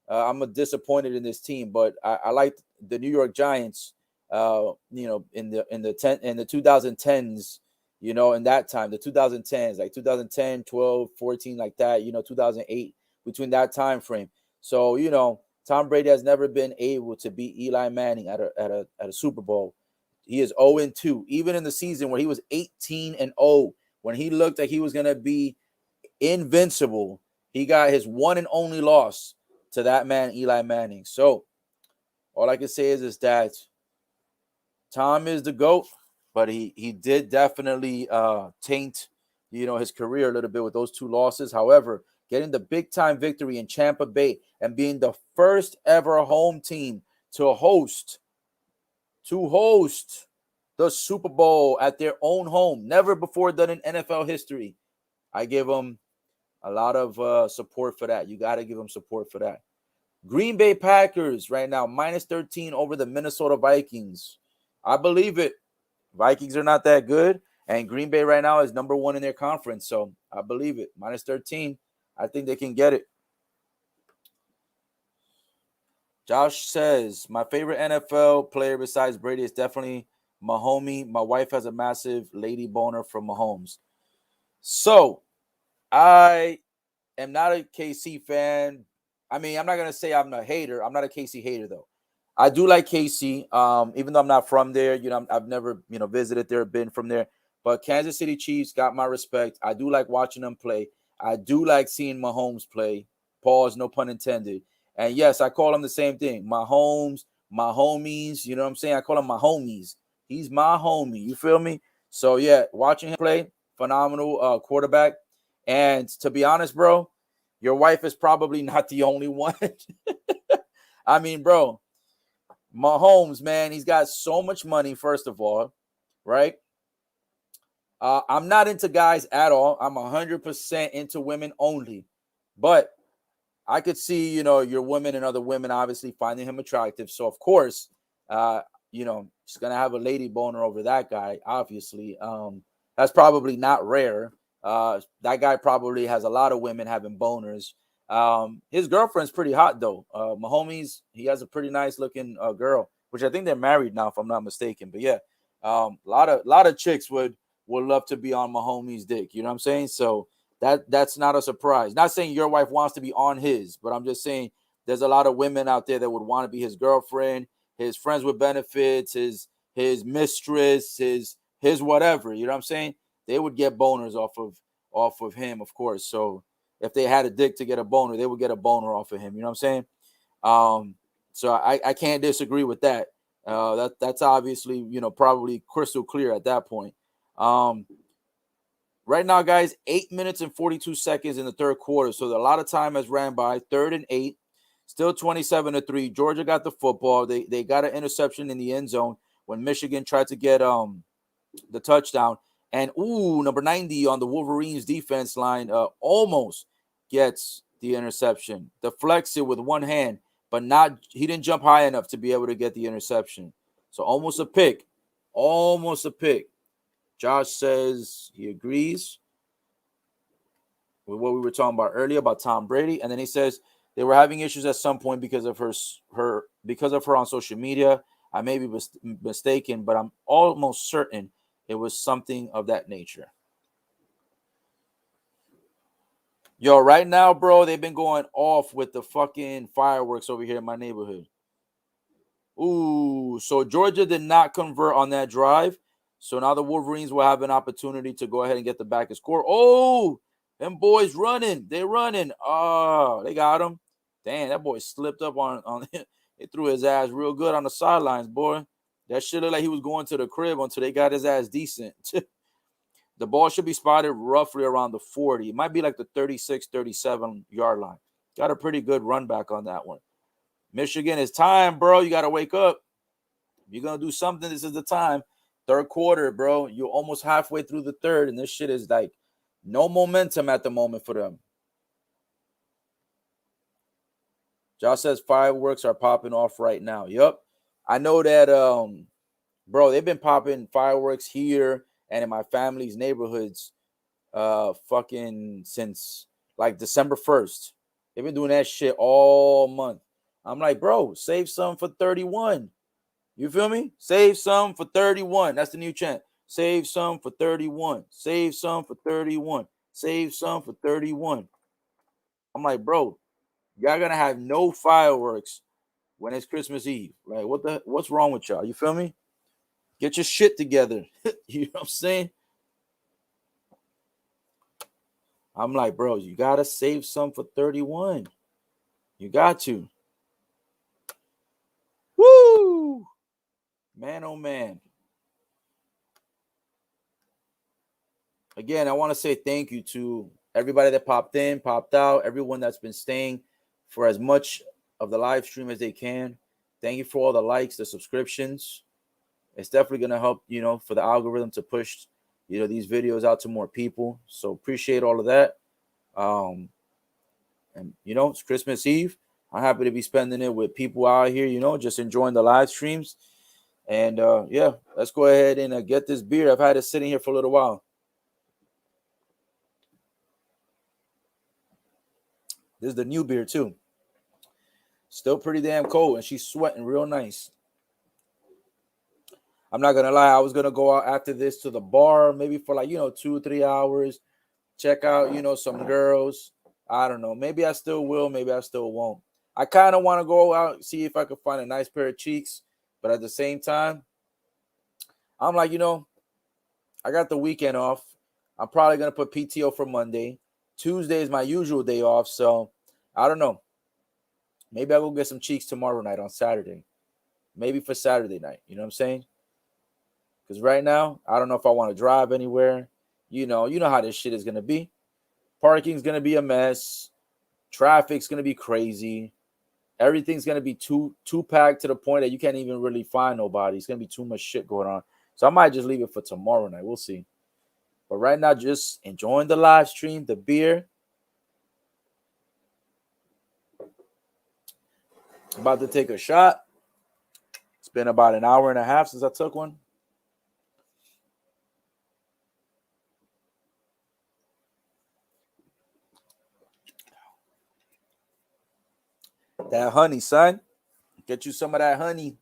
S1: I'm disappointed in this team. But I like the New York Giants. In the 2010s, in that time, the 2010s, like 2010, 12, 14, like that, 2008, between that time frame. So, Tom Brady has never been able to beat Eli Manning at a Super Bowl. He is 0-2, even in the season where he was 18-0, when he looked like he was going to be invincible. He got his one and only loss to that man, Eli Manning. So all I can say is that Tom is the GOAT, but he did definitely taint, his career a little bit with those two losses. However, getting the big time victory in Tampa Bay and being the first ever home team to host the Super Bowl at their own home, never before done in NFL history. I give them a lot of support for that. You got to give them support for that. Green Bay Packers right now, -13 over the Minnesota Vikings. I believe it. Vikings are not that good, and Green Bay right now is number 1 in their conference, so I believe it. -13. I think they can get it. Josh says, my favorite NFL player besides Brady is definitely Mahomes. My wife has a massive lady boner from Mahomes. So, I am not a KC fan. I mean, I'm not going to say I'm a hater. I'm not a KC hater, though. I do like KC, even though I'm not from there. I've never, visited there, been from there. But Kansas City Chiefs got my respect. I do like watching them play. I do like seeing Mahomes play. Pause, no pun intended. And yes, I call him the same thing. Mahomes, my homies. You know what I'm saying? I call him my homies. He's my homie. You feel me? So, yeah, watching him play, phenomenal quarterback. And to be honest, bro, your wife is probably not the only one. I mean, bro, Mahomes, man, he's got so much money, first of all, right? I'm not into guys at all. I'm 100% into women only. But I could see, your women and other women obviously finding him attractive. So, of course, she's going to have a lady boner over that guy, obviously. That's probably not rare. That guy probably has a lot of women having boners. His girlfriend's pretty hot though. Mahomes, he has a pretty nice looking girl, which I think they're married now, if I'm not mistaken. But yeah, lot of chicks would love to be on Mahomes' dick. You know what I'm saying? So that's not a surprise. Not saying your wife wants to be on his, but I'm just saying there's a lot of women out there that would want to be his girlfriend, his friends with benefits, his mistress, his whatever. You know what I'm saying? They would get boners off of him, of course. So if they had a dick to get a boner, they would get a boner off of him. You know what I'm saying? Um, so I can't disagree with that. That's obviously, probably crystal clear at that point. Um, right now, guys, 8 minutes and 42 seconds in the third quarter. So a lot of time has ran by. 3rd and 8, still 27-3. Georgia got the football. They got an interception in the end zone when Michigan tried to get the touchdown. And number 90 on the Wolverines defense line almost gets the interception. Deflects it with one hand, but he didn't jump high enough to be able to get the interception. So almost a pick. Almost a pick. Josh says he agrees with what we were talking about earlier about Tom Brady. And then he says they were having issues at some point because of her on social media. I may be mistaken, but I'm almost certain it was something of that nature. Yo, right now, bro, they've been going off with the fucking fireworks over here in my neighborhood. Ooh, so Georgia did not convert on that drive. So now the Wolverines will have an opportunity to go ahead and get the back and score. Oh, them boys running. They running. Oh, they got him. Damn, that boy slipped up on They threw his ass real good on the sidelines, boy. That shit looked like he was going to the crib until they got his ass decent. The ball should be spotted roughly around the 40. It might be like the 36, 37 yard line. Got a pretty good run back on that one. Michigan, it's time, bro. You got to wake up. If you're going to do something, this is the time. Third quarter, bro. You're almost halfway through the third, and this shit is like no momentum at the moment for them. Josh says fireworks are popping off right now. Yep. I know that, bro, they've been popping fireworks here and in my family's neighborhoods fucking since like December 1st. They've been doing that shit all month. I'm like, bro, save some for 31. You feel me? Save some for 31. That's the new chant. Save some for 31. Save some for 31. Save some for 31. I'm like, bro, y'all gonna have no fireworks when it's Christmas Eve. Like, what's wrong with y'all? You feel me? Get your shit together. You know what I'm saying? I'm like, bro, you gotta save some for 31. You got to. Woo! Man, oh man. Again, I want to say thank you to everybody that popped in, popped out, everyone that's been staying for as much of the live stream as they can. Thank you for all the likes, the subscriptions. It's definitely going to help, for the algorithm to push, these videos out to more people. So appreciate all of that. And, it's Christmas Eve. I'm happy to be spending it with people out here, just enjoying the live streams. And, yeah, let's go ahead and get this beer. I've had it sitting here for a little while. This is the new beer, too. Still pretty damn cold, and she's sweating real nice. I'm not going to lie. I was going to go out after this to the bar, maybe for like, 2 or 3 hours. Check out, some girls. I don't know. Maybe I still will. Maybe I still won't. I kind of want to go out, see if I could find a nice pair of cheeks. But at the same time, I'm like, I got the weekend off. I'm probably going to put PTO for Monday. Tuesday is my usual day off. So I don't know. Maybe I'll go get some cheeks tomorrow night on Saturday. Maybe for Saturday night. You know what I'm saying? Because right now, I don't know if I want to drive anywhere. You know how this shit is going to be. Parking's going to be a mess. Traffic's going to be crazy. Everything's going to be too packed to the point that you can't even really find nobody. It's going to be too much shit going on. So I might just leave it for tomorrow night. We'll see. But right now, just enjoying the live stream, the beer. About to take a shot. It's been about an hour and a half since I took one. That honey, son. Get you some of that honey.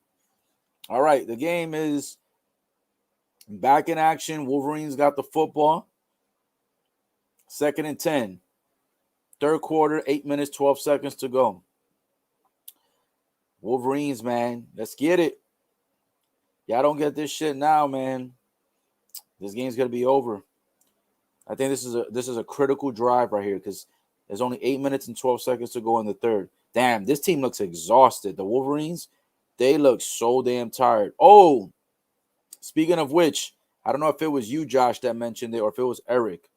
S1: All right, the game is back in action. Wolverines got the football. 2nd and 10. Third quarter, 8 minutes, 12 seconds to go. Wolverines, man. Let's get it. Y'all don't get this shit now, man. This game's gonna be over. I think this is a critical drive right here because there's only 8 minutes and 12 seconds to go in the third. Damn, this team looks exhausted. The Wolverines, they look so damn tired. Oh, speaking of which, I don't know if it was you, Josh, that mentioned it or if it was Eric.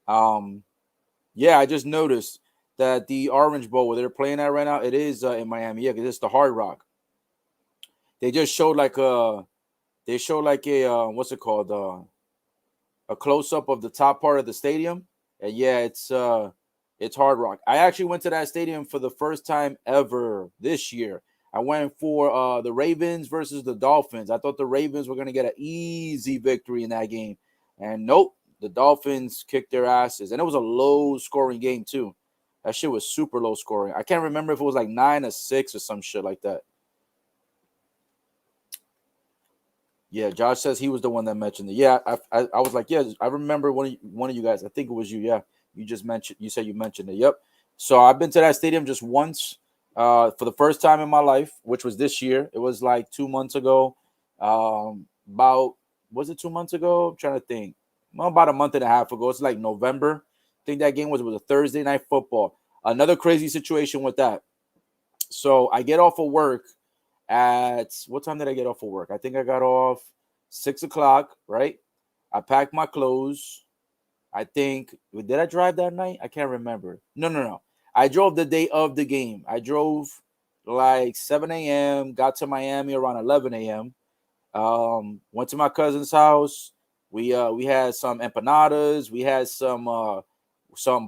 S1: Yeah, I just noticed that the Orange Bowl where they're playing at right now, it is in Miami. Yeah, because it's the Hard Rock. They just showed like a what's it called? A close up of the top part of the stadium. And yeah, it's Hard Rock. I actually went to that stadium for the first time ever this year. I went for the Ravens versus the Dolphins. I thought the Ravens were going to get an easy victory in that game. And nope, the Dolphins kicked their asses. And it was a low-scoring game, too. That shit was super low-scoring. I can't remember if it was like 9-6 or some shit like that. Yeah, Josh says he was the one that mentioned it. Yeah, I was like, yeah, I remember one of you guys. I think it was you. Yeah, you said you mentioned it. Yep. So I've been to that stadium just once for the first time in my life, which was this year. It was like 2 months ago. Was it 2 months ago? I'm trying to think. Well, about a month and a half ago. It's like November. I think that game was a Thursday night football. Another crazy situation with that. So I get off of work at what time did I get off of work? I think I got off 6:00, right? I packed my clothes. I think did I drive that night? I can't remember. No. I drove the day of the game. I drove like 7 a.m. Got to Miami around 11 a.m. Went to my cousin's house. We had some empanadas. We had some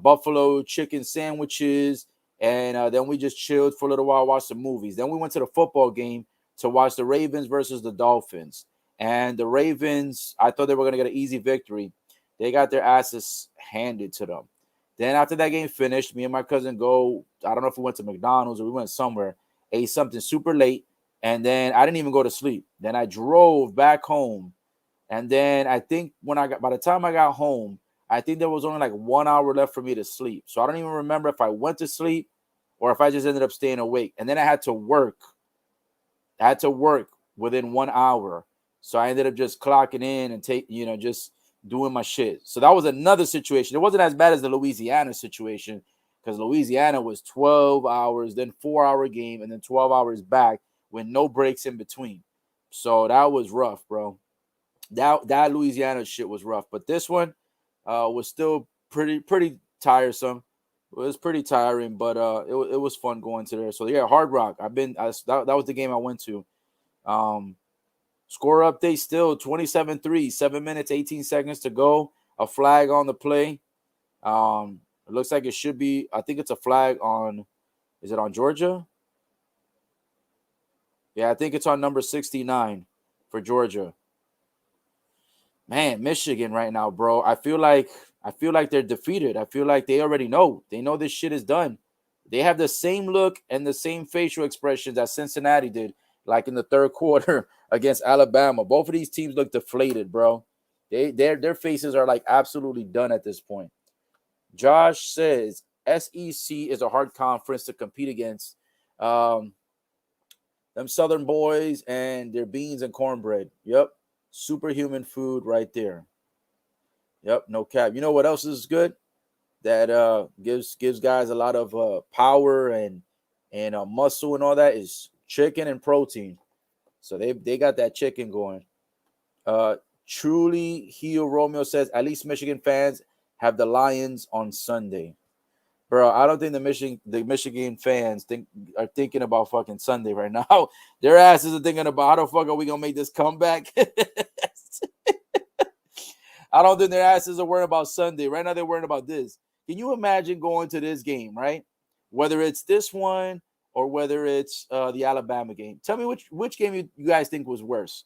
S1: buffalo chicken sandwiches, and then we just chilled for a little while, watched some movies. Then we went to the football game to watch the Ravens versus the Dolphins. And the Ravens, I thought they were going to get an easy victory. They got their asses handed to them. Then after that game finished, me and my cousin go, I don't know if we went to McDonald's or we went somewhere, ate something super late, and then I didn't even go to sleep. Then I drove back home. And then I think by the time I got home, I think there was only like 1 hour left for me to sleep. So I don't even remember if I went to sleep or if I just ended up staying awake. And then I had to work. I had to work within 1 hour. So I ended up just clocking in and just doing my shit. So that was another situation. It wasn't as bad as the Louisiana situation because Louisiana was 12 hours, then 4-hour game, and then 12 hours back with no breaks in between. So that was rough, bro. That Louisiana shit was rough. But this one was still pretty tiresome. It was pretty tiring, but it was fun going to there. So yeah, Hard Rock. That was the game I went to. Score update still 27-3, 7 minutes, 18 seconds to go. A flag on the play. It looks like it should be. I think it's a flag on. Is it on Georgia? Yeah, I think it's on number 69 for Georgia. Man, Michigan right now, bro. I feel like they're defeated. I feel like they already know. They know this shit is done. They have the same look and the same facial expressions that Cincinnati did, like in the third quarter against Alabama. Both of these teams look deflated, bro. Their faces are like absolutely done at this point. Josh says SEC is a hard conference to compete against. Them Southern boys and their beans and cornbread. Yep. Superhuman food right there. Yep, no cap. You know what else is good? That gives guys a lot of power and muscle and all that is chicken and protein. So they got that chicken going. Truly, Heo Romeo says at least Michigan fans have the Lions on Sunday. Bro, I don't think the Michigan fans are thinking about fucking Sunday right now. Their asses are thinking about how the fuck are we gonna make this comeback. I don't think their asses are worrying about Sunday. Right now, they're worrying about this. Can you imagine going to this game, right? Whether it's this one or whether it's the Alabama game. Tell me which game you guys think was worse.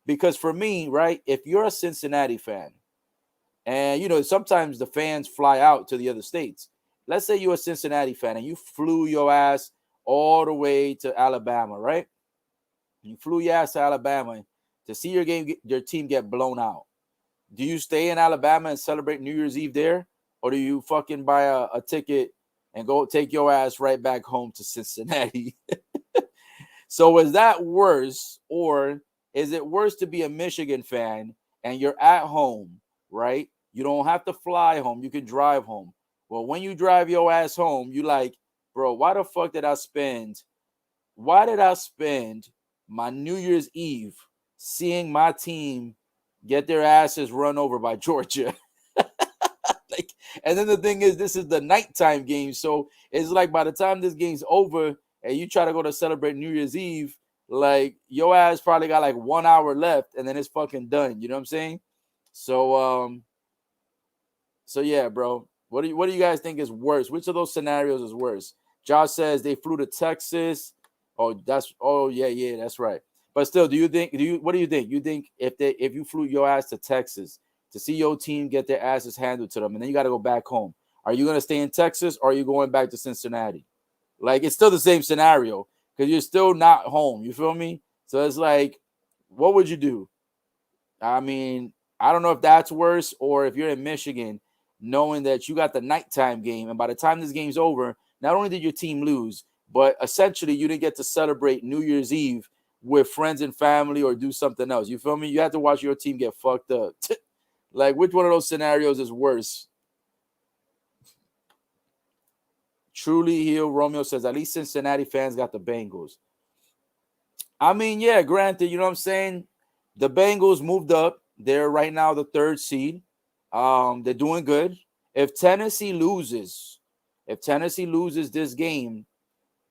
S1: Because for me, right, if you're a Cincinnati fan, and sometimes the fans fly out to the other states. Let's say you're a Cincinnati fan and you flew your ass all the way to Alabama, right? You flew your ass to Alabama to see your team get blown out. Do you stay in Alabama and celebrate New Year's Eve there, or do you fucking buy a ticket and go take your ass right back home to Cincinnati? So is that worse, or is it worse to be a Michigan fan and you're at home, right? You don't have to fly home. You can drive home. Well, when you drive your ass home, you like, bro, why did I spend my New Year's Eve seeing my team get their asses run over by Georgia? Like, and then the thing is, this is the nighttime game, so it's like by the time this game's over and you try to go to celebrate New Year's Eve, like your ass probably got like 1 hour left, and then it's fucking done. You know what I'm saying? So, so yeah, bro. What do you guys think is worse? Which of those scenarios is worse? Josh says they flew to Texas. Oh yeah, that's right. But still, what do you think? You think if you flew your ass to Texas to see your team get their asses handled to them, and then you got to go back home, are you gonna stay in Texas or are you going back to Cincinnati? Like it's still the same scenario because you're still not home. You feel me? So it's like, what would you do? I mean, I don't know if that's worse or if you're in Michigan, knowing that you got the nighttime game, and by the time this game's over, not only did your team lose, but essentially you didn't get to celebrate New Year's Eve with friends and family or do something else. You feel me? You have to watch your team get fucked up. Like, which one of those scenarios is worse? Truly Heel Romeo says, at least Cincinnati fans got the Bengals. I mean, yeah, granted, you know what I'm saying? The Bengals moved up. They're right now the third seed. They're doing good. If Tennessee loses, this game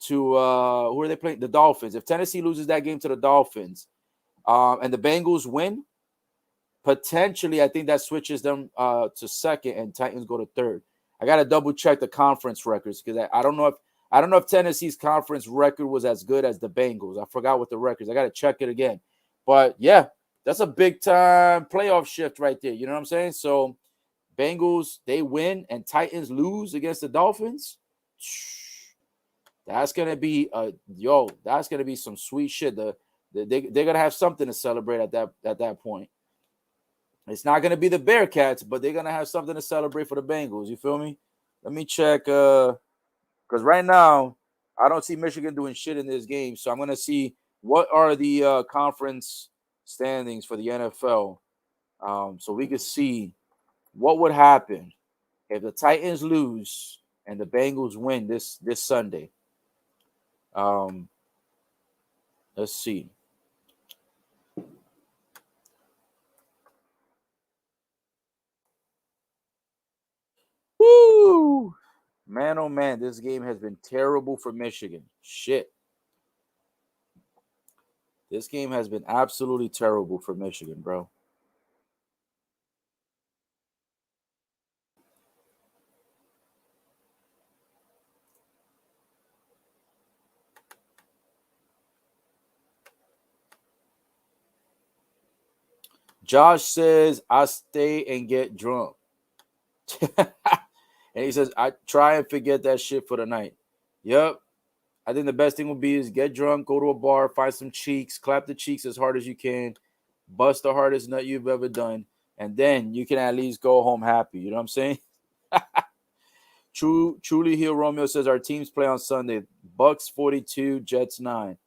S1: to who are they playing? The Dolphins. If Tennessee loses that game to the Dolphins, and the Bengals win, potentially I think that switches them to second and Titans go to third. I gotta double check the conference records because I don't know if Tennessee's conference record was as good as the Bengals. I forgot what the records. I gotta check it again. But yeah, that's a big time playoff shift right there. You know what I'm saying? So Bengals, they win and Titans lose against the Dolphins. That's gonna be that's gonna be some sweet shit. They're gonna have something to celebrate at that point. It's not gonna be the Bearcats, but they're gonna have something to celebrate for the Bengals. You feel me? Let me check because right now I don't see Michigan doing shit in this game. So I'm gonna see what are the conference standings for the NFL. So we could see what would happen if the Titans lose and the Bengals win this Sunday. Um, let's see. Woo! Man, oh man, this game has been terrible for Michigan. Shit. This game has been absolutely terrible for Michigan, bro. Josh says, I stay and get drunk. And he says, I try and forget that shit for the night. Yep. I think the best thing would be is get drunk, go to a bar, find some cheeks, clap the cheeks as hard as you can, bust the hardest nut you've ever done, and then you can at least go home happy. You know what I'm saying? Truly Heel Romeo says our teams play on Sunday. Bucks 42, Jets 9.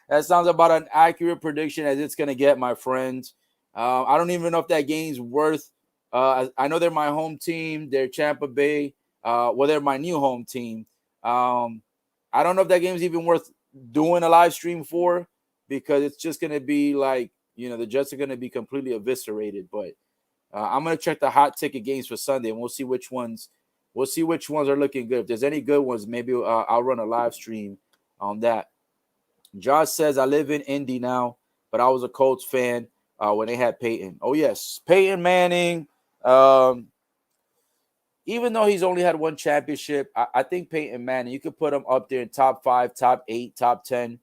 S1: That sounds about an accurate prediction as it's gonna get, my friends. I don't even know if that game's worth. I know they're my home team. They're Tampa Bay. Well, they're my new home team. I don't know if that game's even worth doing a live stream for because it's just gonna be like the Jets are gonna be completely eviscerated. But I'm gonna check the hot ticket games for Sunday, and we'll see which ones. We'll see which ones are looking good. If there's any good ones, maybe I'll run a live stream on that. Josh says I live in Indy now, but I was a Colts fan when they had Peyton. Oh yes, Peyton Manning. Um, even though he's only had one championship, I think Peyton Manning, you could put him up there in top 5, top 8, top 10.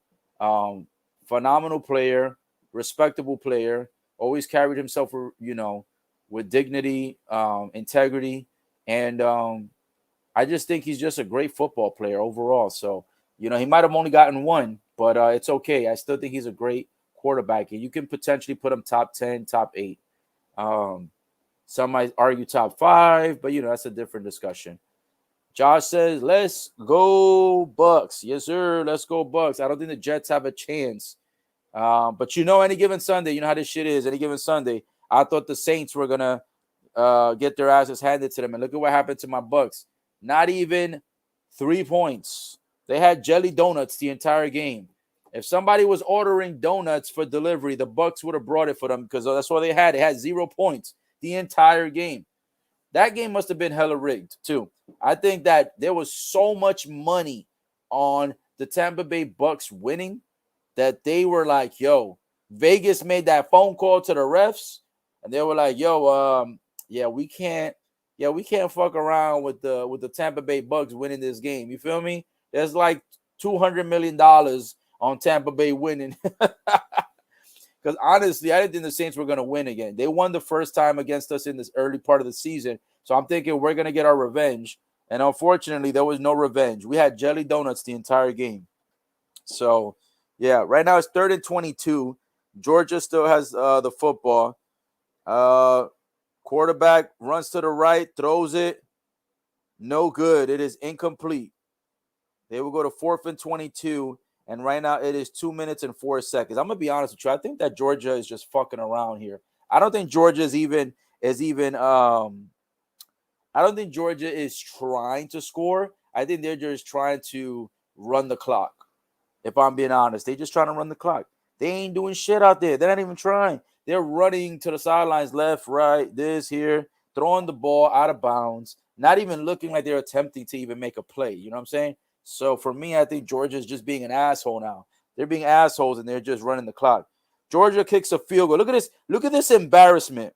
S1: Phenomenal player, respectable player, always carried himself, with dignity, integrity, and I just think he's just a great football player overall. So, he might have only gotten one, but it's okay. I still think he's a great quarterback, and you can potentially put him top 10, top 8. Um, some might argue top 5, but that's a different discussion. Josh says, "Let's go Bucks." Yes, sir. Let's go Bucks. I don't think the Jets have a chance. But any given Sunday, you know how this shit is. Any given Sunday, I thought the Saints were gonna get their asses handed to them, and look at what happened to my Bucks. Not even 3 points. They had jelly donuts the entire game. If somebody was ordering donuts for delivery, the Bucks would have brought it for them because that's all they had. They had 0 points the entire game. That game must have been hella rigged too. I think that there was so much money on the Tampa Bay Bucks winning that they were like, yo, Vegas made that phone call to the refs, and they were like, yo, we can't fuck around with the Tampa Bay Bucks winning this game. You feel me? There's like $200 million on Tampa Bay winning. Because honestly, I didn't think the Saints were going to win again. They won the first time against us in this early part of the season. So I'm thinking we're going to get our revenge. And unfortunately, there was no revenge. We had jelly donuts the entire game. So, yeah, right now it's 3rd and 22. Georgia still has the football. Quarterback runs to the right, throws it. No good. It is incomplete. They will go to 4th and 22. And right now it is 2 minutes and 4 seconds. I'm going to be honest with you. I think that Georgia is just fucking around here. I don't think Georgia is even I don't think Georgia is trying to score. I think they're just trying to run the clock. If I'm being honest, they just trying to run the clock. They ain't doing shit out there. They're not even trying. They're running to the sidelines, left, right, this, here, throwing the ball out of bounds, not even looking like they're attempting to even make a play. You know what I'm saying? So for me, I think Georgia's just being an asshole now. They're being assholes and they're just running the clock. Georgia kicks a field goal. Look at this. Look at this embarrassment.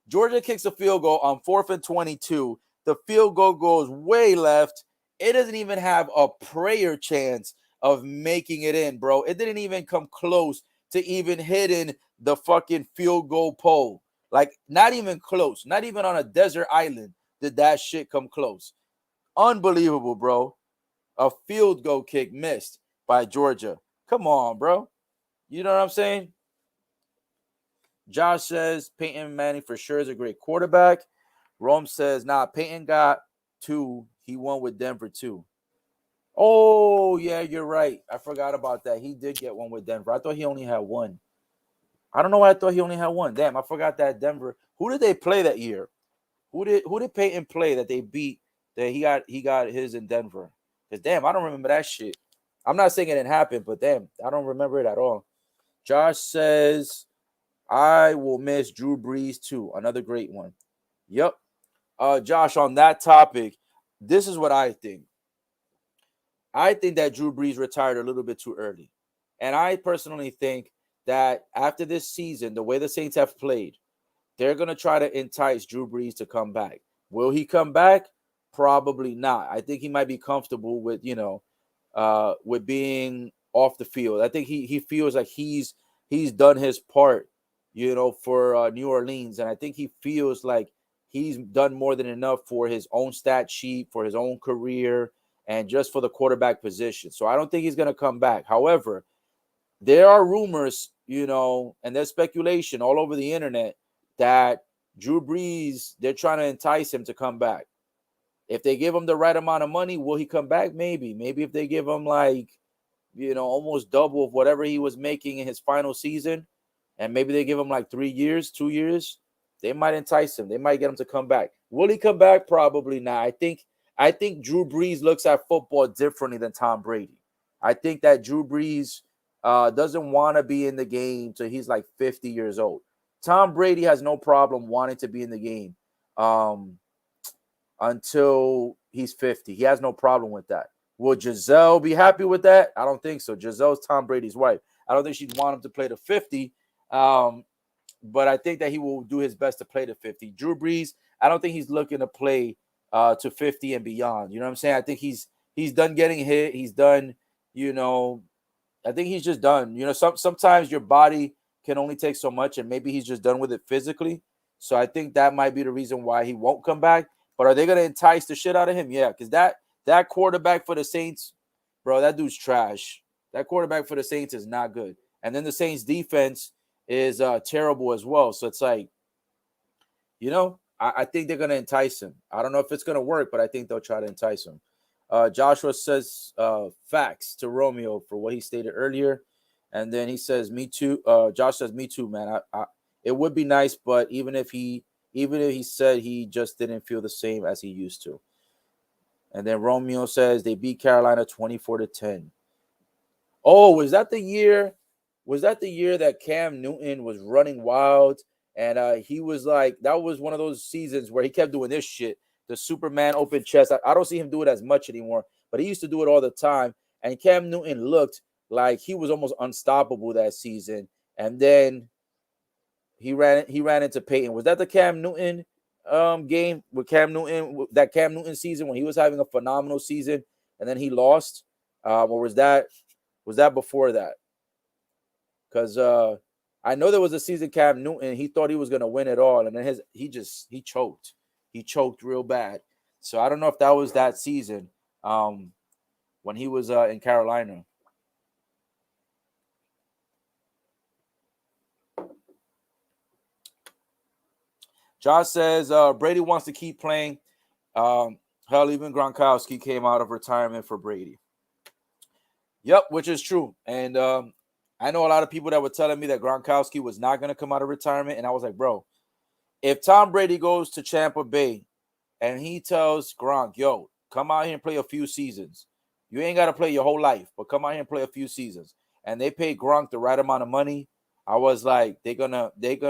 S1: Georgia kicks a field goal on 4th and 22. The field goal goes way left. It doesn't even have a prayer chance of making it in, bro. It didn't even come close to even hitting the fucking field goal pole. Like, not even close. Not even on a desert island did that shit come close. Unbelievable, bro. A field goal kick missed by Georgia. Come on, bro. You know what I'm saying? Josh says Peyton Manning for sure is a great quarterback. Rome says, Peyton got 2. He won with Denver too. Oh, yeah, you're right. I forgot about that. He did get one with Denver. I thought he only had 1. I don't know why I thought he only had 1. Damn, I forgot that Denver. Who did they play that year? Who did Peyton play that they beat that he got his in Denver? Because damn, I don't remember that shit. I'm not saying it didn't happen, but damn, I don't remember it at all. Josh says, I will miss Drew Brees too. Another great one. Yep. Josh, on that topic, this is what I think. I think that Drew Brees retired a little bit too early. And I personally think that after this season, the way the Saints have played, they're going to try to entice Drew Brees to come back. Will he come back? Probably not. I think he might be comfortable with, with being off the field. I think he feels like he's done his part, for New Orleans. And I think he feels like he's done more than enough for his own stat sheet, for his own career, and just for the quarterback position. So I don't think he's going to come back. However, there are rumors, and there's speculation all over the internet that Drew Brees, they're trying to entice him to come back. If they give him the right amount of money, will he come back? Maybe. Maybe if they give him like, almost double of whatever he was making in his final season, and maybe they give him like 3 years, 2 years, they might entice him. They might get him to come back. Will he come back? Probably not. I think Drew Brees looks at football differently than Tom Brady. I think that Drew Brees doesn't want to be in the game till he's like 50 years old. Tom Brady has no problem wanting to be in the game until he's 50. He has no problem with that. Will Giselle be happy with that? I don't think so. Giselle's Tom Brady's wife. I don't think she'd want him to play to 50, but I think that he will do his best to play to 50. Drew Brees, I don't think he's looking to play to 50 and beyond. You know what I'm saying? I think he's done getting hit. He's done, I think he's just done. Sometimes your body can only take so much, and maybe he's just done with it physically. So I think that might be the reason why he won't come back. But are they going to entice the shit out of him? Yeah, because that quarterback for the Saints, bro, that dude's trash. That quarterback for the Saints is not good. And then the Saints defense is terrible as well. So it's like, I think they're going to entice him. I don't know if it's going to work, but I think they'll try to entice him. Joshua says facts to Romeo for what he stated earlier. And then he says, me too. Josh says, me too, man. It would be nice, but even if he said he just didn't feel the same as he used to. And then Romeo says they beat Carolina 24-10. Oh, was that the year that Cam Newton was running wild and he was like, that was one of those seasons where he kept doing this shit, the Superman open chest. I don't see him do it as much anymore, but he used to do it all the time. And Cam Newton looked like he was almost unstoppable that season. And then he ran into Peyton. Was that the Cam Newton game with Cam Newton, that Cam Newton season when he was having a phenomenal season and then he lost? Or was that before that? Because I know there was a season Cam Newton, he thought he was going to win it all, and then he choked. He choked real bad. So I don't know if that was that season when he was in Carolina. Josh says Brady wants to keep playing. Hell, even Gronkowski came out of retirement for Brady. Yep, which is true. And I know a lot of people that were telling me that Gronkowski was not going to come out of retirement. And I was like, bro, if Tom Brady goes to Tampa Bay and he tells Gronk, yo, come out here and play a few seasons. You ain't got to play your whole life, but come out here and play a few seasons. And they pay Gronk the right amount of money. I was like, they're gonna get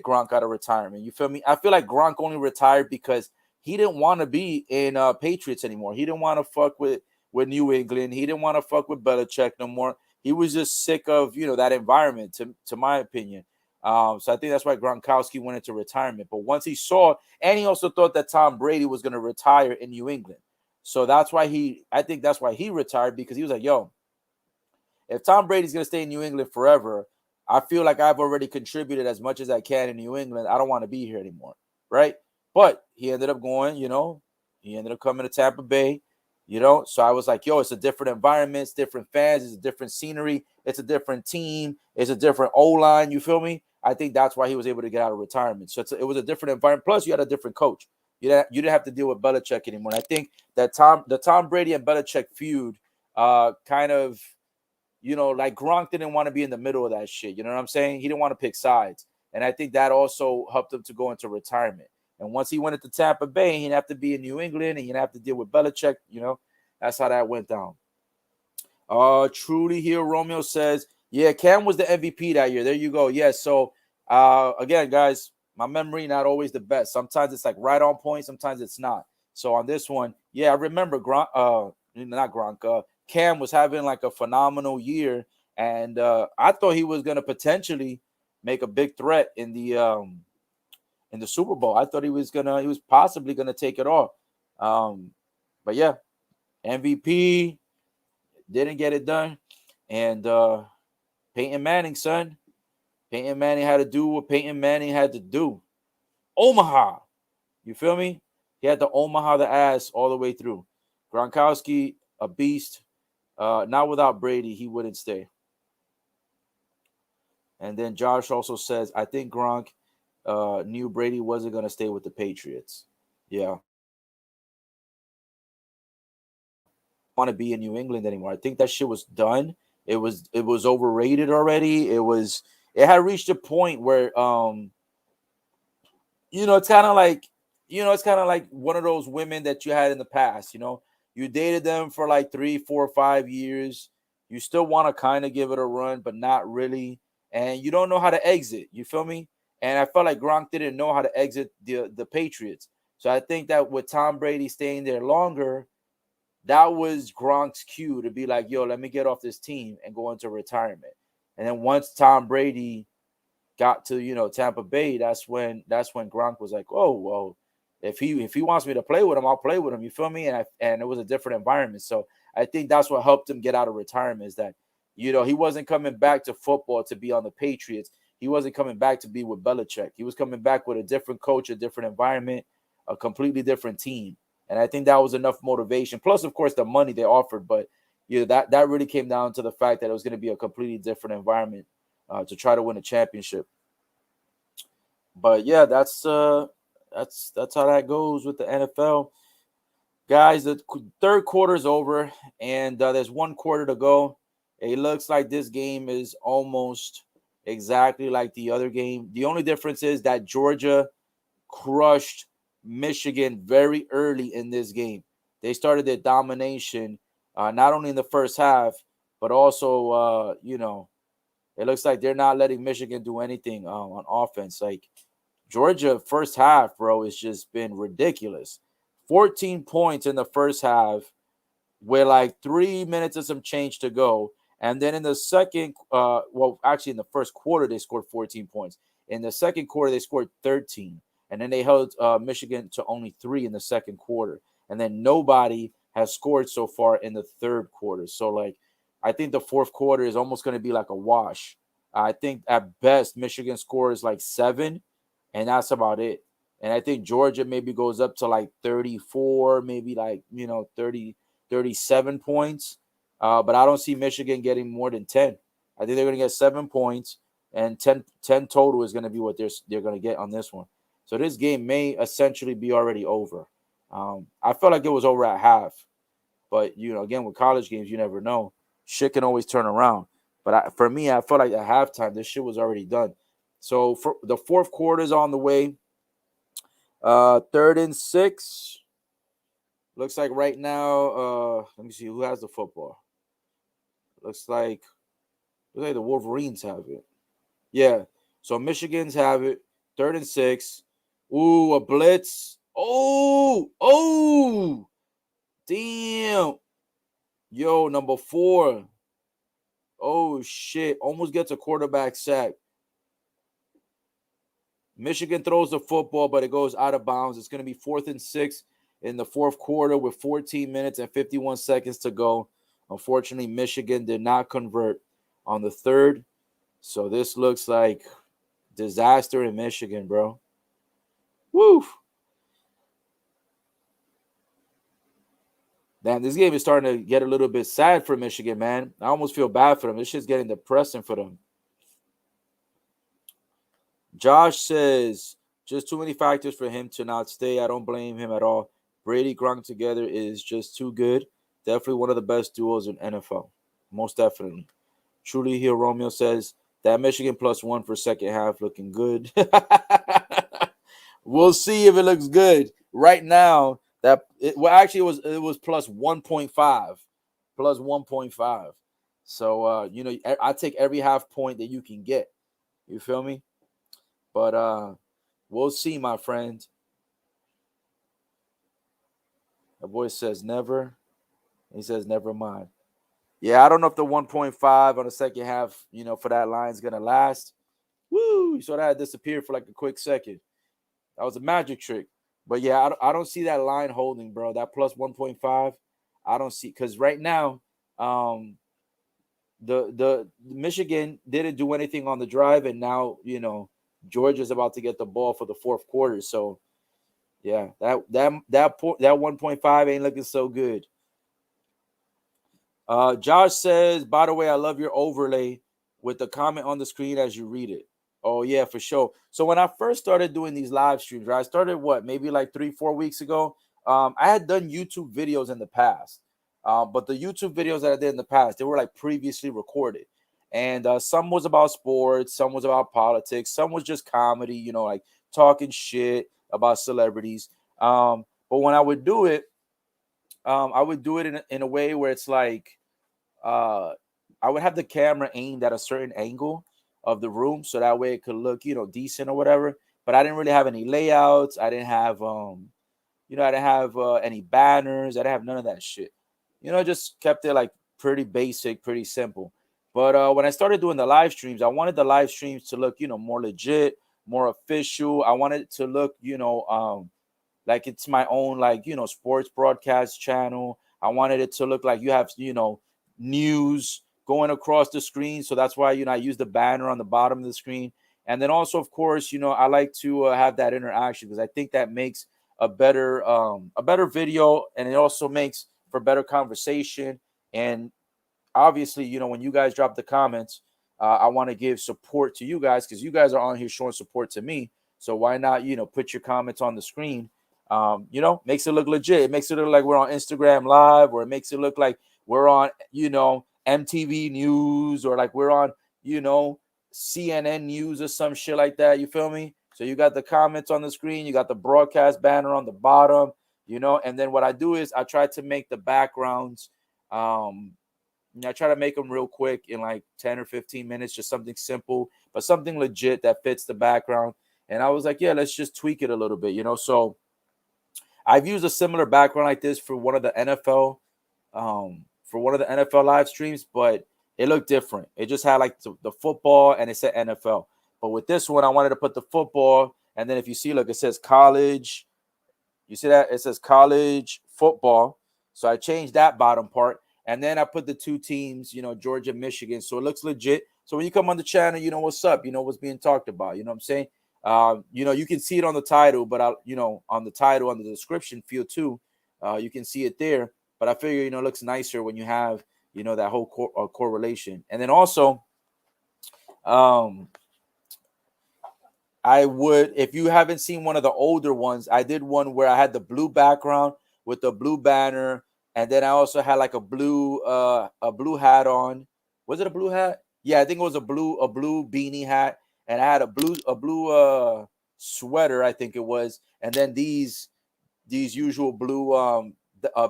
S1: Gronk out of retirement. You feel me? I feel like Gronk only retired because he didn't want to be in Patriots anymore. He didn't want to fuck with New England. He didn't want to fuck with Belichick no more. He was just sick of, that environment, to my opinion. So I think that's why Gronkowski went into retirement. But once he saw, and he also thought that Tom Brady was going to retire in New England. So I think that's why he retired, because he was like, yo, if Tom Brady's going to stay in New England forever, I feel like I've already contributed as much as I can in New England. I don't want to be here anymore, right? But he ended up going, he ended up coming to Tampa Bay. So I was like, yo, it's a different environment, it's different fans, it's a different scenery, it's a different team, it's a different O-line, you feel me? I think that's why he was able to get out of retirement. So it was a different environment. Plus, you had a different coach. You didn't have to deal with Belichick anymore. And I think that the Tom Brady and Belichick feud kind of, like Gronk didn't want to be in the middle of that shit. You know what I'm saying? He didn't want to pick sides. And I think that also helped him to go into retirement. And once he went into Tampa Bay, he didn't have to be in New England, and he didn't have to deal with Belichick. That's how that went down. Truly here, Romeo says, yeah, Cam was the MVP that year. There you go. Yeah, so again, guys, my memory not always the best. Sometimes it's like right on point, sometimes it's not. So on this one, yeah, I remember Cam was having like a phenomenal year, and I thought he was going to potentially make a big threat in the Super Bowl. I thought he was possibly gonna take it off. But yeah, MVP didn't get it done. And Peyton Manning, son. Peyton Manning had to do what Peyton Manning had to do. Omaha. You feel me? He had to Omaha the ass all the way through. Gronkowski, a beast. Not without Brady, he wouldn't stay. And then Josh also says, I think Gronk knew Brady wasn't going to stay with the Patriots. Yeah. Want to be in New England anymore. I think that shit was done. It was overrated already. It had reached a point where it's kind of like one of those women that you had in the past. You dated them for like 3, 4, 5 years. You still want to kind of give it a run, but not really. And you don't know how to exit. You feel me? And I felt like Gronk didn't know how to exit the Patriots. So I think that with Tom Brady staying there longer, that was Gronk's cue to be like, yo, let me get off this team and go into retirement. And then once Tom Brady got to, Tampa Bay, that's when Gronk was like, oh, well, if he wants me to play with him, I'll play with him. You feel me? And it was a different environment. So I think that's what helped him get out of retirement, is that, he wasn't coming back to football to be on the Patriots. He wasn't coming back to be with Belichick. He was coming back with a different coach, a different environment. a completely different team. And I think that was enough motivation. Plus, of course, the money they offered. But that really came down to the fact that it was going to be a completely different environment to try to win a championship. But yeah, that's how that goes with the NFL. Guys, the third quarter is over, and there's one quarter to go. It looks like this game is almost exactly like the other game. The only difference is that Georgia crushed Michigan very early in this game. They started their domination, not only in the first half, but also, it looks like they're not letting Michigan do anything on offense. Like Georgia, first half, bro, has just been ridiculous. 14 points in the first half with like 3 minutes and some change to go. And then in the second, actually in the first quarter, they scored 14 points. In the second quarter, they scored 13. And then they held Michigan to only 3 in the second quarter. And then nobody has scored so far in the third quarter. So, like, I think the fourth quarter is almost going to be like a wash. I think at best, Michigan scores like 7, and that's about it. And I think Georgia maybe goes up to like 34, maybe like, 30, 37 points. But I don't see Michigan getting more than 10. I think they're going to get 7 points, and 10 total is going to be what they're going to get on this one. So this game may essentially be already over. I felt like it was over at half. But, again, with college games, you never know. Shit can always turn around. But for me, I felt like at halftime, this shit was already done. So for the fourth quarter is on the way. 3rd and 6. Looks like right now, let me see who has the football. Looks like the Wolverines have it. Yeah. So Michigan's have it. 3rd and 6. Ooh, a blitz. Oh, damn. Yo, number 4. Oh, shit. Almost gets a quarterback sack. Michigan throws the football, but it goes out of bounds. It's going to be 4th and 6 in the fourth quarter with 14 minutes and 51 seconds to go. Unfortunately, Michigan did not convert on the third. So this looks like disaster in Michigan, bro. Woo. Damn, this game is starting to get a little bit sad for Michigan, man. I almost feel bad for them. This shit's getting depressing for them. Josh says, just too many factors for him to not stay. I don't blame him at all. Brady Gronk together is just too good. Definitely one of the best duos in NFL. Most definitely. Truly Heel Romeo says, that Michigan +1 for second half looking good. We'll see if it looks good. Right now, it was plus 1.5. Plus 1.5. So I take every half point that you can get. You feel me? But we'll see, my friend. The boy says never. He says never mind. Yeah, I don't know if the 1.5 on the second half, for that line is gonna last. Woo! You saw that disappear for like a quick second. That was a magic trick. But yeah, I don't see that line holding, bro. That plus 1.5, I don't see, because right now, the Michigan didn't do anything on the drive, and now Georgia's about to get the ball for the fourth quarter. So yeah, that 1.5 ain't looking so good. Josh says, by the way, I love your overlay with the comment on the screen as you read it. Oh, yeah, for sure. So when I first started doing these live streams, right, I started, maybe like 3-4 weeks ago. I had done YouTube videos in the past. But the YouTube videos that I did in the past, they were like previously recorded. And some was about sports, some was about politics, some was just comedy, like talking shit about celebrities. But when I would do it, I would do it in a way where it's like, I would have the camera aimed at a certain angle of the room, so that way it could look, decent or whatever. But I didn't really have any layouts. I didn't have, I didn't have any banners. I didn't have none of that shit. Just kept it like pretty basic, pretty simple. But when I started doing the live streams, I wanted the live streams to look, more legit, more official. I wanted it to look, like it's my own, like, sports broadcast channel. I wanted it to look like you have, news going across the screen. So that's why, I use the banner on the bottom of the screen. And then also, of course, I like to have that interaction, because I think that makes a better video, and it also makes for better conversation. And obviously, when you guys drop the comments, I want to give support to you guys because you guys are on here showing support to me. So why not, put your comments on the screen? Makes it look legit. It makes it look like we're on Instagram Live, or it makes it look like we're on, MTV News, or like we're on, CNN News or some shit like that. You feel me? So you got the comments on the screen, you got the broadcast banner on the bottom, and then what I do is I try to make the backgrounds. I try to make them real quick in like 10 or 15 minutes, just something simple, but something legit that fits the background. And I was like, yeah, let's just tweak it a little bit, So I've used a similar background like this for one of the NFL live streams, but it looked different. It just had like the football and it said NFL. But with this one, I wanted to put the football, and then if you see, look, it says college. You see that? It says college football. So I changed that bottom part. And then I put the two teams, Georgia, Michigan. So it looks legit. So when you come on the channel, you know what's up. You know what's being talked about. You know what I'm saying? You can see it on the title, but on the title, on the description field too, you can see it there. But I figure, it looks nicer when you have, that whole correlation. And then also, I would, if you haven't seen one of the older ones, I did one where I had the blue background with the blue banner, and then I also had like a blue hat on. Was it a blue hat? Yeah, I think it was a blue beanie hat, and I had a blue sweater, I think it was, and then these usual blue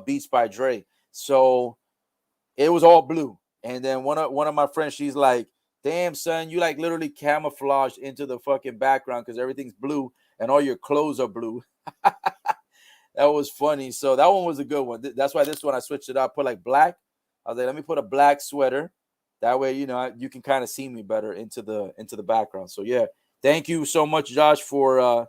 S1: Beats by Dre. So it was all blue. And then one of my friends, she's like, damn, son, you like literally camouflaged into the fucking background because everything's blue and all your clothes are blue. That was funny. So that one was a good one. That's why this one I switched it up. Put like black. I was like, let me put a black sweater. That way, you can kind of see me better into the background. So yeah, thank you so much, Josh, for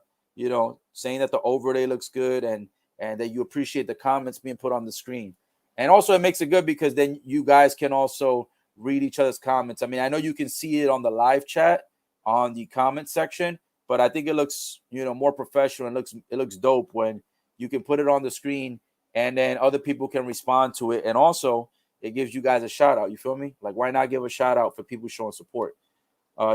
S1: saying that the overlay looks good and that you appreciate the comments being put on the screen. And also, it makes it good because then you guys can also read each other's comments. I mean, I know you can see it on the live chat on the comment section, but I think it looks, more professional. It looks dope when you can put it on the screen and then other people can respond to it. And also, it gives you guys a shout out. You feel me? Like, why not give a shout out for people showing support?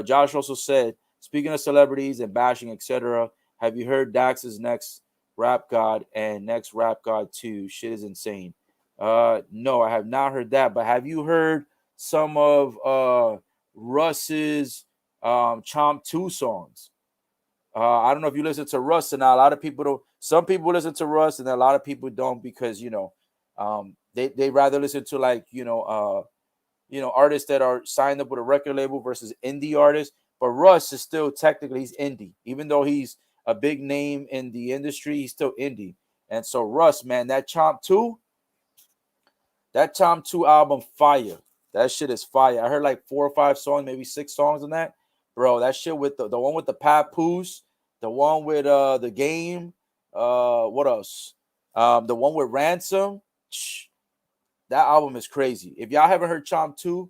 S1: Josh also said, speaking of celebrities and bashing, etc., have you heard Dax's next rap god and next rap god 2? Shit is insane. No, I have not heard that. But have you heard some of Russ's Chomp 2 songs? I don't know if you listen to Russ or not. A lot of people don't. Some people listen to Russ, and a lot of people don't because they rather listen to like artists that are signed up with a record label versus indie artists. But Russ is still technically he's indie, even though he's a big name in the industry. He's still indie, and so Russ, man, that Chomp 2 album, fire. That shit is fire. I heard like 4 or 5 songs, maybe 6 songs on that, bro. That shit with the one with the Papoose. The one with the game. What else? The one with Ransom. That album is crazy. If y'all haven't heard Chomp 2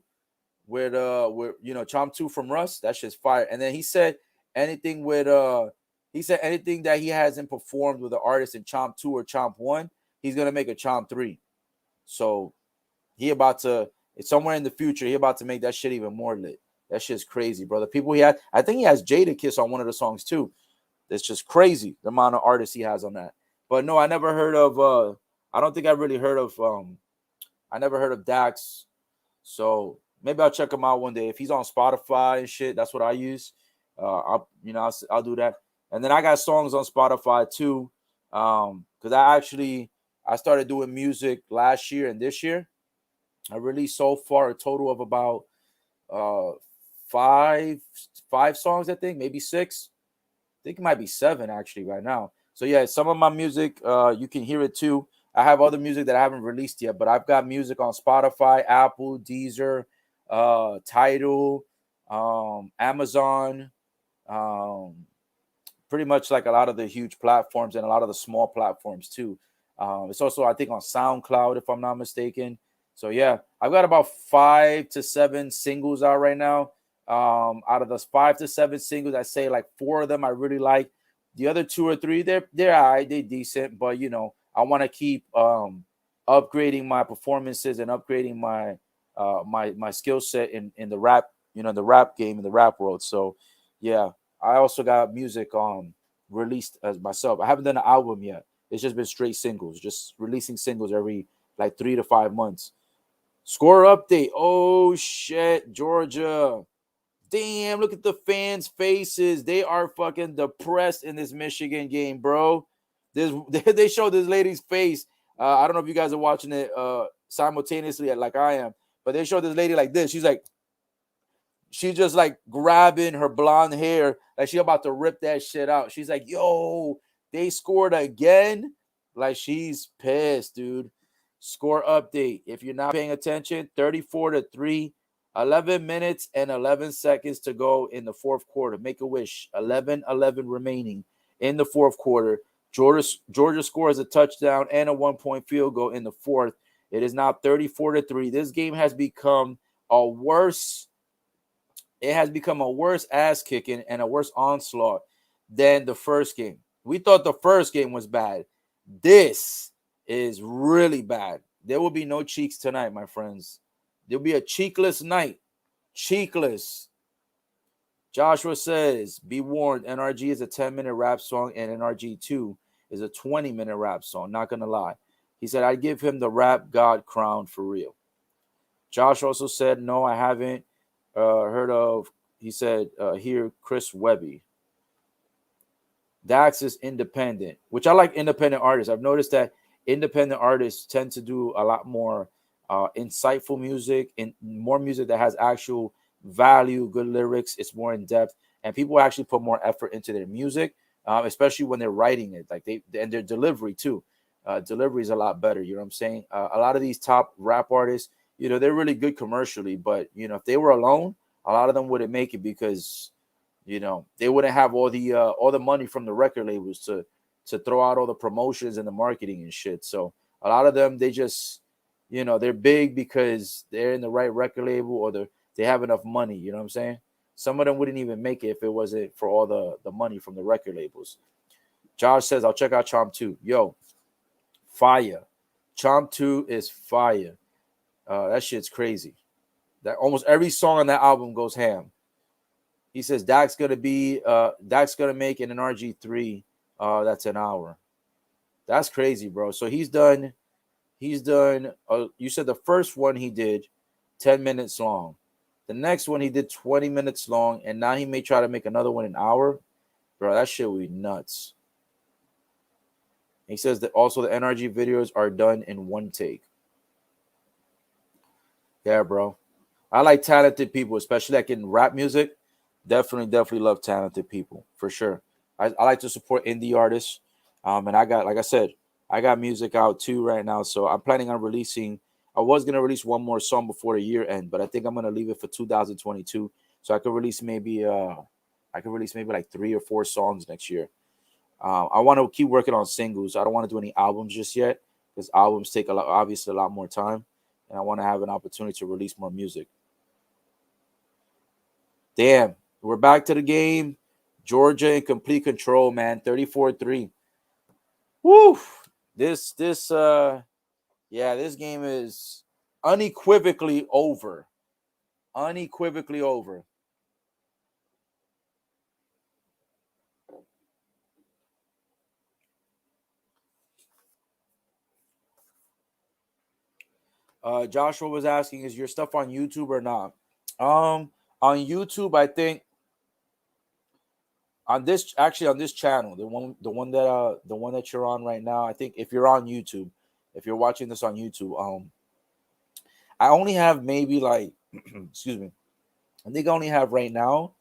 S1: with Chomp 2 from Russ, that shit's fire. And then he said anything that he hasn't performed with an artist in Chomp 2 or Chomp 1, he's gonna make a Chomp 3. So it's somewhere in the future, he about to make that shit even more lit. That shit's crazy, bro. The people I think he has Jada Kiss on one of the songs too. It's just crazy the amount of artists he has on that. But no, I never heard of I don't think I really heard of I never heard of Dax. So maybe I'll check him out one day. If he's on Spotify and shit, that's what I use. I'll do that. And then I got songs on Spotify too. Because I started doing music last year and this year. I released so far a total of about five songs, I think, maybe 6. I think it might be 7 actually right now. So yeah, some of my music, you can hear it too. I have other music that I haven't released yet, but I've got music on Spotify, Apple, Deezer, Tidal, Amazon, pretty much like a lot of the huge platforms and a lot of the small platforms too. It's also, I think, on SoundCloud, if I'm not mistaken. So yeah, I've got about 5 to 7 singles out right now. Out of those 5 to 7 singles, I say like 4 of them I really like. The other two or three, they're all right, they decent, but I want to keep upgrading my performances and upgrading my skill set in the rap, the rap game, in the rap world. So yeah, I also got music released as myself. I haven't done an album yet. It's just been straight singles, just releasing singles every like 3 to 5 months. Score update. Oh shit, Georgia. Damn, look at the fans' faces. They are fucking depressed in this Michigan game, bro. This they show this lady's face. I don't know if you guys are watching it simultaneously like I am, but they show this lady like this. She's just like grabbing her blonde hair, like she about to rip that shit out. She's like, yo, they scored again. Like she's pissed, dude. Score update. If you're not paying attention, 34-3, 11 minutes and 11 seconds to go in the fourth quarter. Make a wish. 11-11 remaining in the fourth quarter. Georgia scores a touchdown and a 1-point field goal in the fourth. It is now 34-3. This game has become a worse ass kicking and a worse onslaught than the first game. We thought the first game was bad. This is really bad. There will be no cheeks tonight, my friends. There'll be a cheekless night. Cheekless. Joshua says, be warned, NRG is a 10-minute rap song and NRG 2 is a 20-minute rap song. Not going to lie. He said, I'd give him the rap god crown for real. Josh also said, no, I haven't heard of, he said, here, Chris Webby. Dax is independent, which I like independent artists. I've noticed that independent artists tend to do a lot more insightful music and more music that has actual value, good lyrics. It's more in depth, and people actually put more effort into their music, especially when they're writing it. Like and their delivery too. Delivery is a lot better. You know what I'm saying? A lot of these top rap artists, they're really good commercially, but if they were alone, a lot of them wouldn't make it because they wouldn't have all the money from the record labels to throw out all the promotions and the marketing and shit. So a lot of them, they just, they're big because they're in the right record label or they have enough money. You know what I'm saying? Some of them wouldn't even make it if it wasn't for all the money from the record labels. Josh says, I'll check out Chomp 2. Yo, fire. Chomp 2 is fire. That shit's crazy. That almost every song on that album goes ham. He says Dak's gonna make an RG3. That's an hour. That's crazy, bro. So he's done. You said the first one he did 10 minutes long. The next one he did 20 minutes long, and now he may try to make another one an hour. Bro, that shit would be nuts. He says that also the NRG videos are done in one take. Yeah, bro. I like talented people, especially like in rap music. Definitely love talented people for sure. I like to support indie artists. And I got, like I said, I got music out too right now. So I'm planning on releasing. I was gonna release one more song before the year end, but I think I'm gonna leave it for 2022. So I could release maybe like 3 or 4 songs next year. I want to keep working on singles. I don't want to do any albums just yet because albums take obviously a lot more time, and I want to have an opportunity to release more music. Damn, we're back to the game. Georgia in complete control, man. 34-3. Woo! This game is unequivocally over. Unequivocally over. Joshua was asking, is your stuff on YouTube or not? On YouTube, I think on this channel, the one that you're on right now, I think if you're on YouTube, if you're watching this on YouTube, I only have maybe like excuse me. I think I only have right now,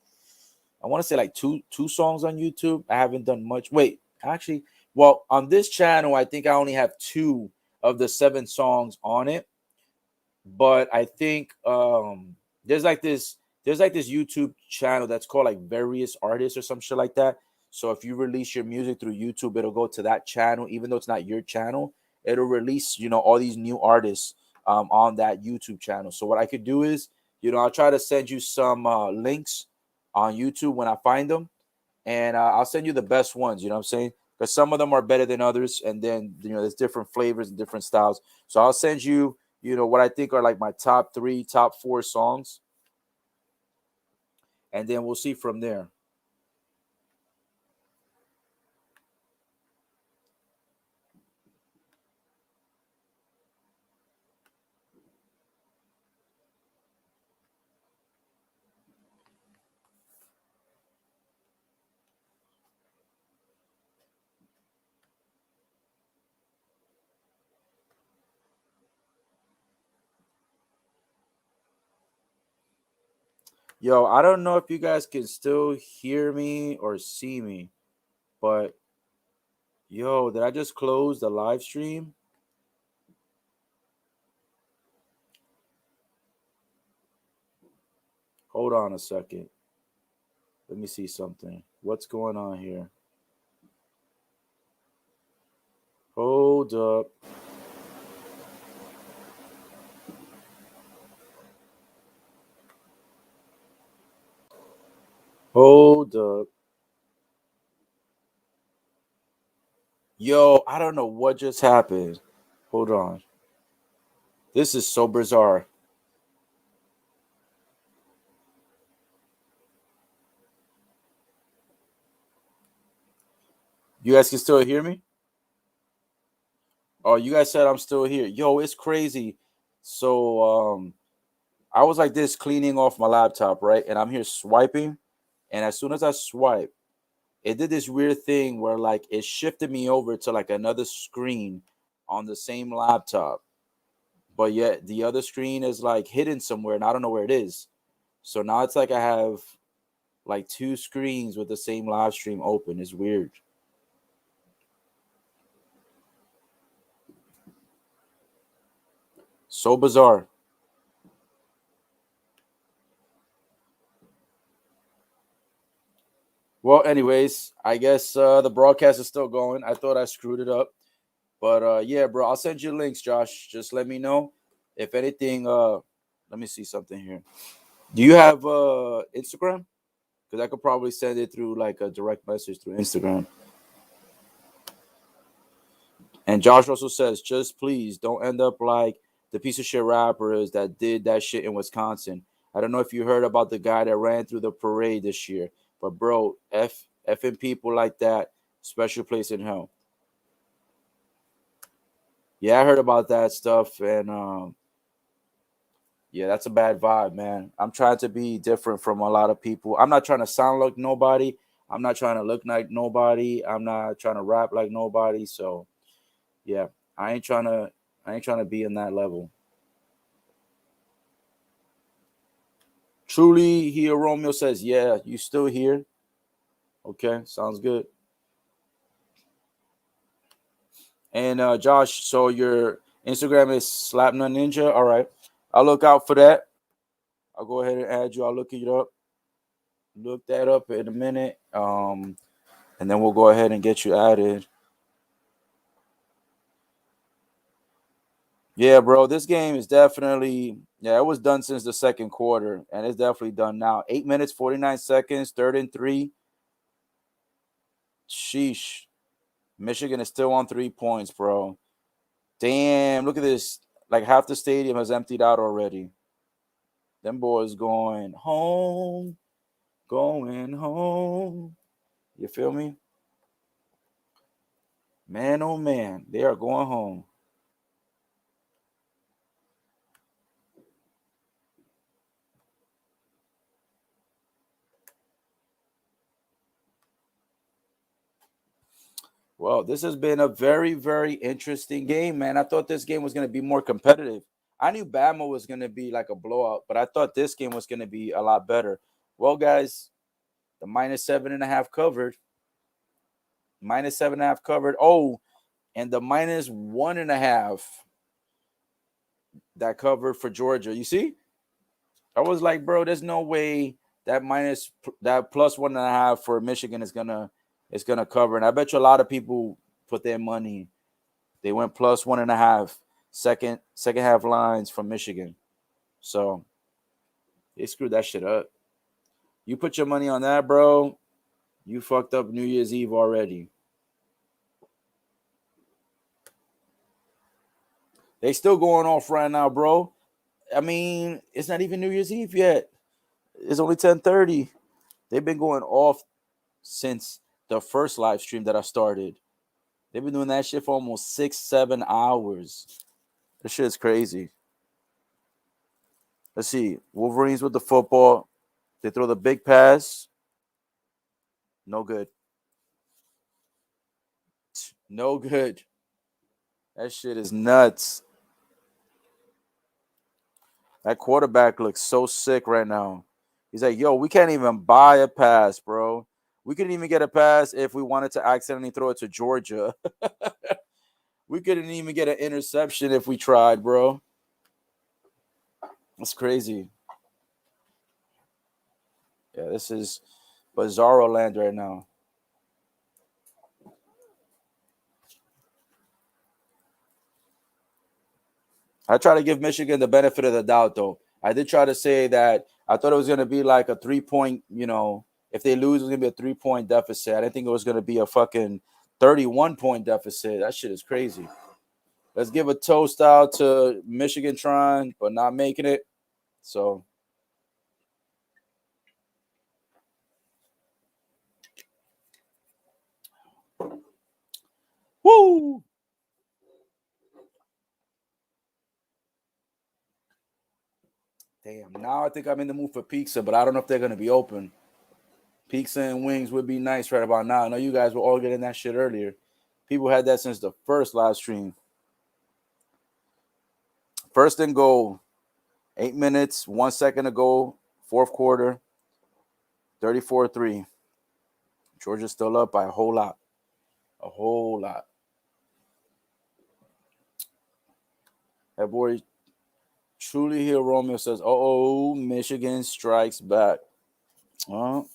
S1: I want to say like two songs on YouTube. I haven't done much. Wait, actually, well, on this channel, I think I only have 2 of the 7 songs on it. But I think there's like this YouTube channel that's called like Various Artists or some shit like that. So if you release your music through YouTube, it'll go to that channel, even though it's not your channel. It'll release, all these new artists on that YouTube channel. So what I could do is, I'll try to send you some links on YouTube when I find them. and I'll send you the best ones. You know what I'm saying? Because some of them are better than others, and then there's different flavors and different styles. So I'll send you what I think are like my top 3, top 4 songs, and then we'll see from there. Yo, I don't know if you guys can still hear me or see me, but yo, did I just close the live stream? Hold on a second. Let me see something. What's going on here? Hold up. Hold up. Yo, I don't know what just happened. Hold on. This is so bizarre. You guys can still hear me? Oh, you guys said I'm still here. Yo, it's crazy. So, I was like this cleaning off my laptop, right? And I'm here swiping. And as soon as I swipe, it did this weird thing where like it shifted me over to like another screen on the same laptop. But yet the other screen is like hidden somewhere and I don't know where it is. So now it's like I have like 2 screens with the same live stream open. It's weird. So bizarre. Well, anyways, I guess the broadcast is still going. I thought I screwed it up. But yeah, bro, I'll send you links, Josh. Just let me know. If anything, let me see something here. Do you have Instagram? Because I could probably send it through like a direct message through Instagram. And Josh also says, just please don't end up like the piece of shit rappers that did that shit in Wisconsin. I don't know if you heard about the guy that ran through the parade this year, but bro, effing people like that, special place in hell. Yeah, I heard about that stuff, and yeah, that's a bad vibe, man. I'm trying to be different from a lot of people. I'm not trying to sound like nobody. I'm not trying to look like nobody. I'm not trying to rap like nobody. So yeah, I ain't trying to. I ain't trying to be in that level. Truly, here Romeo says, "Yeah, you still here? Okay, sounds good." And Josh, so your Instagram is Slapna Ninja. All right, I'll look out for that. I'll go ahead and add you. I'll look it up. Look that up in a minute. And then we'll go ahead and get you added. Yeah, bro, this game is definitely it was done since the second quarter, and it's definitely done now. 8 minutes, 49 seconds, 3rd and 3. Sheesh. Michigan is still on 3 points, bro. Damn, look at this. Like half the stadium has emptied out already. Them boys going home, going home. You feel me? Man, oh man, they are going home. Well, this has been a very, very interesting game, man. I thought this game was going to be more competitive. I knew Bama was going to be like a blowout, but I thought this game was going to be a lot better. Well, guys, the -7.5 covered. -7.5 covered. Oh, and the -1.5 that covered for Georgia. You see? I was like, bro, there's no way that +1.5 for Michigan is gonna cover. And I bet you a lot of people put their money. They went +1.5 second half lines from Michigan. So they screwed that shit up. You put your money on that, bro. You fucked up New Year's Eve already. They still going off right now, bro. I mean, it's not even New Year's Eve yet. It's only 10:30. They've been going off since the first live stream that I started. They've been doing that shit for almost 6-7 hours. This shit is crazy. Let's see. Wolverines with the football. They throw the big pass. No good. No good. That shit is nuts. That quarterback looks so sick right now. He's like, yo, we can't even buy a pass, bro. We couldn't even get a pass if we wanted to accidentally throw it to Georgia. We couldn't even get an interception if we tried, bro. That's crazy. Yeah, this is bizarro land right now. I try to give Michigan the benefit of the doubt, though. I did try to say that I thought it was going to be like a 3-point, if they lose, it's going to be a 3-point deficit. I didn't think it was going to be a fucking 31-point deficit. That shit is crazy. Let's give a toast out to Michigan trying, but not making it. So, woo! Damn, now I think I'm in the mood for pizza, but I don't know if they're going to be open. Pizza and wings would be nice right about now. I know you guys were all getting that shit earlier. People had that since the first live stream. First and goal. 8 minutes, 1 second to go. Fourth quarter. 34-3. Georgia's still up by a whole lot. A whole lot. That boy Truly Here Romeo says, Michigan strikes back. Well,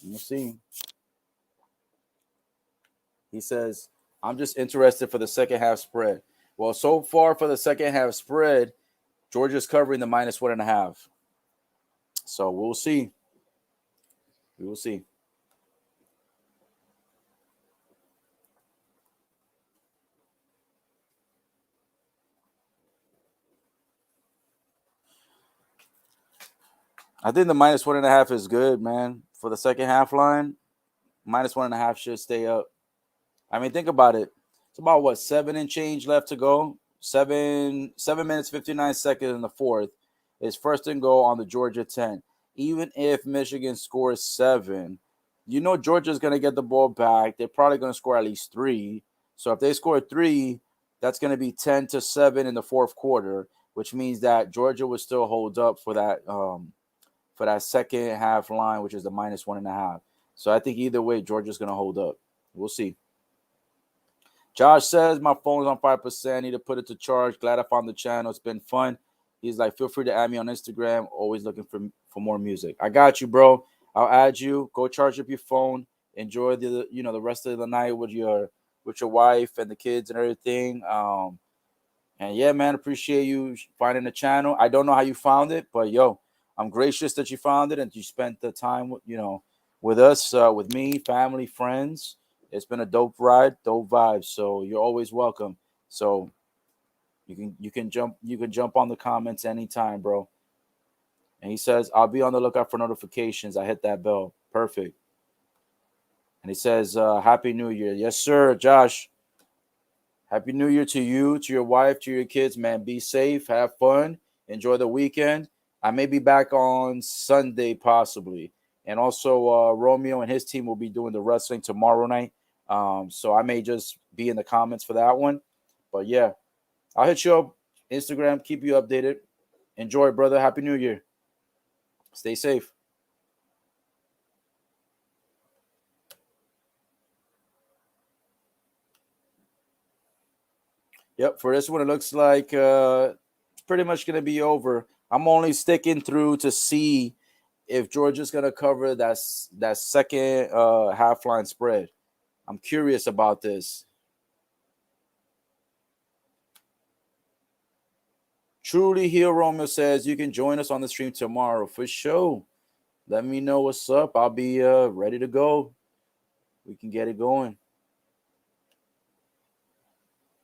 S1: we'll see. He says, I'm just interested for the second half spread. Well, so far for the second half spread, Georgia's covering the -1.5. So we'll see. We will see. I think the -1.5 is good, man. For the second half line, -1.5 should stay up. I mean, think about it. It's about what, 7 and change left to go. 7 minutes 59 seconds in the fourth. It's first and goal on the Georgia 10. Even if Michigan scores 7, Georgia's gonna get the ball back. They're probably gonna score at least 3. So if they score 3, that's gonna be 10-7 in the fourth quarter, which means that Georgia would still hold up for that second half line, which is the -1.5. So I think either way, Georgia's gonna hold up. We'll see. Josh says, my phone's on 5%. Need to put it to charge. Glad I found the channel. It's been fun. He's like, feel free to add me on Instagram. Always looking for more music. I got you, bro. I'll add you. Go charge up your phone. Enjoy the rest of the night with your wife and the kids and everything. And yeah, man, appreciate you finding the channel. I don't know how you found it, but yo, I'm gracious that you found it and you spent the time with us, with me, family, friends. It's been a dope ride, dope vibes. So you're always welcome. So you can jump on the comments anytime, bro. And he says, I'll be on the lookout for notifications. I hit that bell. Perfect. And he says, Happy New Year. Yes, sir, Josh. Happy New Year to you, to your wife, to your kids, man. Be safe, have fun, enjoy the weekend. I may be back on Sunday, possibly. And also, Romeo and his team will be doing the wrestling tomorrow night. So I may just be in the comments for that one. But yeah, I'll hit you up, Instagram, keep you updated. Enjoy, brother. Happy New Year. Stay safe. Yep, for this one, it looks like it's pretty much going to be over. I'm only sticking through to see if Georgia's going to cover that second half line spread. I'm curious about this. Truly Here Romeo says you can join us on the stream tomorrow for sure. Let me know what's up. I'll be ready to go. we can get it going.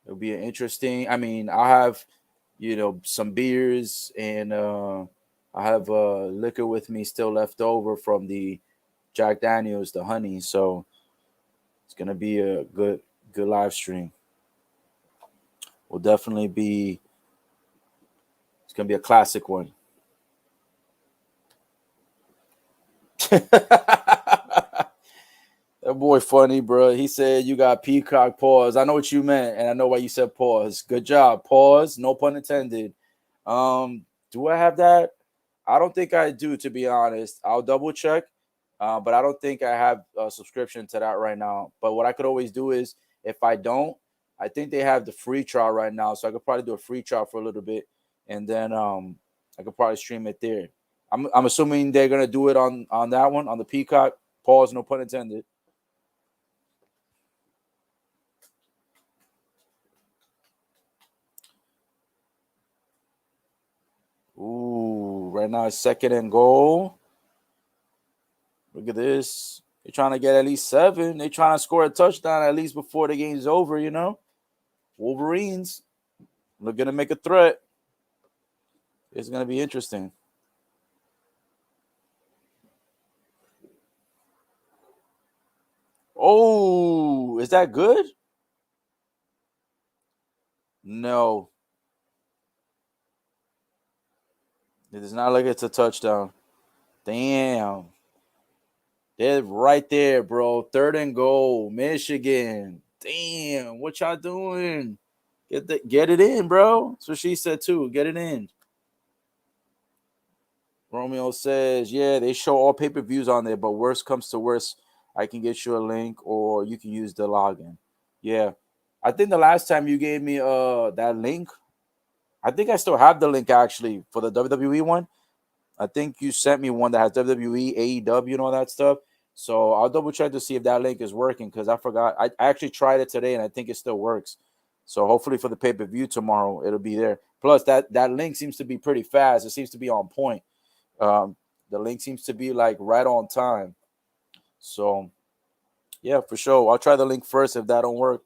S1: It'll be an interesting. I mean, I have, some beers and I have liquor with me still left over from the Jack Daniels, the honey. So it's gonna be a good live stream. Will definitely be. It's gonna be a classic one. That boy funny, bro. He said you got peacock pause. I know what you meant, and I know why you said pause. Good job. Pause. No pun intended. Do I have that? I don't think I do, to be honest. I'll double check, but I don't think I have a subscription to that right now. But what I could always do is, if I don't, I think they have the free trial right now, so I could probably do a free trial for a little bit, and then I could probably stream it there. I'm assuming they're gonna do it on that one on the Peacock. Pause. No pun intended. Ooh, right now it's second and goal. Look at this. They're trying to get at least 7. They're trying to score a touchdown at least before the game's over. Wolverines. They're going to make a threat. It's going to be interesting. Oh, is that good? No. It does not look like it's a touchdown. Damn. They're right there, bro. Third and goal. Michigan. Damn. What y'all doing? Get it in, bro. That's what she said too. Get it in. Romeo says, yeah, they show all pay-per-views on there, but worst comes to worst, I can get you a link or you can use the login. Yeah. I think the last time you gave me that link, I think I still have the link actually for the WWE one. I think you sent me one that has WWE, AEW, and all that stuff. So I'll double check to see if that link is working because I forgot. I actually tried it today and I think it still works. So hopefully for the pay-per-view tomorrow, it'll be there. Plus that link seems to be pretty fast. It seems to be on point. Um, the link seems to be like right on time. So yeah, for sure. I'll try the link first. If that don't work,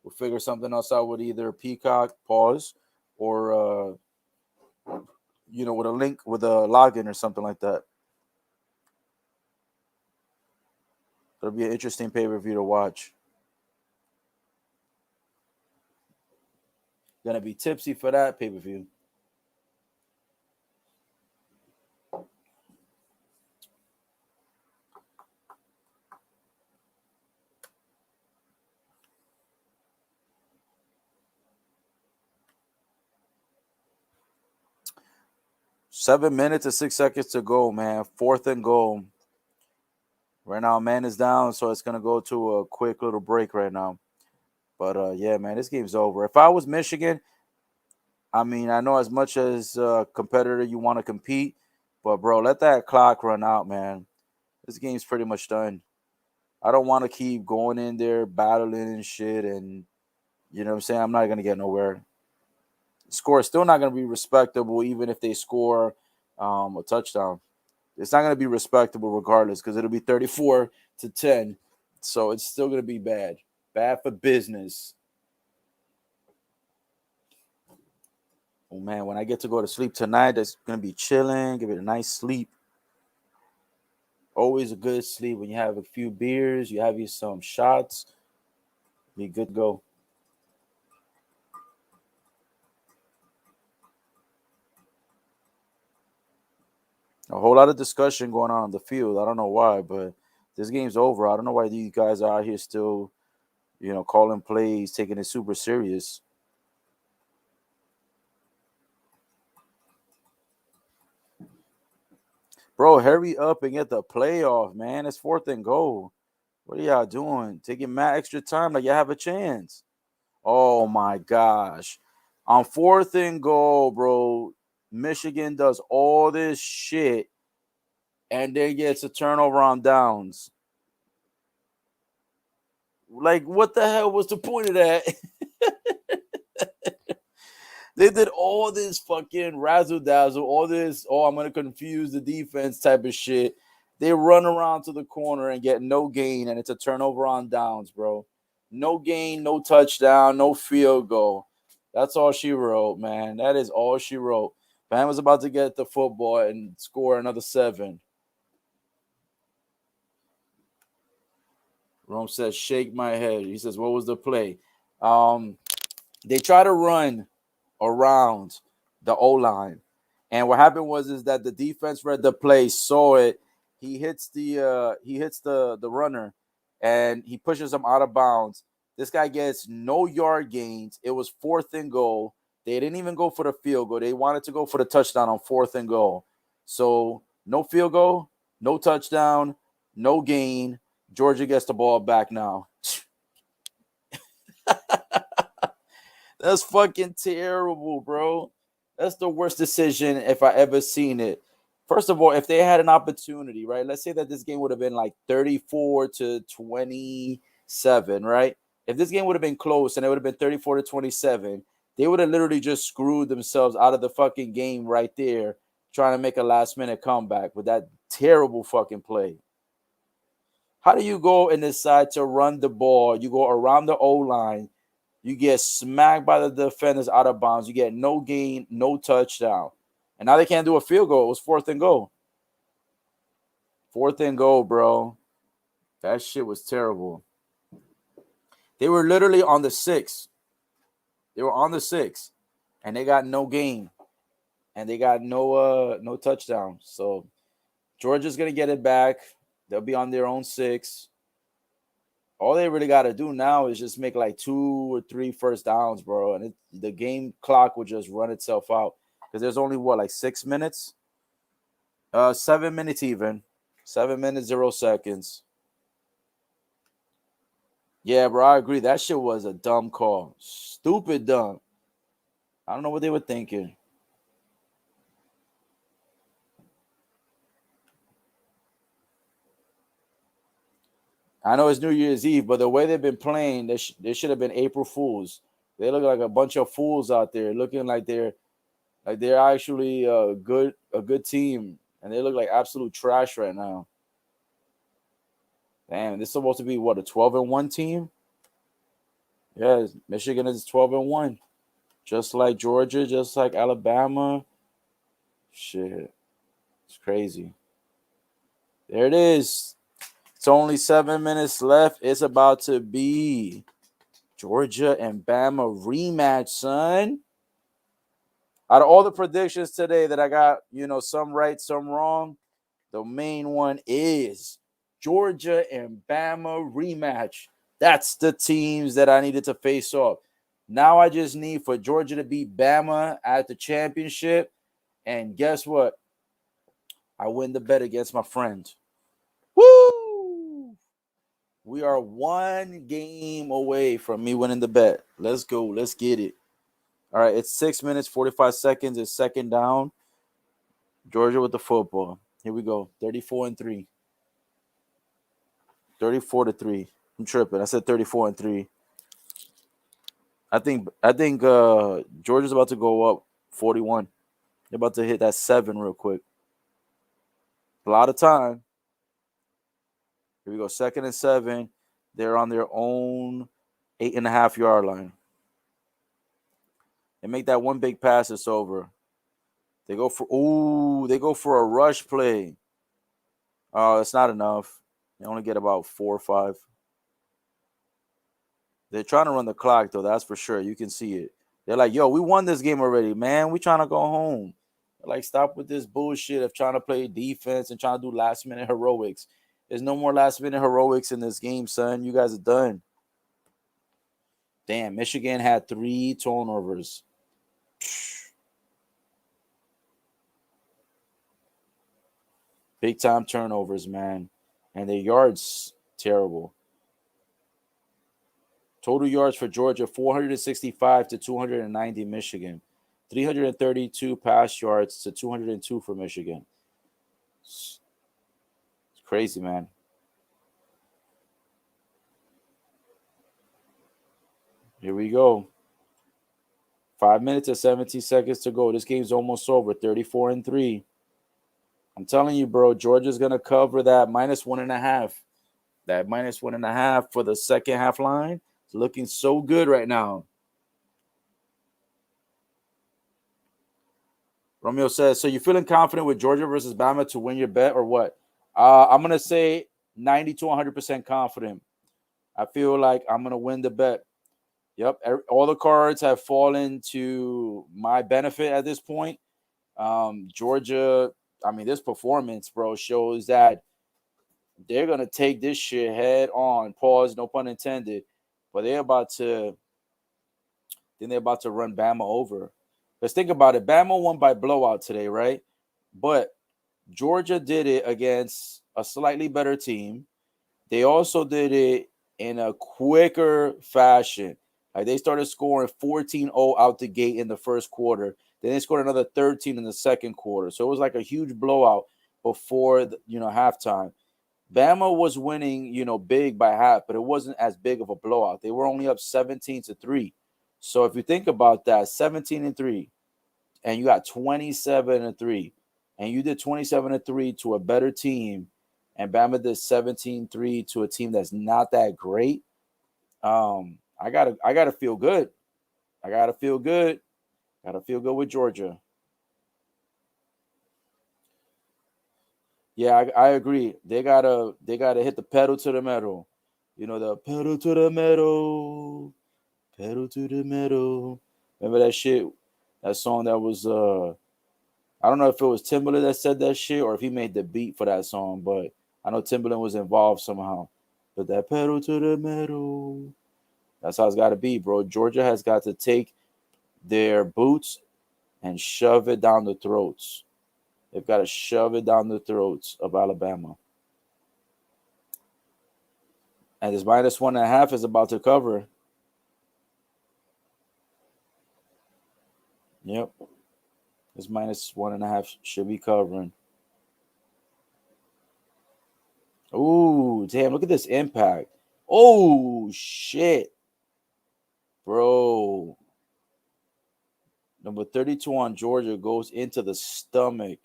S1: we'll figure something else out with either Peacock pause or with a link with a login or something like that. It'll be an interesting pay-per-view to watch. Gonna be tipsy for that pay-per-view. 7 minutes and 6 seconds to go, man. Fourth and goal. Right now, man is down, so it's gonna go to a quick little break right now. But yeah, man, this game's over. If I was Michigan, I mean, I know as much as a competitor you want to compete, but bro, let that clock run out, man. This game's pretty much done. I don't want to keep going in there battling and shit, and you know what I'm saying. I'm not gonna get nowhere. Score is still not gonna be respectable, even if they score a touchdown. It's not gonna be respectable regardless, because it'll be 34-10. So it's still gonna be bad. Bad for business. Oh man, when I get to go to sleep tonight, that's gonna be chilling. Give it a nice sleep. Always a good sleep when you have a few beers, you have you some shots, be good to go. A whole lot of discussion going on the field. I don't know why, but this game's over. I don't know why these guys are out here still, calling plays, taking it super serious. Bro, hurry up and get the playoff, man. It's fourth and goal. What are y'all doing? Taking mad extra time like you have a chance. Oh my gosh. On fourth and goal, bro, Michigan does all this shit and then gets a turnover on downs. Like, what the hell was the point of that? They did all this fucking razzle dazzle, all this, I'm going to confuse the defense type of shit. They run around to the corner and get no gain, and it's a turnover on downs, bro. No gain, no touchdown, no field goal. That's all she wrote, man. That is all she wrote. Bam was about to get the football and score another 7. Rome says, shake my head. He says, what was the play? They try to run around the O-line. And what happened was is that the defense read the play, saw it. He hits the runner and he pushes him out of bounds. This guy gets no yard gains. It was 4th and goal. They didn't even go for the field goal. They wanted to go for the touchdown on 4th and goal. So no field goal, no touchdown, no gain. Georgia gets the ball back now. That's fucking terrible, bro. That's the worst decision if I ever seen it. First of all, if they had an opportunity, right? Let's say that this game would have been like 34-27, right? If this game would have been close and it would have been 34-27, they would have literally just screwed themselves out of the fucking game right there, trying to make a last-minute comeback with that terrible fucking play. How do you go and decide to run the ball? You go around the O-line. You get smacked by the defenders out of bounds. You get no gain, no touchdown. And now they can't do a field goal. It was 4th and goal. 4th and goal, bro. That shit was terrible. They were literally on the 6. They were on the 6. And they got no gain. And they got no touchdown. So Georgia's going to get it back. They'll be on their own 6. All they really got to do now is just make like 2 or 3 first downs, bro. And the game clock will just run itself out. Because there's only, like 6 minutes? 7 minutes even. 7 minutes, 0 seconds. Yeah, bro, I agree. That shit was a dumb call. Stupid dumb. I don't know what they were thinking. I know it's New Year's Eve, but the way they've been playing, they should have been April Fools. They look like a bunch of fools out there, looking like they're actually a good team, and they look like absolute trash right now. Damn, this is supposed to be what, a 12-1 team? Yeah, Michigan is 12-1, just like Georgia, just like Alabama. Shit, it's crazy. There it is. It's only 7 minutes left. It's about to be Georgia and Bama rematch, son. Out of all the predictions today that I got, some right, some wrong, the main one is Georgia and Bama rematch. That's the teams that I needed to face off. Now I just need for Georgia to beat Bama at the championship. And guess what? I win the bet against my friend. Woo! We are 1 game away from me winning the bet. Let's go. Let's get it. All right, it's 6 minutes, 45 seconds. It's 2nd down. Georgia with the football. Here we go. 34-3. 34-3. I'm tripping. I said 34-3. I think Georgia's about to go up 41. They're about to hit that 7 real quick. A lot of time. Here we go. 2nd and 7. They're on their own 8.5-yard line. They make that one big pass. It's over. They go for a rush play. Oh, it's not enough. They only get about 4 or 5. They're trying to run the clock, though. That's for sure. You can see it. They're like, yo, we won this game already, man. We trying to go home. They're like, stop with this bullshit of trying to play defense and trying to do last-minute heroics. There's no more last-minute heroics in this game, son. You guys are done. Damn, Michigan had 3 turnovers. Big-time turnovers, man. And their yards, terrible. Total yards for Georgia, 465 to 290 Michigan. 332 pass yards to 202 for Michigan. It's crazy, man. Here we go. 5 minutes and 17 seconds to go. This game's almost over. 34-3. I'm telling you, bro, Georgia's going to cover that -1.5. That -1.5 for the second half line. It's looking so good right now. Romeo says, so you're feeling confident with Georgia versus Bama to win your bet or what? I'm going to say 90 to 100% confident. I feel like I'm going to win the bet. Yep. All the cards have fallen to my benefit at this point. Georgia, I mean, this performance, bro, shows that they're going to take this shit head on. Pause, no pun intended. But they're about to run Bama over. Let's think about it. Bama won by blowout today, right? But Georgia did it against a slightly better team. They also did it in a quicker fashion. Like they started scoring 14-0 out the gate in the first quarter. Then they scored another 13 in the second quarter. So it was like a huge blowout before halftime. Bama was winning, big by half, but it wasn't as big of a blowout. They were only up 17-3. So if you think about that, 17-3, and you got 27-3, and you did 27-3 to a better team, and Bama did 17-3 to a team that's not that great. I gotta feel good. I gotta feel good. Gotta feel good with Georgia. Yeah, I agree. They gotta hit the pedal to the metal. The pedal to the metal, pedal to the metal. Remember that shit? That song that was I don't know if it was Timberland that said that shit or if he made the beat for that song, but I know Timberland was involved somehow. But that pedal to the metal. That's how it's got to be, bro. Georgia has got to take their boots and shove it down the throats. They've got to shove it down the throats of Alabama. And this -1.5 is about to cover. Yep. This -1.5 should be covering. Ooh, damn, look at this impact. Oh, shit. Bro. Number 32 on Georgia goes into the stomach.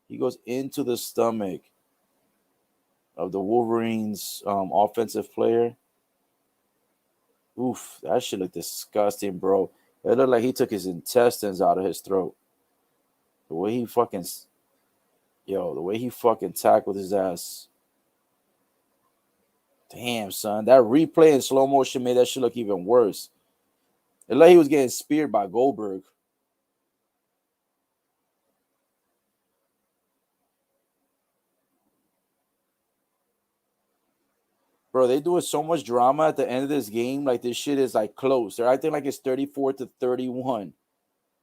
S1: He goes into the stomach of the Wolverines offensive player. Oof, that shit look disgusting, bro. It looked like he took his intestines out of his throat. The way he fucking tackled his ass. Damn, son. That replay in slow motion made that shit look even worse. It looked like he was getting speared by Goldberg. Bro, they doing so much drama at the end of this game. Like, this shit is, like, close. They're acting like it's 34-31.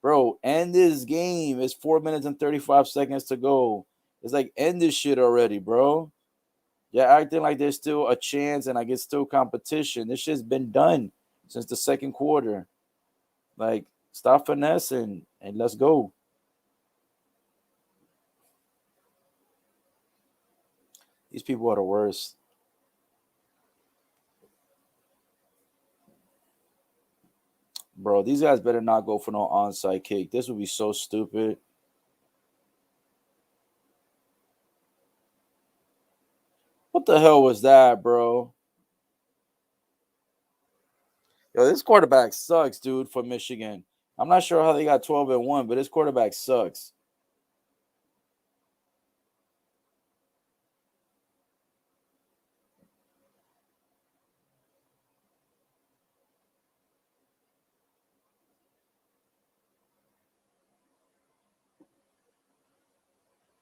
S1: Bro, end this game. It's 4 minutes and 35 seconds to go. It's like, end this shit already, bro. You're acting like there's still a chance and like it's still competition. This shit's been done since the second quarter. Like, stop finessing and let's go. These people are the worst. Bro, these guys better not go for no onside kick. This would be so stupid. What the hell was that, bro? Yo, this quarterback sucks, dude, for Michigan. I'm not sure how they got 12-1, but this quarterback sucks.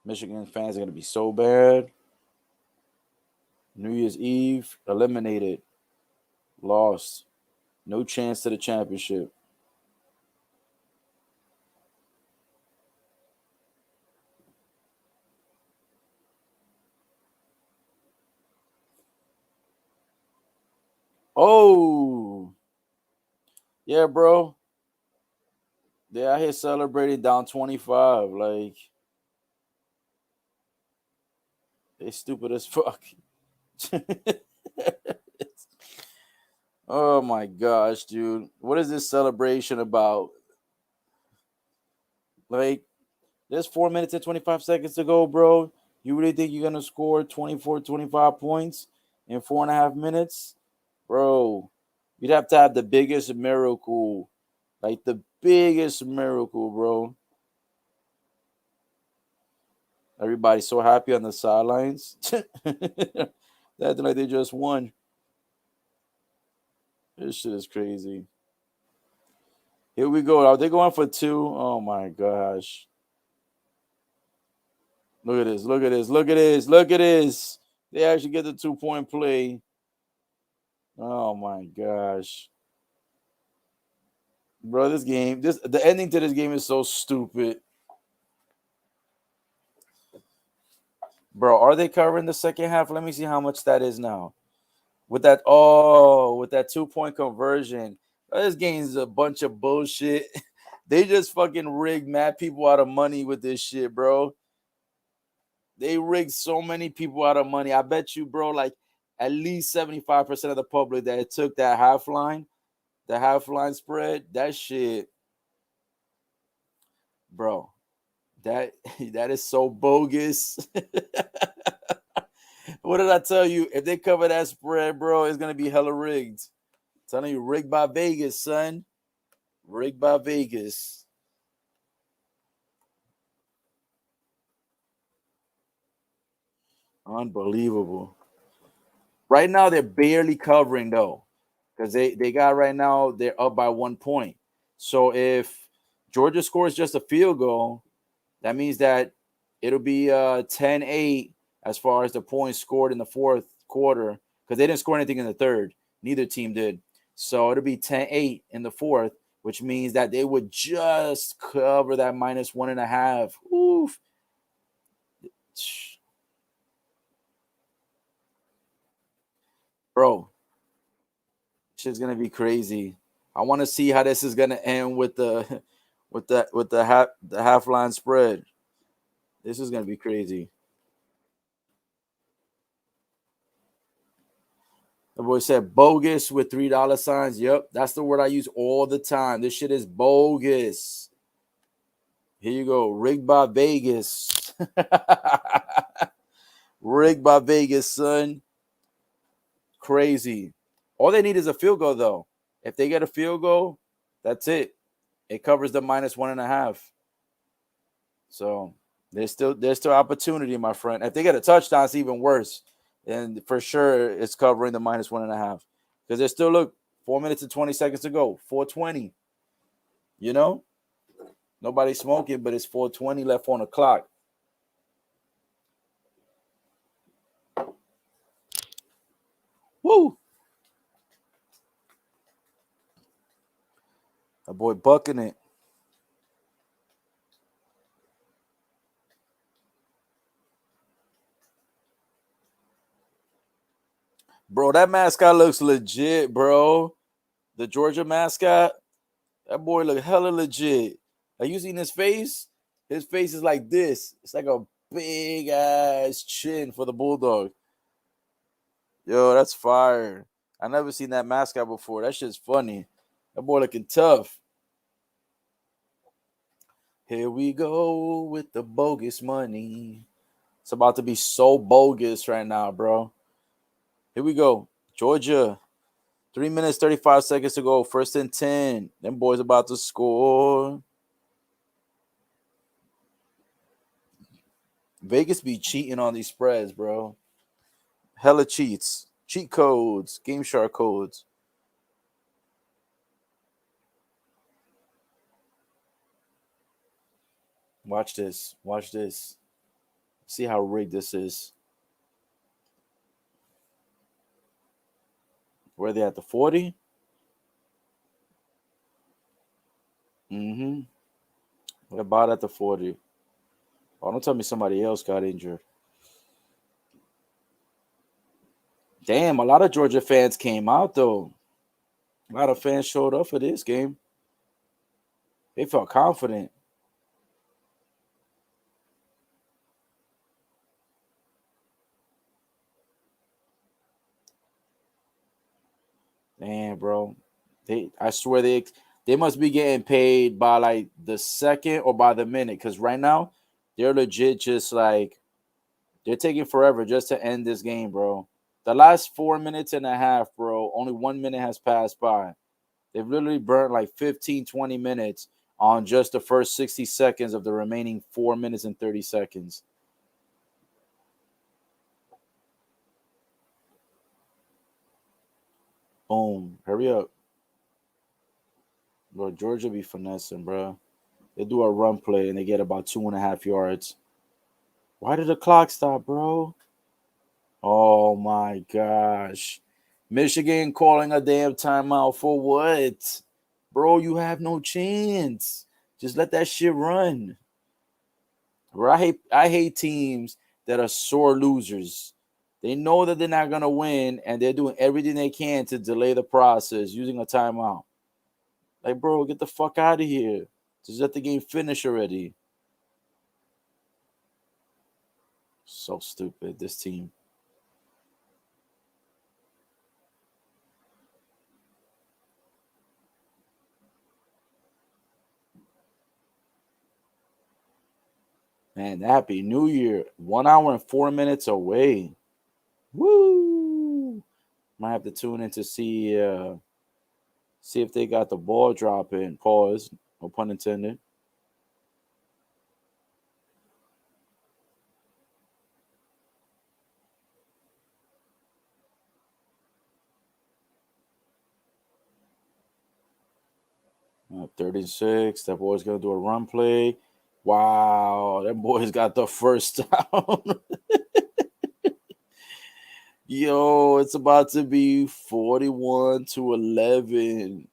S1: Michigan fans are going to be so bad. New Year's Eve, eliminated. Lost. No chance to the championship. Oh. Yeah, bro. They out here celebrating down 25. Like, they stupid as fuck. Oh my gosh, dude. What is this celebration about? Like, There's 4 minutes and 25 seconds to go, bro. You really think you're going to score 24, 25 points in 4.5 minutes? Bro, you'd have to have the biggest miracle. Like the biggest miracle, bro. Everybody's so happy on the sidelines. They're acting like they just won. This shit is crazy. Here we go. Are they going for two? Oh my gosh. Look at this. Look at this. Look at this. Look at this. They actually get the 2-point play. Oh my gosh. Bro, this game, the ending to this game is so stupid. Bro, are they covering the second half? Let me see how much that is now. With that 2-point conversion. This game is a bunch of bullshit. They just fucking rigged mad people out of money with this shit, bro. They rigged so many people out of money. I bet you, bro, like at least 75% of the public that took that half line, the half line spread, that shit, bro, that is so bogus. What did I tell you? If they cover that spread, bro, it's gonna be hella rigged. I'm telling you, rigged by Vegas, son. Rigged by Vegas. Unbelievable. Right now, they're barely covering though, because they got right now they're up by 1 point. So if Georgia scores just a field goal, that means that it'll be 10-8 as far as the points scored in the fourth quarter, because they didn't score anything in the third. Neither team did. So it'll be 10-8 in the fourth, which means that they would just cover that -1.5. Oof. Bro, shit's gonna be crazy. I want to see how this is gonna end with the half line spread. This is gonna be crazy. The boy said bogus with $3 signs. Yep, that's the word I use all the time. This shit is bogus. Here you go. Rigged by Vegas. Rigged by Vegas, son. Crazy. All they need is a field goal, though. If they get a field goal, that's it. It covers the -1.5. So there's still opportunity, my friend. If they get a touchdown, it's even worse. And for sure, it's covering the -1.5 because there's still 4 minutes and 20 seconds to go. 4:20. You know, nobody's smoking, but it's 4:20 left on the clock. Woo! That boy bucking it. Bro, that mascot looks legit, bro. The Georgia mascot, that boy look hella legit. Have you seen his face? His face is like this. It's like a big ass chin for the Bulldog. Yo, that's fire. I never seen that mascot before. That shit's funny. That boy looking tough. Here we go with the bogus money. It's about to be so bogus right now, bro. Here we go. Georgia. 3 minutes, 35 seconds to go. 1st and 10. Them boys about to score. Vegas be cheating on these spreads, bro. Hella cheats. Cheat codes. Game Shark codes. Watch this. Watch this. See how rigged this is. Where are they at the 40? Mm-hmm. They're about at the 40. Oh, don't tell me somebody else got injured. Damn, a lot of Georgia fans came out, though. A lot of fans showed up for this game. They felt confident. Damn, bro. I swear they must be getting paid by like the second or by the minute. Because right now, They're legit just like they're taking forever just to end this game, bro. The last 4 minutes and a half, bro, only 1 minute has passed by. They've literally burnt like 15, 20 minutes on just the first 60 seconds of the remaining 4 minutes and 30 seconds. Boom. Hurry up. Bro, Georgia be finessing, bro. They do a run play and they get about 2.5 yards. Why did the clock stop, bro? Oh my gosh. Michigan calling a damn timeout for what? Bro, you have no chance. Just let that shit run. Bro, I hate teams that are sore losers. They know that they're not gonna win, and they're doing everything they can to delay the process using a timeout. Like, bro, get the fuck out of here. Just let the game finish already. So stupid, this team. Man, happy New Year. 1 hour and 4 minutes away. Woo! Might have to tune in to see if they got the ball dropping. Pause. No pun intended. 36. That boy's gonna do a run play. Wow, that boy's got the first down. Yo, it's about to be 41-11.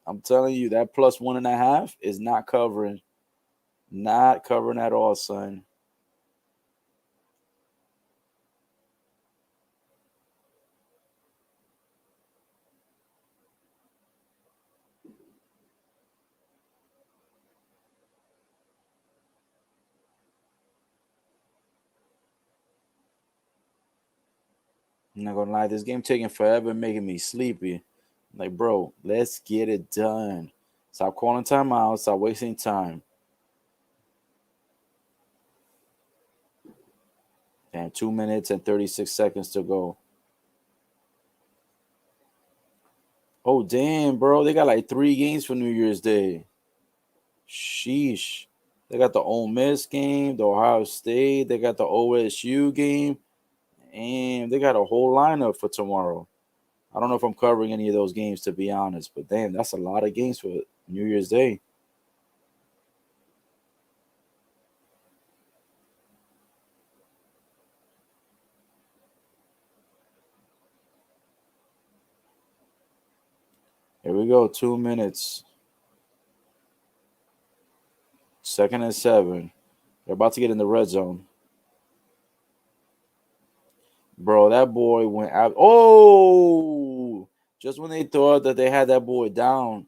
S1: I'm telling you, that plus 1.5 is not covering. Not covering at all, son. I'm not gonna lie, this game taking forever, making me sleepy. Like, bro, let's get it done. Stop calling timeouts. Stop wasting time. And 2 minutes and 36 seconds to go. Oh, damn, bro. They got like 3 games for New Year's Day. Sheesh. They got the Ole Miss game, the Ohio State. They got the OSU game. And they got a whole lineup for tomorrow. I don't know if I'm covering any of those games, to be honest. But damn, that's a lot of games for New Year's Day. Here we go. 2 minutes. 2nd and 7. They're about to get in the red zone. Bro, that boy went out. Oh! Just when they thought that they had that boy down,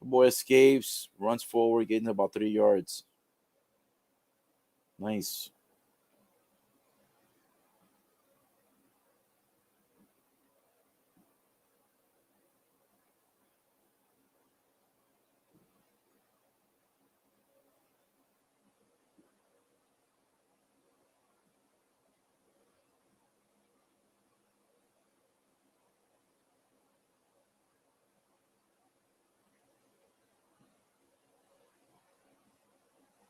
S1: the boy escapes, runs forward, getting about 3 yards. Nice.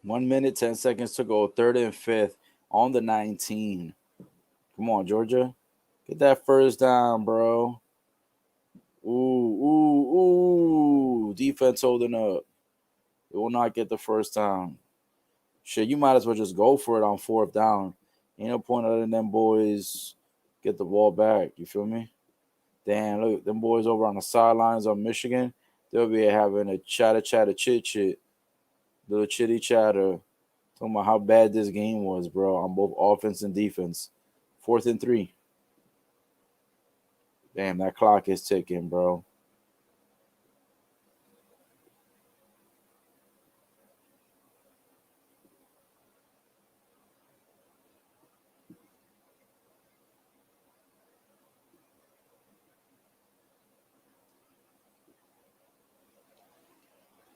S1: 1 minute, 10 seconds to go. 3rd and 5 on the 19. Come on, Georgia. Get that first down, bro. Ooh. Defense holding up. It will not get the first down. Shit, you might as well just go for it on 4th down. Ain't no point other than them boys get the ball back. You feel me? Damn, look, them boys over on the sidelines on Michigan, they'll be having a chit, little chitty chatter, talking about how bad this game was, bro, on both offense and defense. 4th and 3. Damn, that clock is ticking, bro.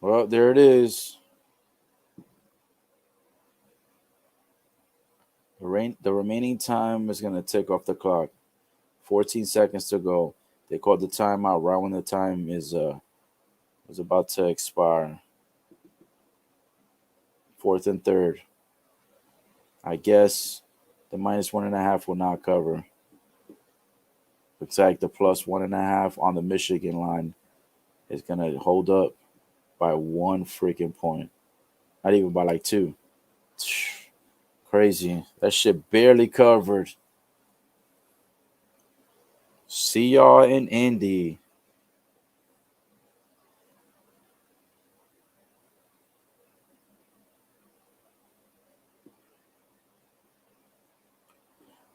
S1: Well, there it is. The remaining time is gonna tick off the clock. 14 seconds to go. They called the timeout right when the time is about to expire. Fourth and third. I guess the -1.5 will not cover. Looks like the +1.5 on the Michigan line is gonna hold up by one freaking point. Not even by like two. Crazy. That shit barely covered. See y'all in Indy.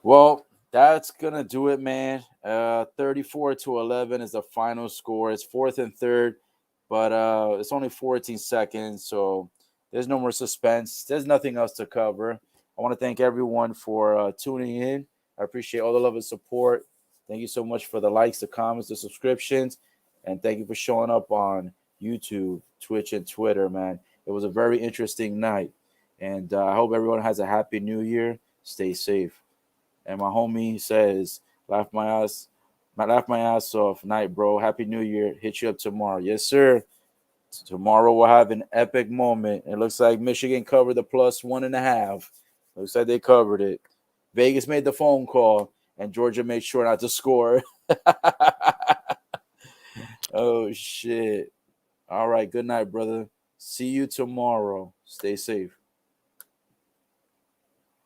S1: Well, that's gonna do it, man. 34-11 is the final score. It's fourth and third, but it's only 14 seconds, so there's no more suspense. There's nothing else to cover. I want to thank everyone for tuning in. I appreciate all the love and support. Thank you so much for the likes, the comments, the subscriptions, and thank you for showing up on YouTube, Twitch, and Twitter, man. It was a very interesting night, and I hope everyone has a happy New Year. Stay safe. And my homie says, laugh my ass off. Night, bro. Happy New Year. Hit you up tomorrow. Yes, sir. Tomorrow we'll have an epic moment. It looks like Michigan covered the +1.5. Looks like they covered it. Vegas made the phone call, and Georgia made sure not to score. Oh shit. All right. Good night, brother. See you tomorrow. Stay safe.